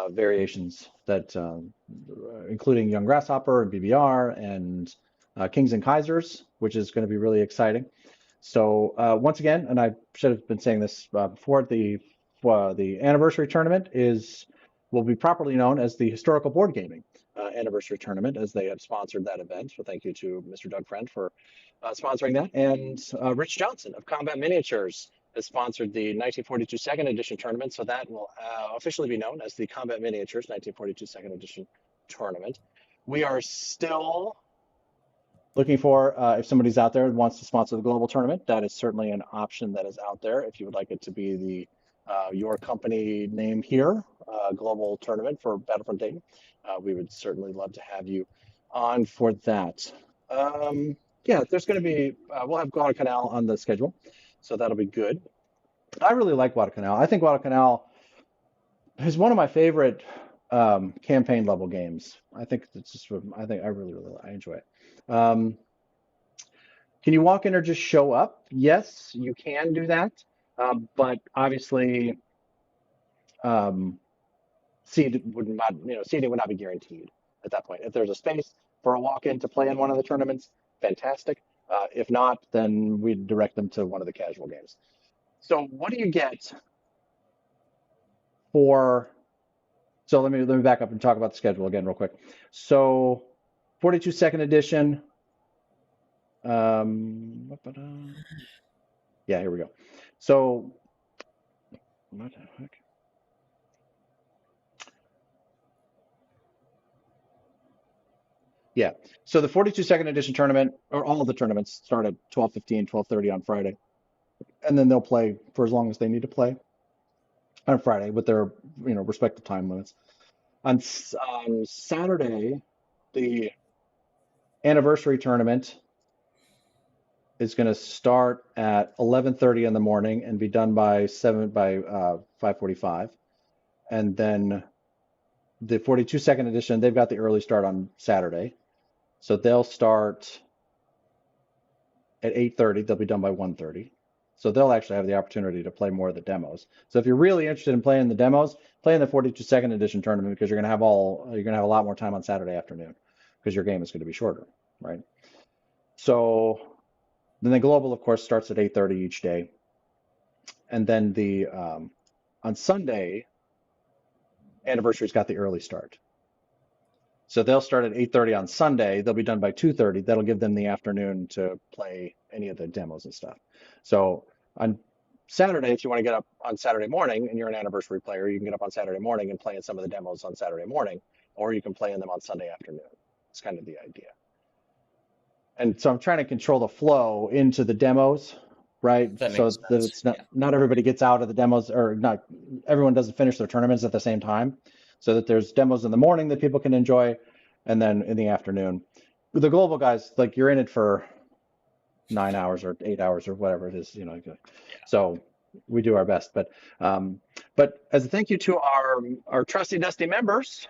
variations that, including Young Grasshopper and BBR and Kings and Kaisers, which is going to be really exciting. So once again, and I should have been saying this before, the anniversary tournament will be properly known as the Historical Board Gaming Anniversary Tournament, as they have sponsored that event. So thank you to Mr. Doug Friend for sponsoring that. And Rich Johnson of Combat Miniatures has sponsored the 1942 Second Edition Tournament. So that will officially be known as the Combat Miniatures 1942 Second Edition Tournament. We are still looking for, if somebody's out there and wants to sponsor the global tournament, that is certainly an option that is out there. If you would like it to be the your company name here, global tournament for Battlefront Dayton, we would certainly love to have you on for that. Yeah, there's going to be, we'll have Guadalcanal on the schedule, so that'll be good. I really like Guadalcanal. I think Guadalcanal is one of my favorite campaign level games. I think it's just, I really enjoy it. Can you walk in or just show up? Yes, you can do that. But obviously, seating would not be guaranteed at that point. If there's a space for a walk-in to play in one of the tournaments, fantastic. If not, then we'd direct them to one of the casual games. So what do you get for? So let me back up and talk about the schedule again real quick. So 42 Second Edition. Yeah, here we go. So, what the heck? Yeah. So the 42 Second Edition tournament, or all of the tournaments, start at 12:15, 12:30 on Friday, and then they'll play for as long as they need to play on Friday with their respective time limits. On Saturday, the anniversary tournament is going to start at 11:30 in the morning and be done by 5:45, and then the 42 Second Edition, they've got the early start on Saturday, so they'll start at 8:30. They'll be done by 1:30, so they'll actually have the opportunity to play more of the demos. So if you're really interested in playing the demos, play in the 42 Second Edition tournament, because you're going to have a lot more time on Saturday afternoon, because your game is going to be shorter, right? So then the global, of course, starts at 8:30 each day. And then the on Sunday, anniversary's got the early start. So they'll start at 8:30 on Sunday. They'll be done by 2:30. That'll give them the afternoon to play any of the demos and stuff. So on Saturday, if you want to get up on Saturday morning and you're an anniversary player, you can get up on Saturday morning and play in some of the demos on Saturday morning, or you can play in them on Sunday afternoon. It's kind of the idea. And so I'm trying to control the flow into the demos, right? So that it's not everybody gets out of the demos, or not everyone doesn't finish their tournaments at the same time. So that there's demos in the morning that people can enjoy, and then in the afternoon. With the global guys, like, you're in it for 9 hours or 8 hours or whatever it is, So we do our best. But as a thank you to our trusty dusty members,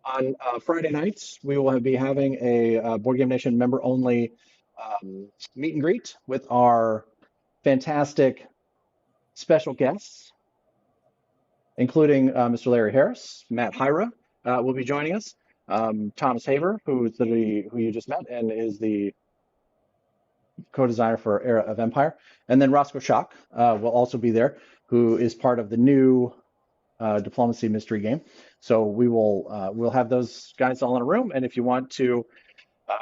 on Friday nights, we will be having a Board Game Nation member-only meet and greet with our fantastic special guests, including Mr. Larry Harris. Matt Hyra will be joining us. Thomas Haver, who you just met and is the co-designer for Era of Empire. And then Rosco Schock will also be there, who is part of the new diplomacy mystery game. So we'll have those guys all in a room, and if you want to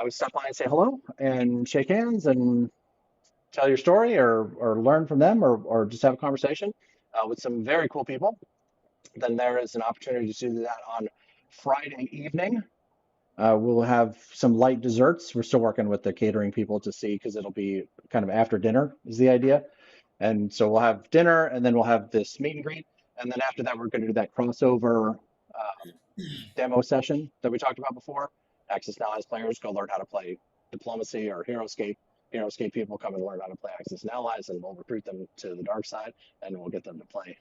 stop by and say hello and shake hands and tell your story, or learn from them, or just have a conversation with some very cool people, then there is an opportunity to do that on Friday evening. We'll have some light desserts. We're still working with the catering people to see, because it'll be kind of after dinner is the idea. And so we'll have dinner, and then we'll have this meet and greet. And then after that, we're going to do that crossover demo session that we talked about before. Axis Now Allies players go learn how to play diplomacy or HeroScape. HeroScape people come and learn how to play Axis and Allies, and we'll recruit them to the dark side, and we'll get them to play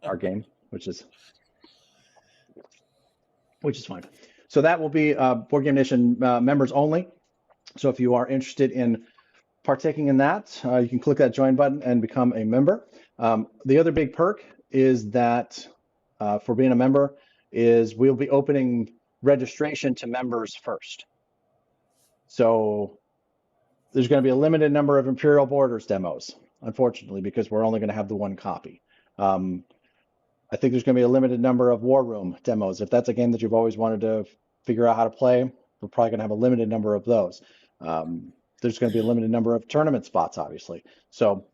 our game, which is which is fine. So that will be Board Game Nation members only. So if you are interested in partaking in that, you can click that join button and become a member. The other big perk is that for being a member is we'll be opening registration to members first. So there's going to be a limited number of Imperial Borders demos, unfortunately, because we're only going to have the one copy. I think there's going to be a limited number of War Room demos. If that's a game that you've always wanted to figure out how to play, we're probably going to have a limited number of those. There's going to be a limited number of tournament spots, obviously. So,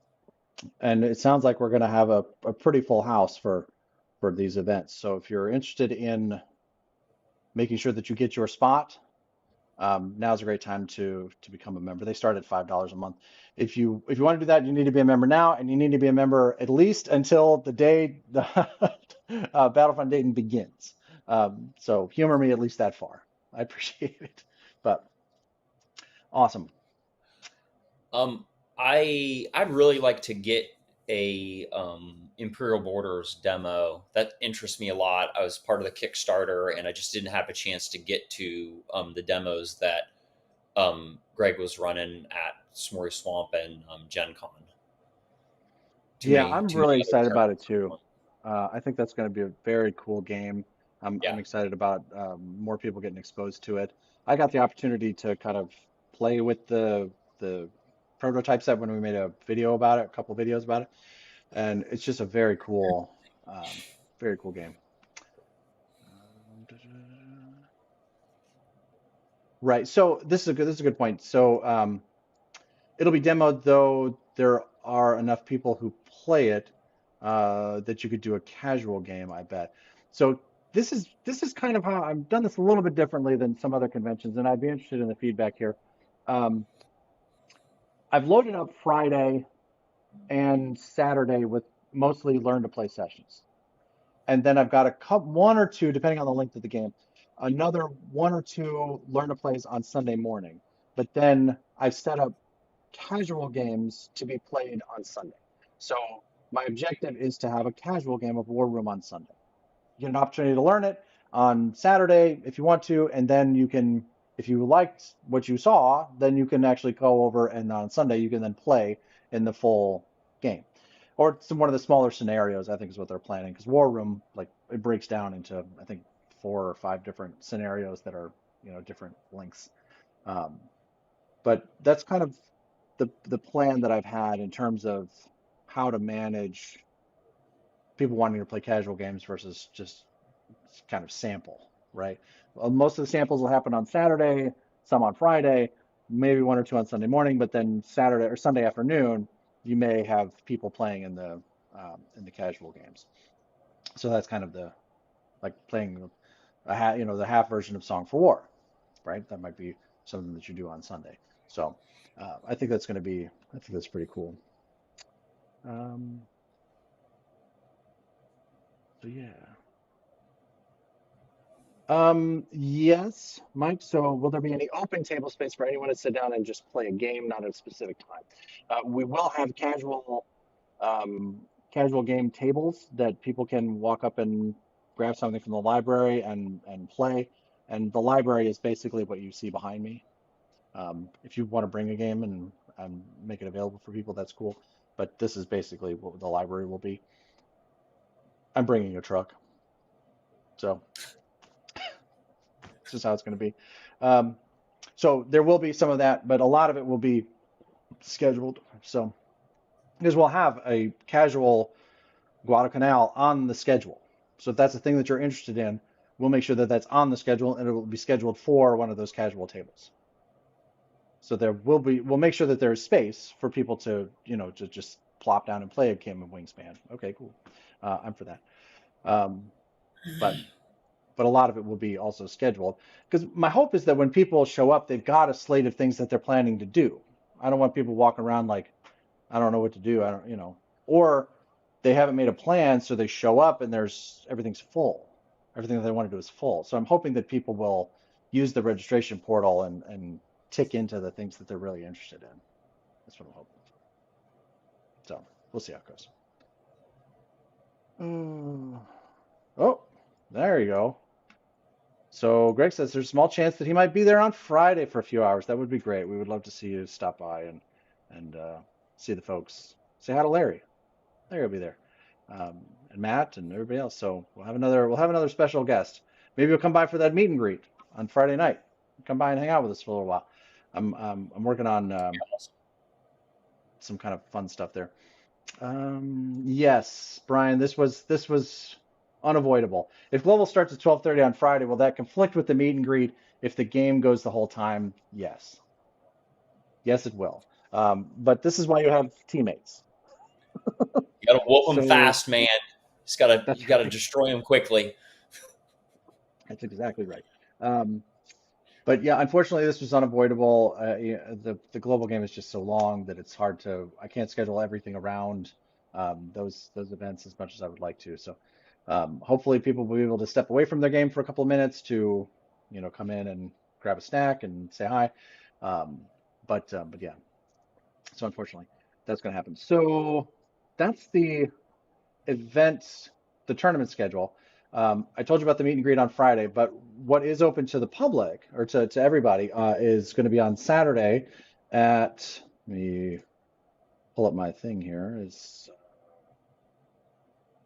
and it sounds like we're going to have a pretty full house for these events. So if you're interested in making sure that you get your spot, now's a great time to become a member. They start at $5 a month. If you want to do that, you need to be a member now, and you need to be a member at least until the day the Battlefront Dayton begins. So humor me at least that far. I appreciate it. But awesome. I'd really like to get a Imperial Borders demo. That interests me a lot. I was part of the Kickstarter, and I just didn't have a chance to get to the demos that Greg was running at S'more Swamp and Gen Con. I'm really excited about it too. I think that's going to be a very cool game. I'm excited about more people getting exposed to it. I got the opportunity to kind of play with the prototype set when we made a video about it, a couple videos about it, and it's just a very cool game. Right. So this is a good point. So it'll be demoed, though there are enough people who play it that you could do a casual game, I bet. So this is kind of how I've done this a little bit differently than some other conventions, and I'd be interested in the feedback here. I've loaded up Friday and Saturday with mostly learn to play sessions. And then I've got one or two, depending on the length of the game, another one or two learn to plays on Sunday morning. But then I've set up casual games to be played on Sunday. So my objective is to have a casual game of War Room on Sunday. You get an opportunity to learn it on Saturday if you want to, and then you can, if you liked what you saw, then you can actually go over, and on Sunday you can then play in the full game. Or one of the smaller scenarios, I think, is what they're planning, because War Room, like, it breaks down into, I think, 4 or 5 different scenarios that are, different lengths. But that's kind of the plan that I've had in terms of how to manage people wanting to play casual games versus just kind of sample, right? Well, most of the samples will happen on Saturday, some on Friday, maybe 1 or 2 on Sunday morning, but then Saturday or Sunday afternoon, you may have people playing in the casual games. So that's kind of playing the half version of Song for War, right? That might be something that you do on Sunday. So I think that's pretty cool. So yeah. Yes, Mike. So will there be any open table space for anyone to sit down and just play a game, not at a specific time? We will have casual game tables that people can walk up and grab something from the library and play. And the library is basically what you see behind me. If you want to bring a game and make it available for people, that's cool. But this is basically what the library will be. I'm bringing a truck. So this is how it's going to be. So there will be some of that, but a lot of it will be scheduled. So because we'll have a casual Guadalcanal on the schedule. So if that's the thing that you're interested in, we'll make sure that that's on the schedule, and it will be scheduled for one of those casual tables. So we'll make sure that there's space for people to, to just plop down and play a game of Wingspan. Okay, cool. I'm for that. But a lot of it will be also scheduled, because my hope is that when people show up, they've got a slate of things that they're planning to do. I don't want people walking around like, I don't know what to do. Or they haven't made a plan, so they show up and everything's full. Everything that they want to do is full. So I'm hoping that people will use the registration portal and tick into the things that they're really interested in. That's what I'm hoping. So we'll see how it goes. Oh, there you go. So Greg says there's a small chance that he might be there on Friday for a few hours. That would be great. We would love to see you stop by and see the folks. Say hi to Larry. Larry will be there, and Matt and everybody else. So we'll have another special guest. Maybe you'll come by for that meet and greet on Friday night. Come by and hang out with us for a little while. I'm working on some kind of fun stuff there. Yes, Brian, this was unavoidable. If Global starts at 12:30 on Friday, will that conflict with the meet and greet if the game goes the whole time? Yes. Yes, it will. But this is why you have teammates. You got to whoop them So fast, man. You got to right. destroy them quickly. That's exactly right. But yeah, unfortunately, this was unavoidable. The global game is just so long that it's hard to. I can't schedule everything around those events as much as I would like to. So hopefully, people will be able to step away from their game for a couple of minutes to, come in and grab a snack and say hi. But yeah, so unfortunately, that's going to happen. So that's the events, the tournament schedule. I told you about the meet and greet on Friday, but what is open to the public or to everybody is going to be on Saturday at, let me pull up my thing here.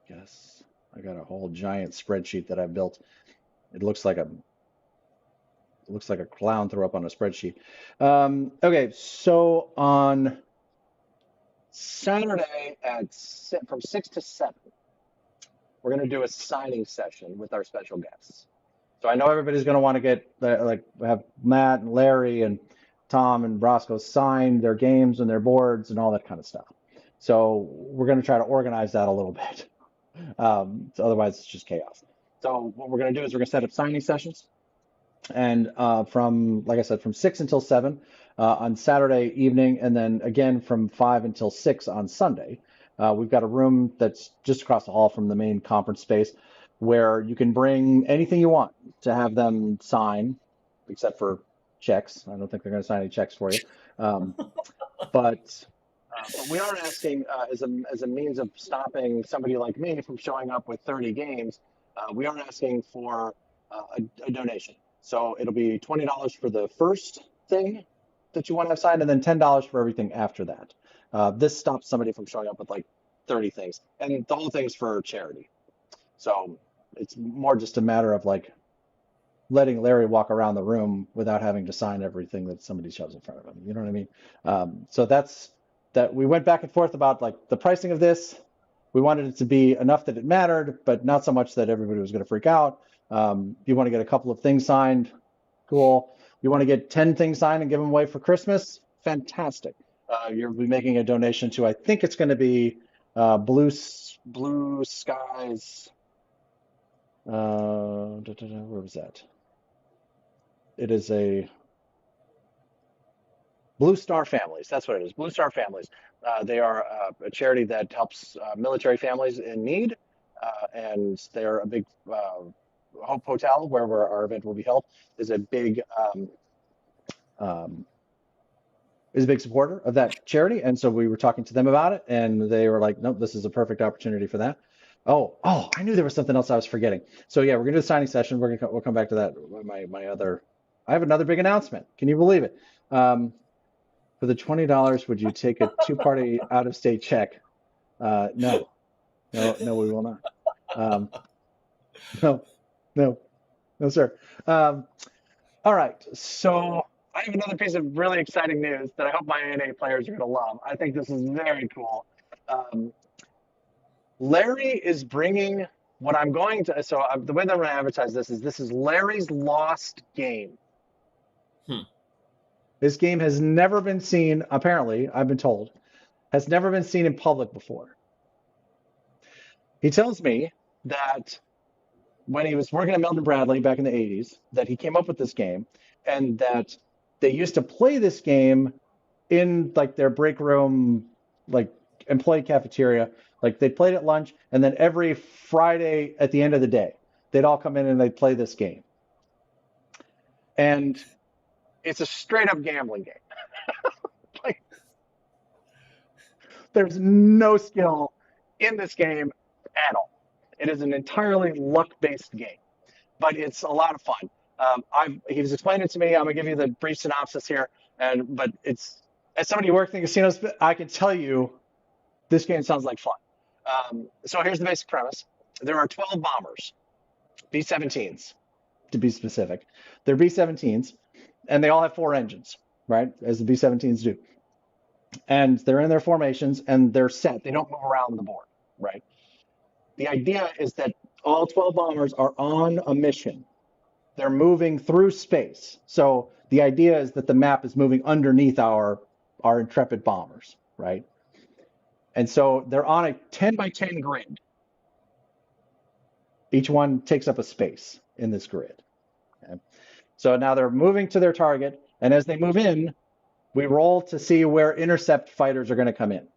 Yes, I got a whole giant spreadsheet that I built. It looks like a clown threw up on a spreadsheet. Okay, so on Saturday from 6 to 7. We're going to do a signing session with our special guests. So I know everybody's going to want to get have Matt and Larry and Tom and Rosco sign their games and their boards and all that kind of stuff. So we're going to try to organize that a little bit. So otherwise, it's just chaos. So what we're going to do is we're going to set up signing sessions, and like I said, from 6 until 7 on Saturday evening, and then again from 5 until 6 on Sunday. We've got a room that's just across the hall from the main conference space where you can bring anything you want to have them sign, except for checks. I don't think they're going to sign any checks for you. But we are asking, as a means of stopping somebody like me from showing up with 30 games, we are asking for a donation. So it'll be $20 for the first thing that you want to have signed, and then $10 for everything after that. This stops somebody from showing up with like 30 things, and the whole thing's for charity. So it's more just a matter of like letting Larry walk around the room without having to sign everything that somebody shoves in front of him. You know what I mean? So that's that. We went back and forth about like the pricing of this. We wanted it to be enough that it mattered, but not so much that everybody was going to freak out. You want to get a couple of things signed, cool. You want to get 10 things signed and give them away for Christmas, fantastic. You'll be making a donation to, I think it's going to be Blue Skies. Where was that? It is a Blue Star Families. That's what it is. Blue Star Families. They are a charity that helps military families in need, and they're a big Hope Hotel, where our event will be held, is a big supporter of that charity. And so we were talking to them about it, and they were like, nope, this is a perfect opportunity for that. Oh, I knew there was something else I was forgetting. So yeah, we're gonna do a signing session. We'll come back to that. I have another big announcement. Can you believe it? For the $20, would you take a 2-party out-of-state check? No, we will not. No, sir. All right, so I have another piece of really exciting news that I hope my NA players are going to love. I think this is very cool. Larry is bringing what I'm going to. So the way that I'm going to advertise this is Larry's lost game. This game has never been seen. Apparently, I've been told, has never been seen in public before. He tells me that when he was working at Milton Bradley back in the 80s, that he came up with this game, and that they used to play this game in like their break room, like employee cafeteria. Like they played at lunch, and then every Friday at the end of the day, they'd all come in and they'd play this game. And it's a straight up gambling game. Like, there's no skill in this game at all. It is an entirely luck-based game, but it's a lot of fun. He was explaining it to me. I'm gonna give you the brief synopsis here, but it's as somebody who worked in casinos, I can tell you this game sounds like fun. So here's the basic premise: there are 12 bombers, B-17s to be specific. They're B-17s, and they all have 4 engines, right, as the B-17s do. And they're in their formations, and they're set. They don't move around the board, right? The idea is that all 12 bombers are on a mission. They're moving through space. So the idea is that the map is moving underneath our intrepid bombers, right? And so they're on a 10 by 10 grid. Each one takes up a space in this grid. Okay? So now they're moving to their target, and as they move in, we roll to see where intercept fighters are going to come in.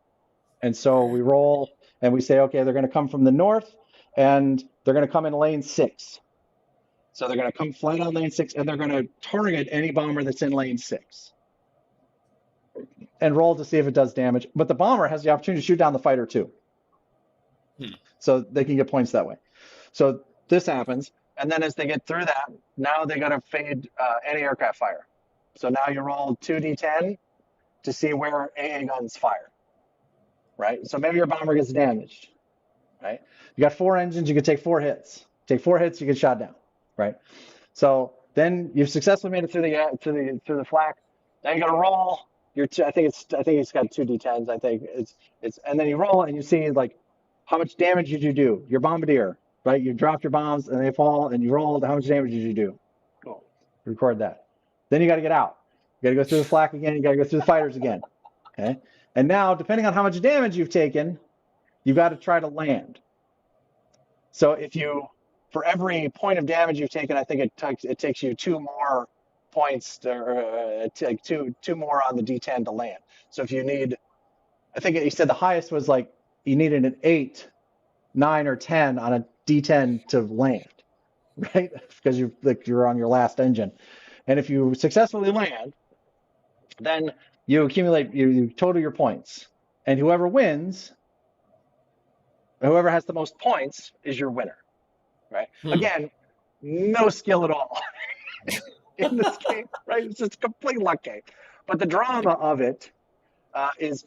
And so we roll and we say, okay, they're going to come from the north, and they're going to come in lane 6. So they're going to come flat on lane 6, and they're going to target any bomber that's in lane 6 and roll to see if it does damage. But the bomber has the opportunity to shoot down the fighter too. So they can get points that way. So this happens, and then as they get through that, now they got to fade anti-aircraft fire. So now you roll 2d10 to see where AA guns fire, right? So maybe your bomber gets damaged, right? You got 4 engines, you can take 4 hits. Take 4 hits, you get shot down, right? So then you've successfully made it through the flak. Now you got to roll. I think it's got 2d10s. I think it's and then you roll and you see like how much damage did you do? Your bombardier, right? You dropped your bombs and they fall, and you rolled. How much damage did you do? Cool. Record that. Then you got to get out. You got to go through the flak again. You got to go through the fighters again. Okay. And now, depending on how much damage you've taken, you've got to try to land. So for every point of damage you've taken, I think it takes you 2 more points, or two more on the D10 to land. So if you need, I think he said the highest was like you needed an 8, 9, or 10 on a D10 to land, right? Because you're on your last engine. And if you successfully land, then you accumulate, you total your points. And whoever wins, whoever has the most points is your winner, right? Again, no skill at all in this game, right? It's just a complete luck game. But the drama of it is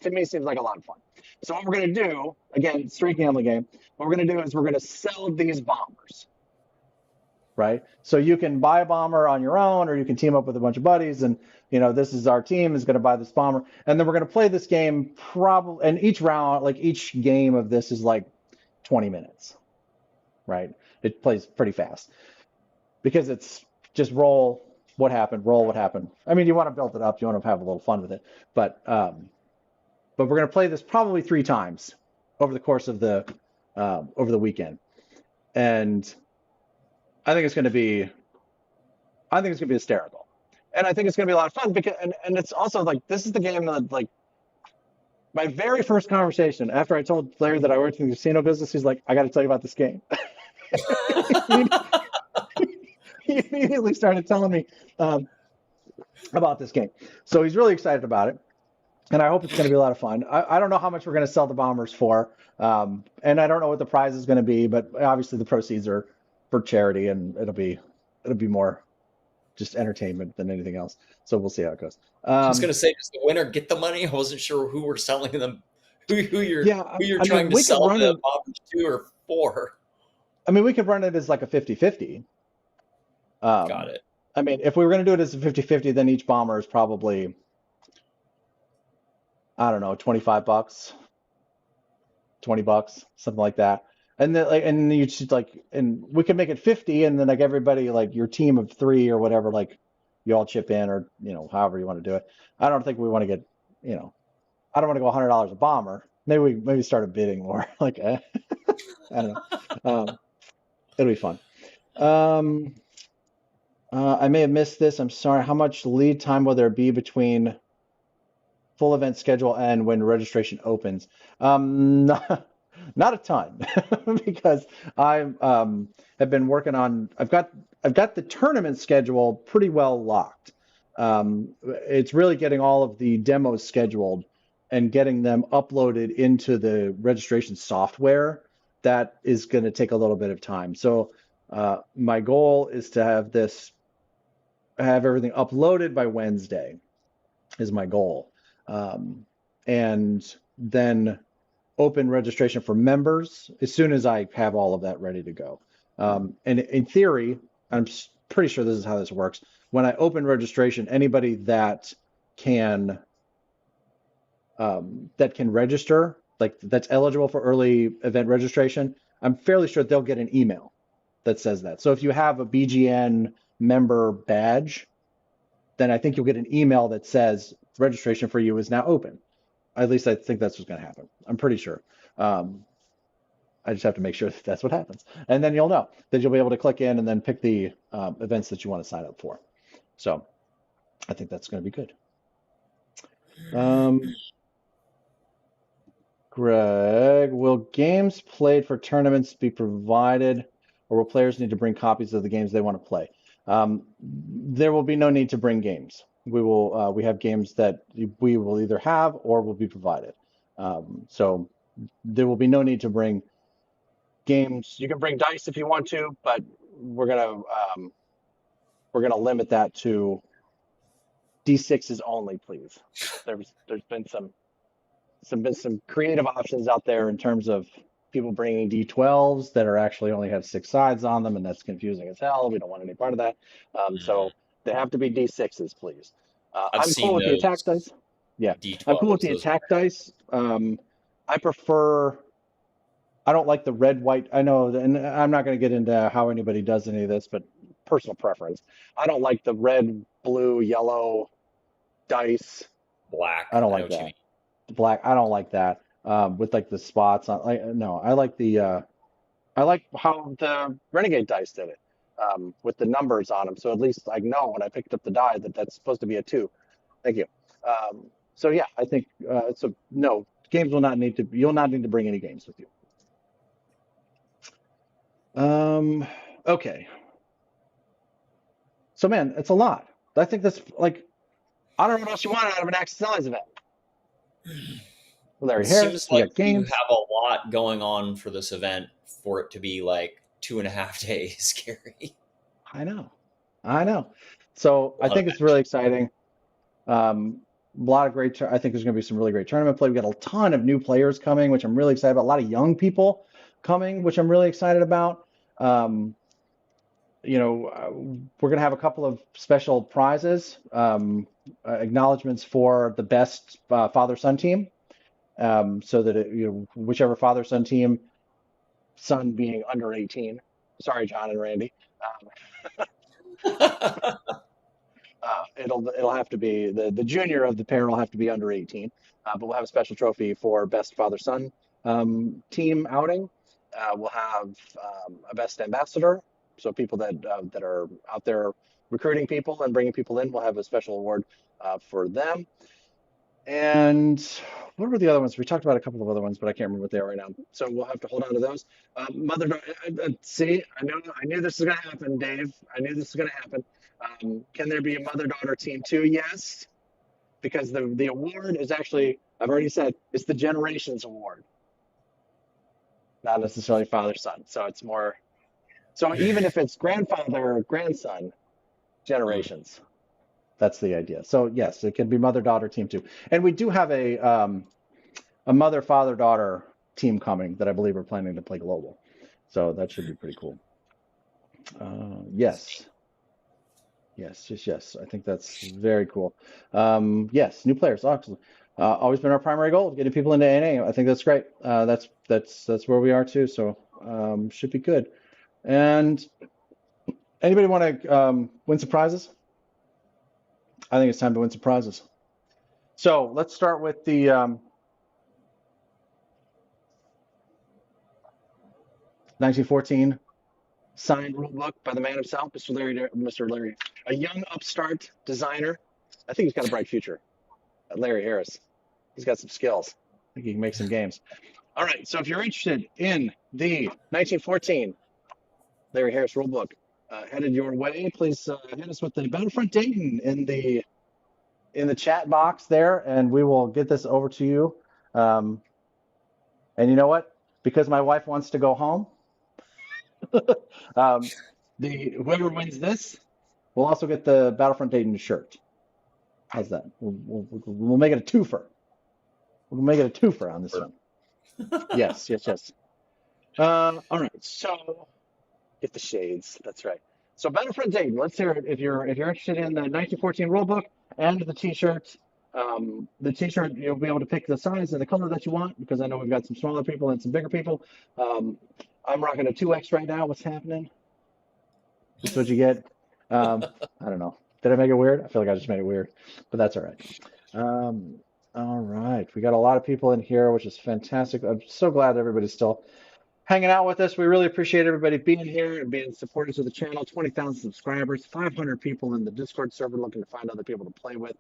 to me seems like a lot of fun. So what we're going to do, again, straight gambling game, what we're going to do is we're going to sell these bombers. Right, so you can buy a bomber on your own, or you can team up with a bunch of buddies, and this is our team is going to buy this bomber, and then we're going to play this game probably. And each round, like each game of this, is like 20 minutes. Right, it plays pretty fast because it's just roll what happened. I mean, you want to build it up, you want to have a little fun with it, but we're going to play this probably 3 times over the course of the weekend, and I think it's going to be hysterical, and I think it's going to be a lot of fun because, and it's also like this is the game that like my very first conversation after I told Larry that I worked in the casino business. He's like, I got to tell you about this game. He immediately started telling me about this game, so he's really excited about it, and I hope it's going to be a lot of fun. I don't know how much we're going to sell the bombers for, and I don't know what the prize is going to be, but obviously the proceeds are for charity, and it'll be more just entertainment than anything else. So we'll see how it goes. I was going to say, does the winner get the money? I wasn't sure who we're selling them, who you're trying to sell the bombers to or for. I mean, we could run it as like a 50-50. Got it. I mean, if we were going to do it as a 50-50, then each bomber is probably, I don't know, $25, $20, something like that. And then, and you should and we could make it 50, and then like everybody, like your team of 3 or whatever, like you all chip in, or however you want to do it. I don't think we want to get, I don't want to go $100 a bomber. Maybe we start bidding more. Like I don't know. It'll be fun. I may have missed this. I'm sorry. How much lead time will there be between full event schedule and when registration opens? Not a ton, because I have been working on. I've got the tournament schedule pretty well locked. It's really getting all of the demos scheduled and getting them uploaded into the registration software that is going to take a little bit of time. So My goal is to have everything uploaded by Wednesday is my goal. And then open registration for members as soon as I have all of that ready to go. And in theory, pretty sure this is how this works. When I open registration, anybody that can register, like that's eligible for early event registration, I'm fairly sure they'll get an email that says that. So if you have a BGN member badge, then I think you'll get an email that says registration for you is now open. At least I think that's what's going to happen. I'm pretty sure. I just have to make sure that that's what happens. And then you'll know that you'll be able to click in and then pick the events that you want to sign up for. So I think that's going to be good. Greg, will games played for tournaments be provided, or will players need to bring copies of the games they want to play? There will be no need to bring games. We have games that we will either have or will be provided. So there will be no need to bring games. You can bring dice if you want to, but we're gonna limit that to D6s only, please. There's been some creative options out there in terms of people bringing D12s that are actually only have 6 sides on them, and that's confusing as hell. We don't want any part of that. So they have to be D6s, please. I'm cool with the attack dice. Yeah, D12s, I'm cool with the attack dice. I don't like the red, white. I know, and I'm not going to get into how anybody does any of this, but personal preference. I don't like the red, blue, yellow dice. Black. I don't like that. Black. I don't like that. With like the spots on. No, I like I like how the Renegade dice did it. With the numbers on them, so at least I know when I picked up the die that that's supposed to be a 2. Thank you. So yeah, I think so. No, games will not need to. You'll not need to bring any games with you. Okay. So man, it's a lot. I think that's like, I don't know what else you want out of an Access Allies event. Larry Harris, we got games. You have a lot going on for this event for it to be like 2.5 days, Gary. I know. So I think it's really exciting. A lot of great. I think there's going to be some really great tournament play. We got a ton of new players coming, which I'm really excited about. A lot of young people coming, which I'm really excited about. We're going to have a couple of special prizes, acknowledgments for the best father-son team, so that whichever father-son team, son being under 18. Sorry, John and Randy. It'll have to be the junior of the pair will have to be under 18, but we'll have a special trophy for best father-son team outing. We'll have a best ambassador, so people that are out there recruiting people and bringing people in, we'll have a special award for them. And what were the other ones? We talked about a couple of other ones, but I can't remember what they are right now. So we'll have to hold on to those. See, I knew this was going to happen, Dave. I knew this was going to happen. Can there be a mother-daughter team too? Yes, because the award is actually, I've already said, it's the Generations Award, not necessarily father-son. So it's more. So even if it's grandfather, grandson, generations. That's the idea. So yes, it can be mother-daughter team too. And we do have a mother, father, daughter team coming that I believe we're planning to play global. So that should be pretty cool. Yes. I think that's very cool. Yes, new players. Always been our primary goal, getting people into NA. I think that's great. That's where we are too. So should be good. And anybody want to win some prizes? I think it's time to win some prizes. So let's start with the 1914 signed rulebook by the man himself, Mr. Larry, a young upstart designer. I think he's got a bright future. Larry Harris. He's got some skills. I think he can make some games. All right, so if you're interested in the 1914 Larry Harris rulebook, headed your way, please hit us with the Battlefront Dayton in the chat box there, and we will get this over to you. And you know what? Because my wife wants to go home, Whoever wins this will also get the Battlefront Dayton shirt. How's that? We'll make it a twofer. We'll make it a twofer on this one. Yes. All right. So get the shades. That's right. So Battlefront Dayton. Let's hear it. If you're interested in the 1914 rulebook and the T-shirt, the T-shirt you'll be able to pick the size and the color that you want because I know we've got some smaller people and some bigger people. I'm rocking a 2X right now. What's happening? That's what you get. I don't know. Did I make it weird? I feel like I just made it weird, but that's all right. All right. We got a lot of people in here, which is fantastic. I'm so glad everybody's still hanging out with us. We really appreciate everybody being here and being supporters of the channel. 20,000 subscribers, 500 people in the Discord server looking to find other people to play with.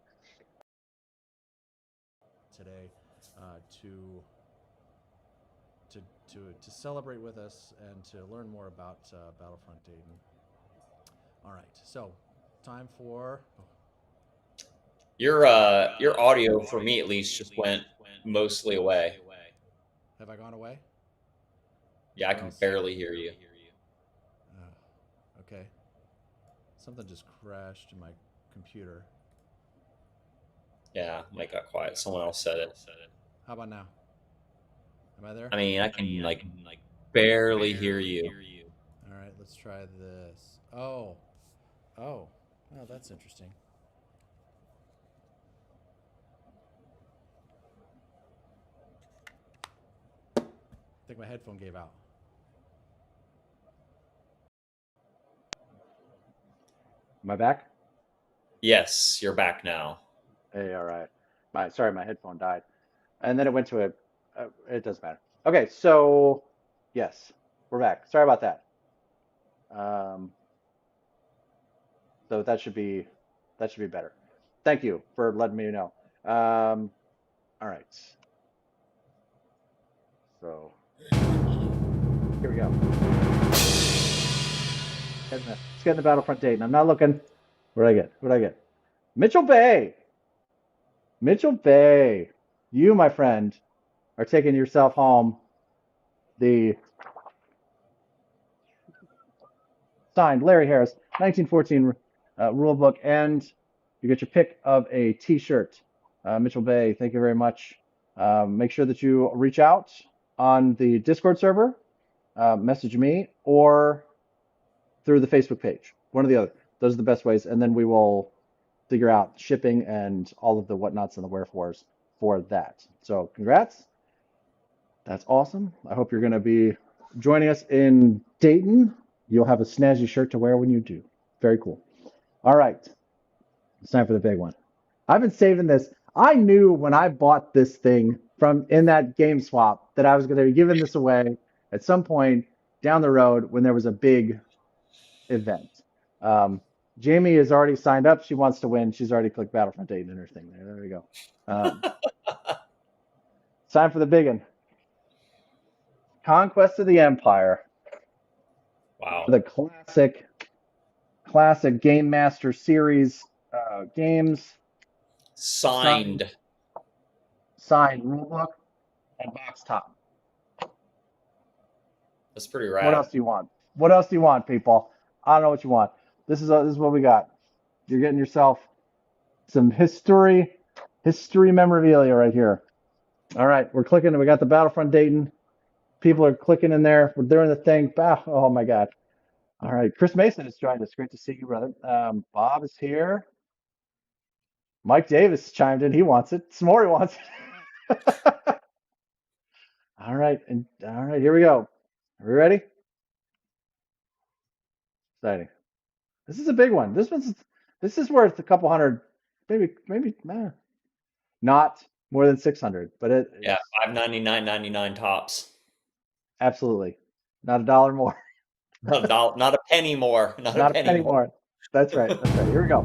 Today, to celebrate with us and to learn more about Battlefront Dayton. All right, so time for Your audio, for me at least, just went mostly away. Have I gone away? Yeah, I can barely hear you. Okay. Something just crashed in my computer. Yeah, Mike got quiet. Someone else said it. How about now? Am I there? I mean, I can like barely hear you. All right, let's try this. Oh, that's interesting. I think my headphone gave out. Am I back? Yes, you're back now. Hey, all right. Sorry, my headphone died. And then it went to a, it doesn't matter. Okay, so yes, we're back. Sorry about that. So that should be better. Thank you for letting me know. All right. So here we go. Let's get in the Battlefront Dayton. I'm not looking. What did I get? Mitchell Bay. You, my friend, are taking yourself home the signed Larry Harris 1914 rule book, and you get your pick of a T-shirt. Mitchell Bay, thank you very much. Make sure that you reach out on the Discord server, message me, or through the Facebook page. One or the other. Those are the best ways, and then we will figure out shipping and all of the whatnots and the wherefores for that. So congrats. That's awesome. I hope you're going to be joining us in Dayton. You'll have a snazzy shirt to wear when you do. Very cool. All right. It's time for the big one. I've been saving this. I knew when I bought this thing from in that game swap that I was going to be giving this away at some point down the road when there was a big event. Jamie is already signed up. She wants to win. She's already clicked Battlefront Dayton in her thing there. There we go. It's time for the big one. Conquest of the Empire. Wow. The classic Game Master series games. Signed rulebook and box top. That's pretty rad. What else do you want, people? I don't know what you want. This is what we got. You're getting yourself some history memorabilia right here. All right, we're clicking. We got the Battlefront Dayton. People are clicking in there. We're doing the thing. Oh my God. All right, Chris Mason has joined us. Great to see you, brother. Bob is here. Mike Davis chimed in. He wants it. S'more wants it. All right, here we go. Are we ready? Exciting. This is a big one. This is worth a couple hundred, maybe not more than 600, but yeah, $599.99 tops. Absolutely, not a dollar more. Not a penny more. Not a penny more. That's right. Here we go.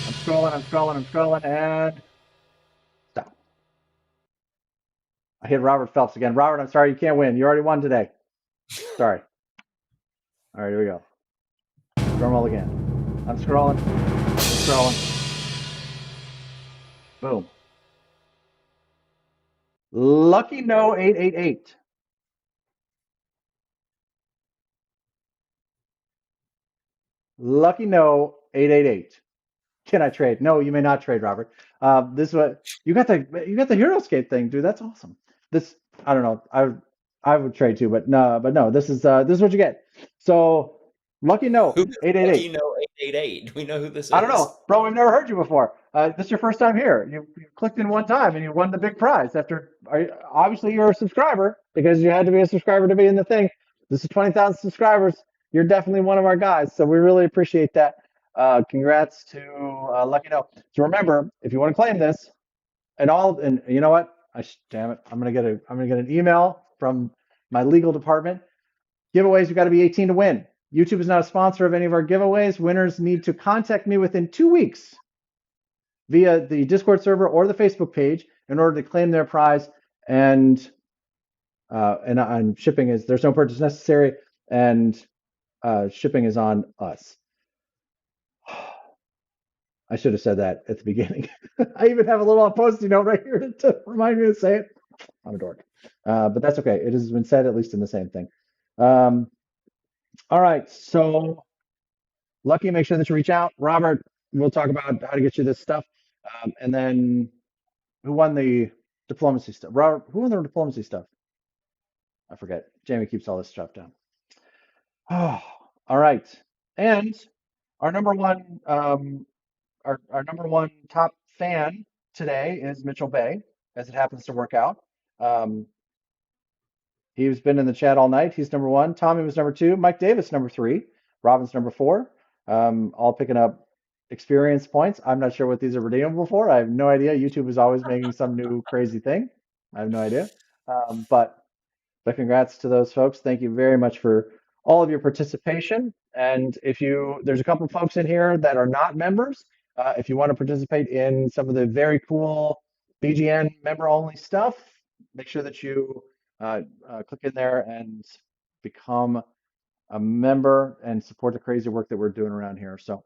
I'm scrolling, and stop. I hit Robert Phelps again. Robert, I'm sorry, you can't win. You already won today. Sorry. All right, here we go. Drum roll again. I'm scrolling. Boom. Lucky No 888. Lucky no 888. Can I trade? No, you may not trade, Robert. This is what you got the Heroescape thing, dude. That's awesome. This I don't know. I would trade too, but no. This is what you get. So lucky no Who does Lucky 888. know 888? We know who this I don't is. know, bro. We've never heard you before. This is your first time here. You clicked in one time and you won the big prize. Obviously you're a subscriber because you had to be a subscriber to be in the thing. This is 20,000 subscribers. You're definitely one of our guys, so we really appreciate that. Congrats to Lucky No. So remember, if you want to claim this, and you know what? Damn it, I'm gonna get an email from my legal department. Giveaways, you got to be 18 to win. YouTube is not a sponsor of any of our giveaways. Winners need to contact me within 2 weeks via the Discord server or the Facebook page in order to claim their prize. And shipping there's no purchase necessary, and shipping is on us. I should have said that at the beginning. I even have a little post-it note right here to remind me to say it. I'm a dork, but that's okay. It has been said at least in the same thing. All right, so Lucky, make sure that you reach out. Robert, we'll talk about how to get you this stuff. And then who won the diplomacy stuff? Robert, who won the diplomacy stuff? I forget. Jamie keeps all this stuff down. Oh, all right. And our number one our number one top fan today is Mitchell Bay, as it happens to work out. He's been in the chat all night. He's number one. Tommy was number two. Mike Davis, number three. Robin's number four. All picking up experience points. I'm not sure what these are redeemable for. I have no idea. YouTube is always making some new crazy thing. I have no idea. But congrats to those folks. Thank you very much for all of your participation. And there's a couple of folks in here that are not members. If you want to participate in some of the very cool BGN member-only stuff, make sure that you click in there and become a member and support the crazy work that we're doing around here. So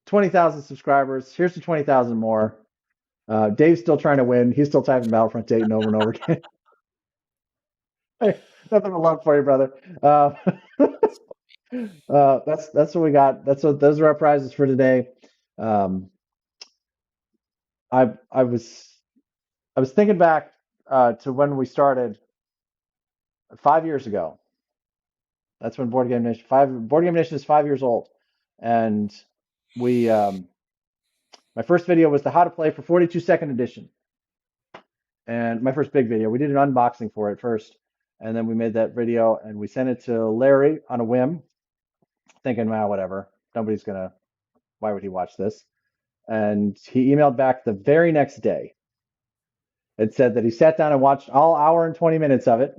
20,000 subscribers. Here's to 20,000 more. Dave's still trying to win. He's still typing Battlefront Dayton over and over again. Hey, nothing but love for you, brother. That's what we got. Those are our prizes for today. I was thinking back to when we started 5 years ago. That's when Board Game Nation is 5 years old, and we my first video was the how to play for 42nd edition, and my first big video. We did an unboxing for it first, and then we made that video and we sent it to Larry on a whim, thinking, well, whatever, why would he watch this? And he emailed back the very next day. It said that he sat down and watched all hour and 20 minutes of it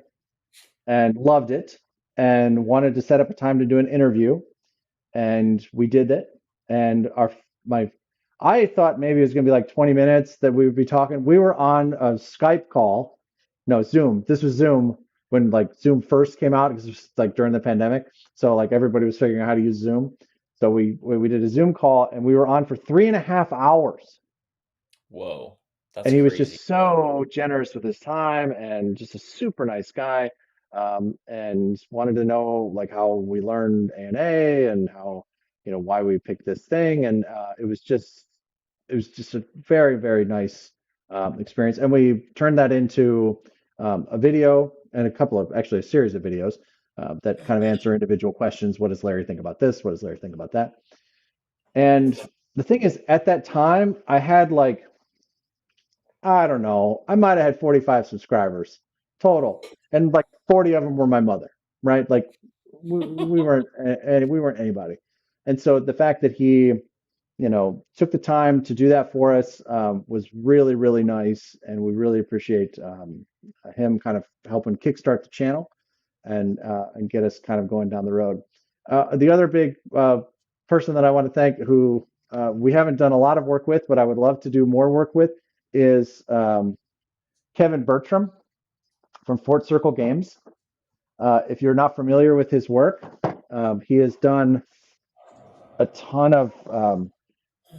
and loved it and wanted to set up a time to do an interview. And we did it. And I thought maybe it was going to be like 20 minutes that we would be talking. We were on a Skype call. No, Zoom. This was Zoom when like Zoom first came out, because it was like during the pandemic. So like everybody was figuring out how to use Zoom. So we did a Zoom call and we were on for 3.5 hours. Whoa. That's and he was crazy. just so generous with his time and just a super nice guy. And wanted to know like how we learned A&A and how, why we picked this thing. And it was just a very, very nice experience. And we turned that into a video and actually a series of videos that kind of answer individual questions. What does Larry think about this? What does Larry think about that? And the thing is, at that time, I had like, I don't know, I might have had 45 subscribers total, and like 40 of them were my mother, right? Like we weren't anybody. And so the fact that he, took the time to do that for us was really, really nice, and we really appreciate him kind of helping kickstart the channel and get us kind of going down the road. The other big person that I want to thank, who we haven't done a lot of work with, but I would love to do more work with, is Kevin Bertram from Fort Circle Games. If you're not familiar with his work, he has done a ton of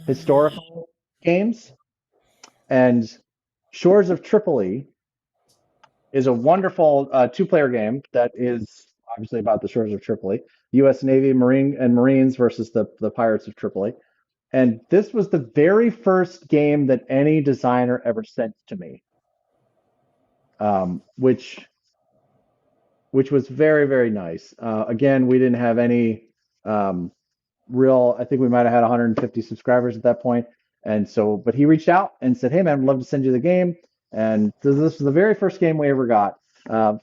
historical games, and Shores of Tripoli is a wonderful two-player game that is obviously about the shores of Tripoli. U.S. Navy Marines versus the Pirates of Tripoli. And this was the very first game that any designer ever sent to me, which was very, very nice. Again, we didn't have any real, I think we might have had 150 subscribers at that point. And so, but he reached out and said, "Hey man, I'd love to send you the game." And this was the very first game we ever got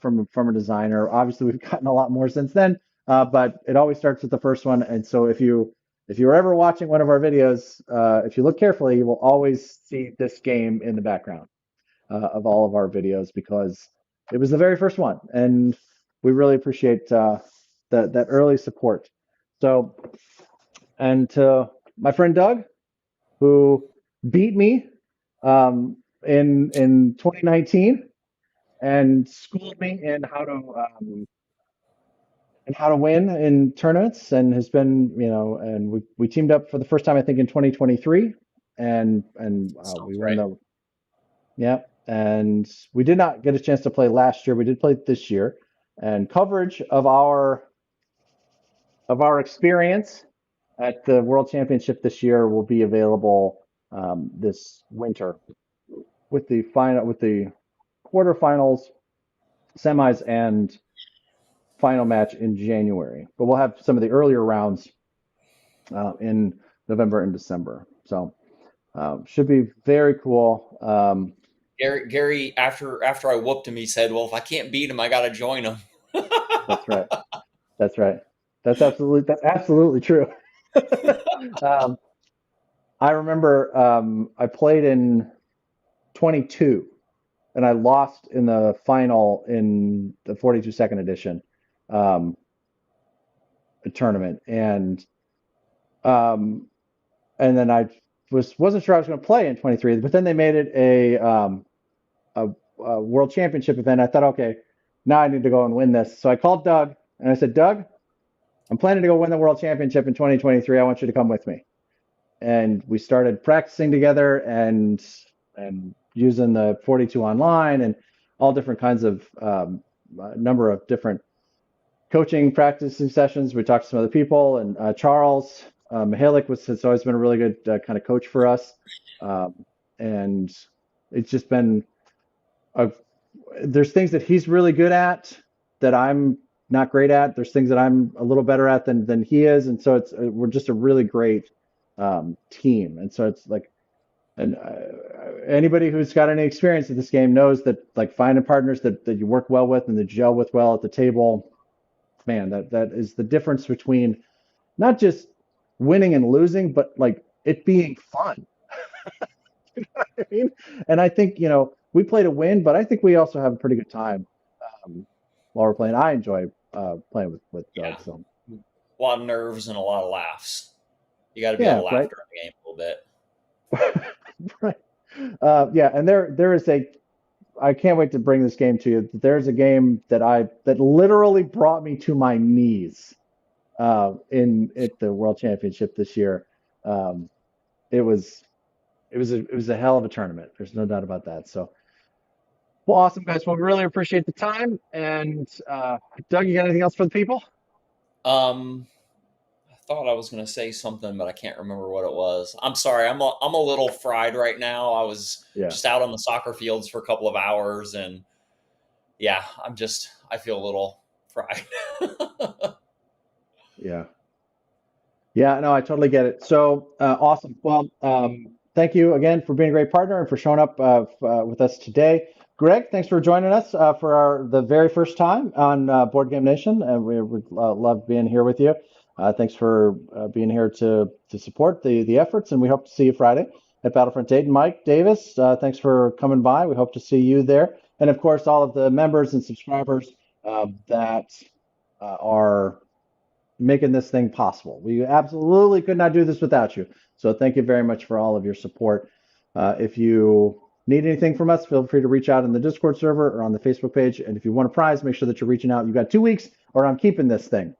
from a designer. Obviously, we've gotten a lot more since then, but it always starts with the first one. And so, if you're ever watching one of our videos, if you look carefully, you will always see this game in the background of all of our videos because it was the very first one, and we really appreciate that early support. So, and to my friend Doug, who beat me in 2019 and schooled me in how to win in tournaments, and has been, and we teamed up for the first time I think in 2023, and we won the yeah, and we did not get a chance to play last year. We did play this year, and coverage of our experience at the World Championship this year will be available this winter with the quarterfinals, semis, and final match in January. But we'll have some of the earlier rounds in November and December. So should be very cool. Gary, after I whooped him, he said, "Well, if I can't beat him, I got to join him." That's right. That's right. That's absolutely true. I remember I played in 22 and I lost in the final in the 42nd edition tournament, and then I wasn't sure I was going to play in 23, but then they made it a World Championship event. I thought, okay, now I need to go and win this. So I called Doug and I said, "Doug, I'm planning to go win the World Championship in 2023. I want you to come with me." And we started practicing together and using the 42 online and all different kinds of number of different coaching practicing sessions. We talked to some other people, and Charles Mihalik has always been a really good kind of coach for us. And it's just been there's things that he's really good at that I'm not great at. There's things that I'm a little better at than he is, and so we're just a really great team. And so it's like, and anybody who's got any experience in this game knows that like finding partners that you work well with and that gel with well at the table, man, that is the difference between not just winning and losing, but like it being fun. You know what I mean? And I think, we play to win, but I think we also have a pretty good time while we're playing. I enjoy playing with Doug. Yeah. So A lot of nerves and a lot of laughs. You got to be able to laugh right. during the game a little bit. Right. Yeah, and there is I can't wait to bring this game to you. There's a game that literally brought me to my knees at the World Championship this year. It was a hell of a tournament. There's no doubt about that. So, well, awesome, guys. Well, we really appreciate the time. And Doug, you got anything else for the people? I thought I was going to say something, but I can't remember what it was. I'm sorry. I'm a little fried right now. I was just out on the soccer fields for a couple of hours, and yeah, I feel a little fried. Yeah. Yeah, no, I totally get it. So awesome. Well, thank you again for being a great partner and for showing up with us today. Greg, thanks for joining us for the very first time on Board Game Nation, and we would love being here with you. Thanks for being here to support the efforts, and we hope to see you Friday at Battlefront Dayton. Mike Davis, thanks for coming by. We hope to see you there. And of course, all of the members and subscribers that are making this thing possible. We absolutely could not do this without you. So thank you very much for all of your support. If you need anything from us, feel free to reach out in the Discord server or on the Facebook page. And if you want a prize, make sure that you're reaching out. You've got 2 weeks or I'm keeping this thing.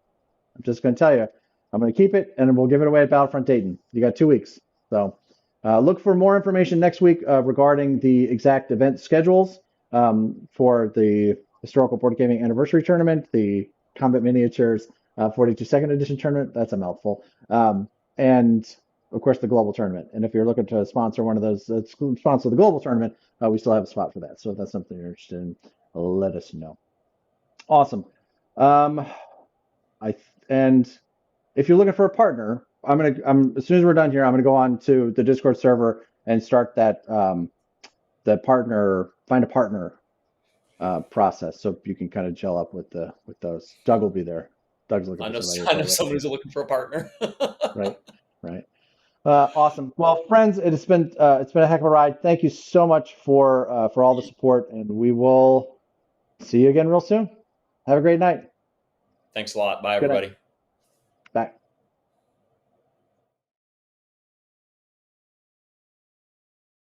I'm just going to tell you, I'm going to keep it and we'll give it away at Battlefront Dayton. You got 2 weeks. So look for more information next week regarding the exact event schedules for the Historical Board Gaming Anniversary Tournament, the Combat Miniatures 42nd edition tournament. That's a mouthful. And of course the global tournament. And if you're looking to sponsor one of those, sponsor the global tournament, we still have a spot for that. So if that's something you're interested in, let us know. Awesome. And if you're looking for a partner, as soon as we're done here, I'm gonna go on to the Discord server and start that find a partner process, so you can kind of gel up with those. Doug will be there. Doug's looking. I know somebody. somebody's looking for a partner. Right. Awesome. Well, friends, it's been a heck of a ride. Thank you so much for all the support, and we will see you again real soon. Have a great night. Thanks a lot. Bye, Good night. everybody. Bye.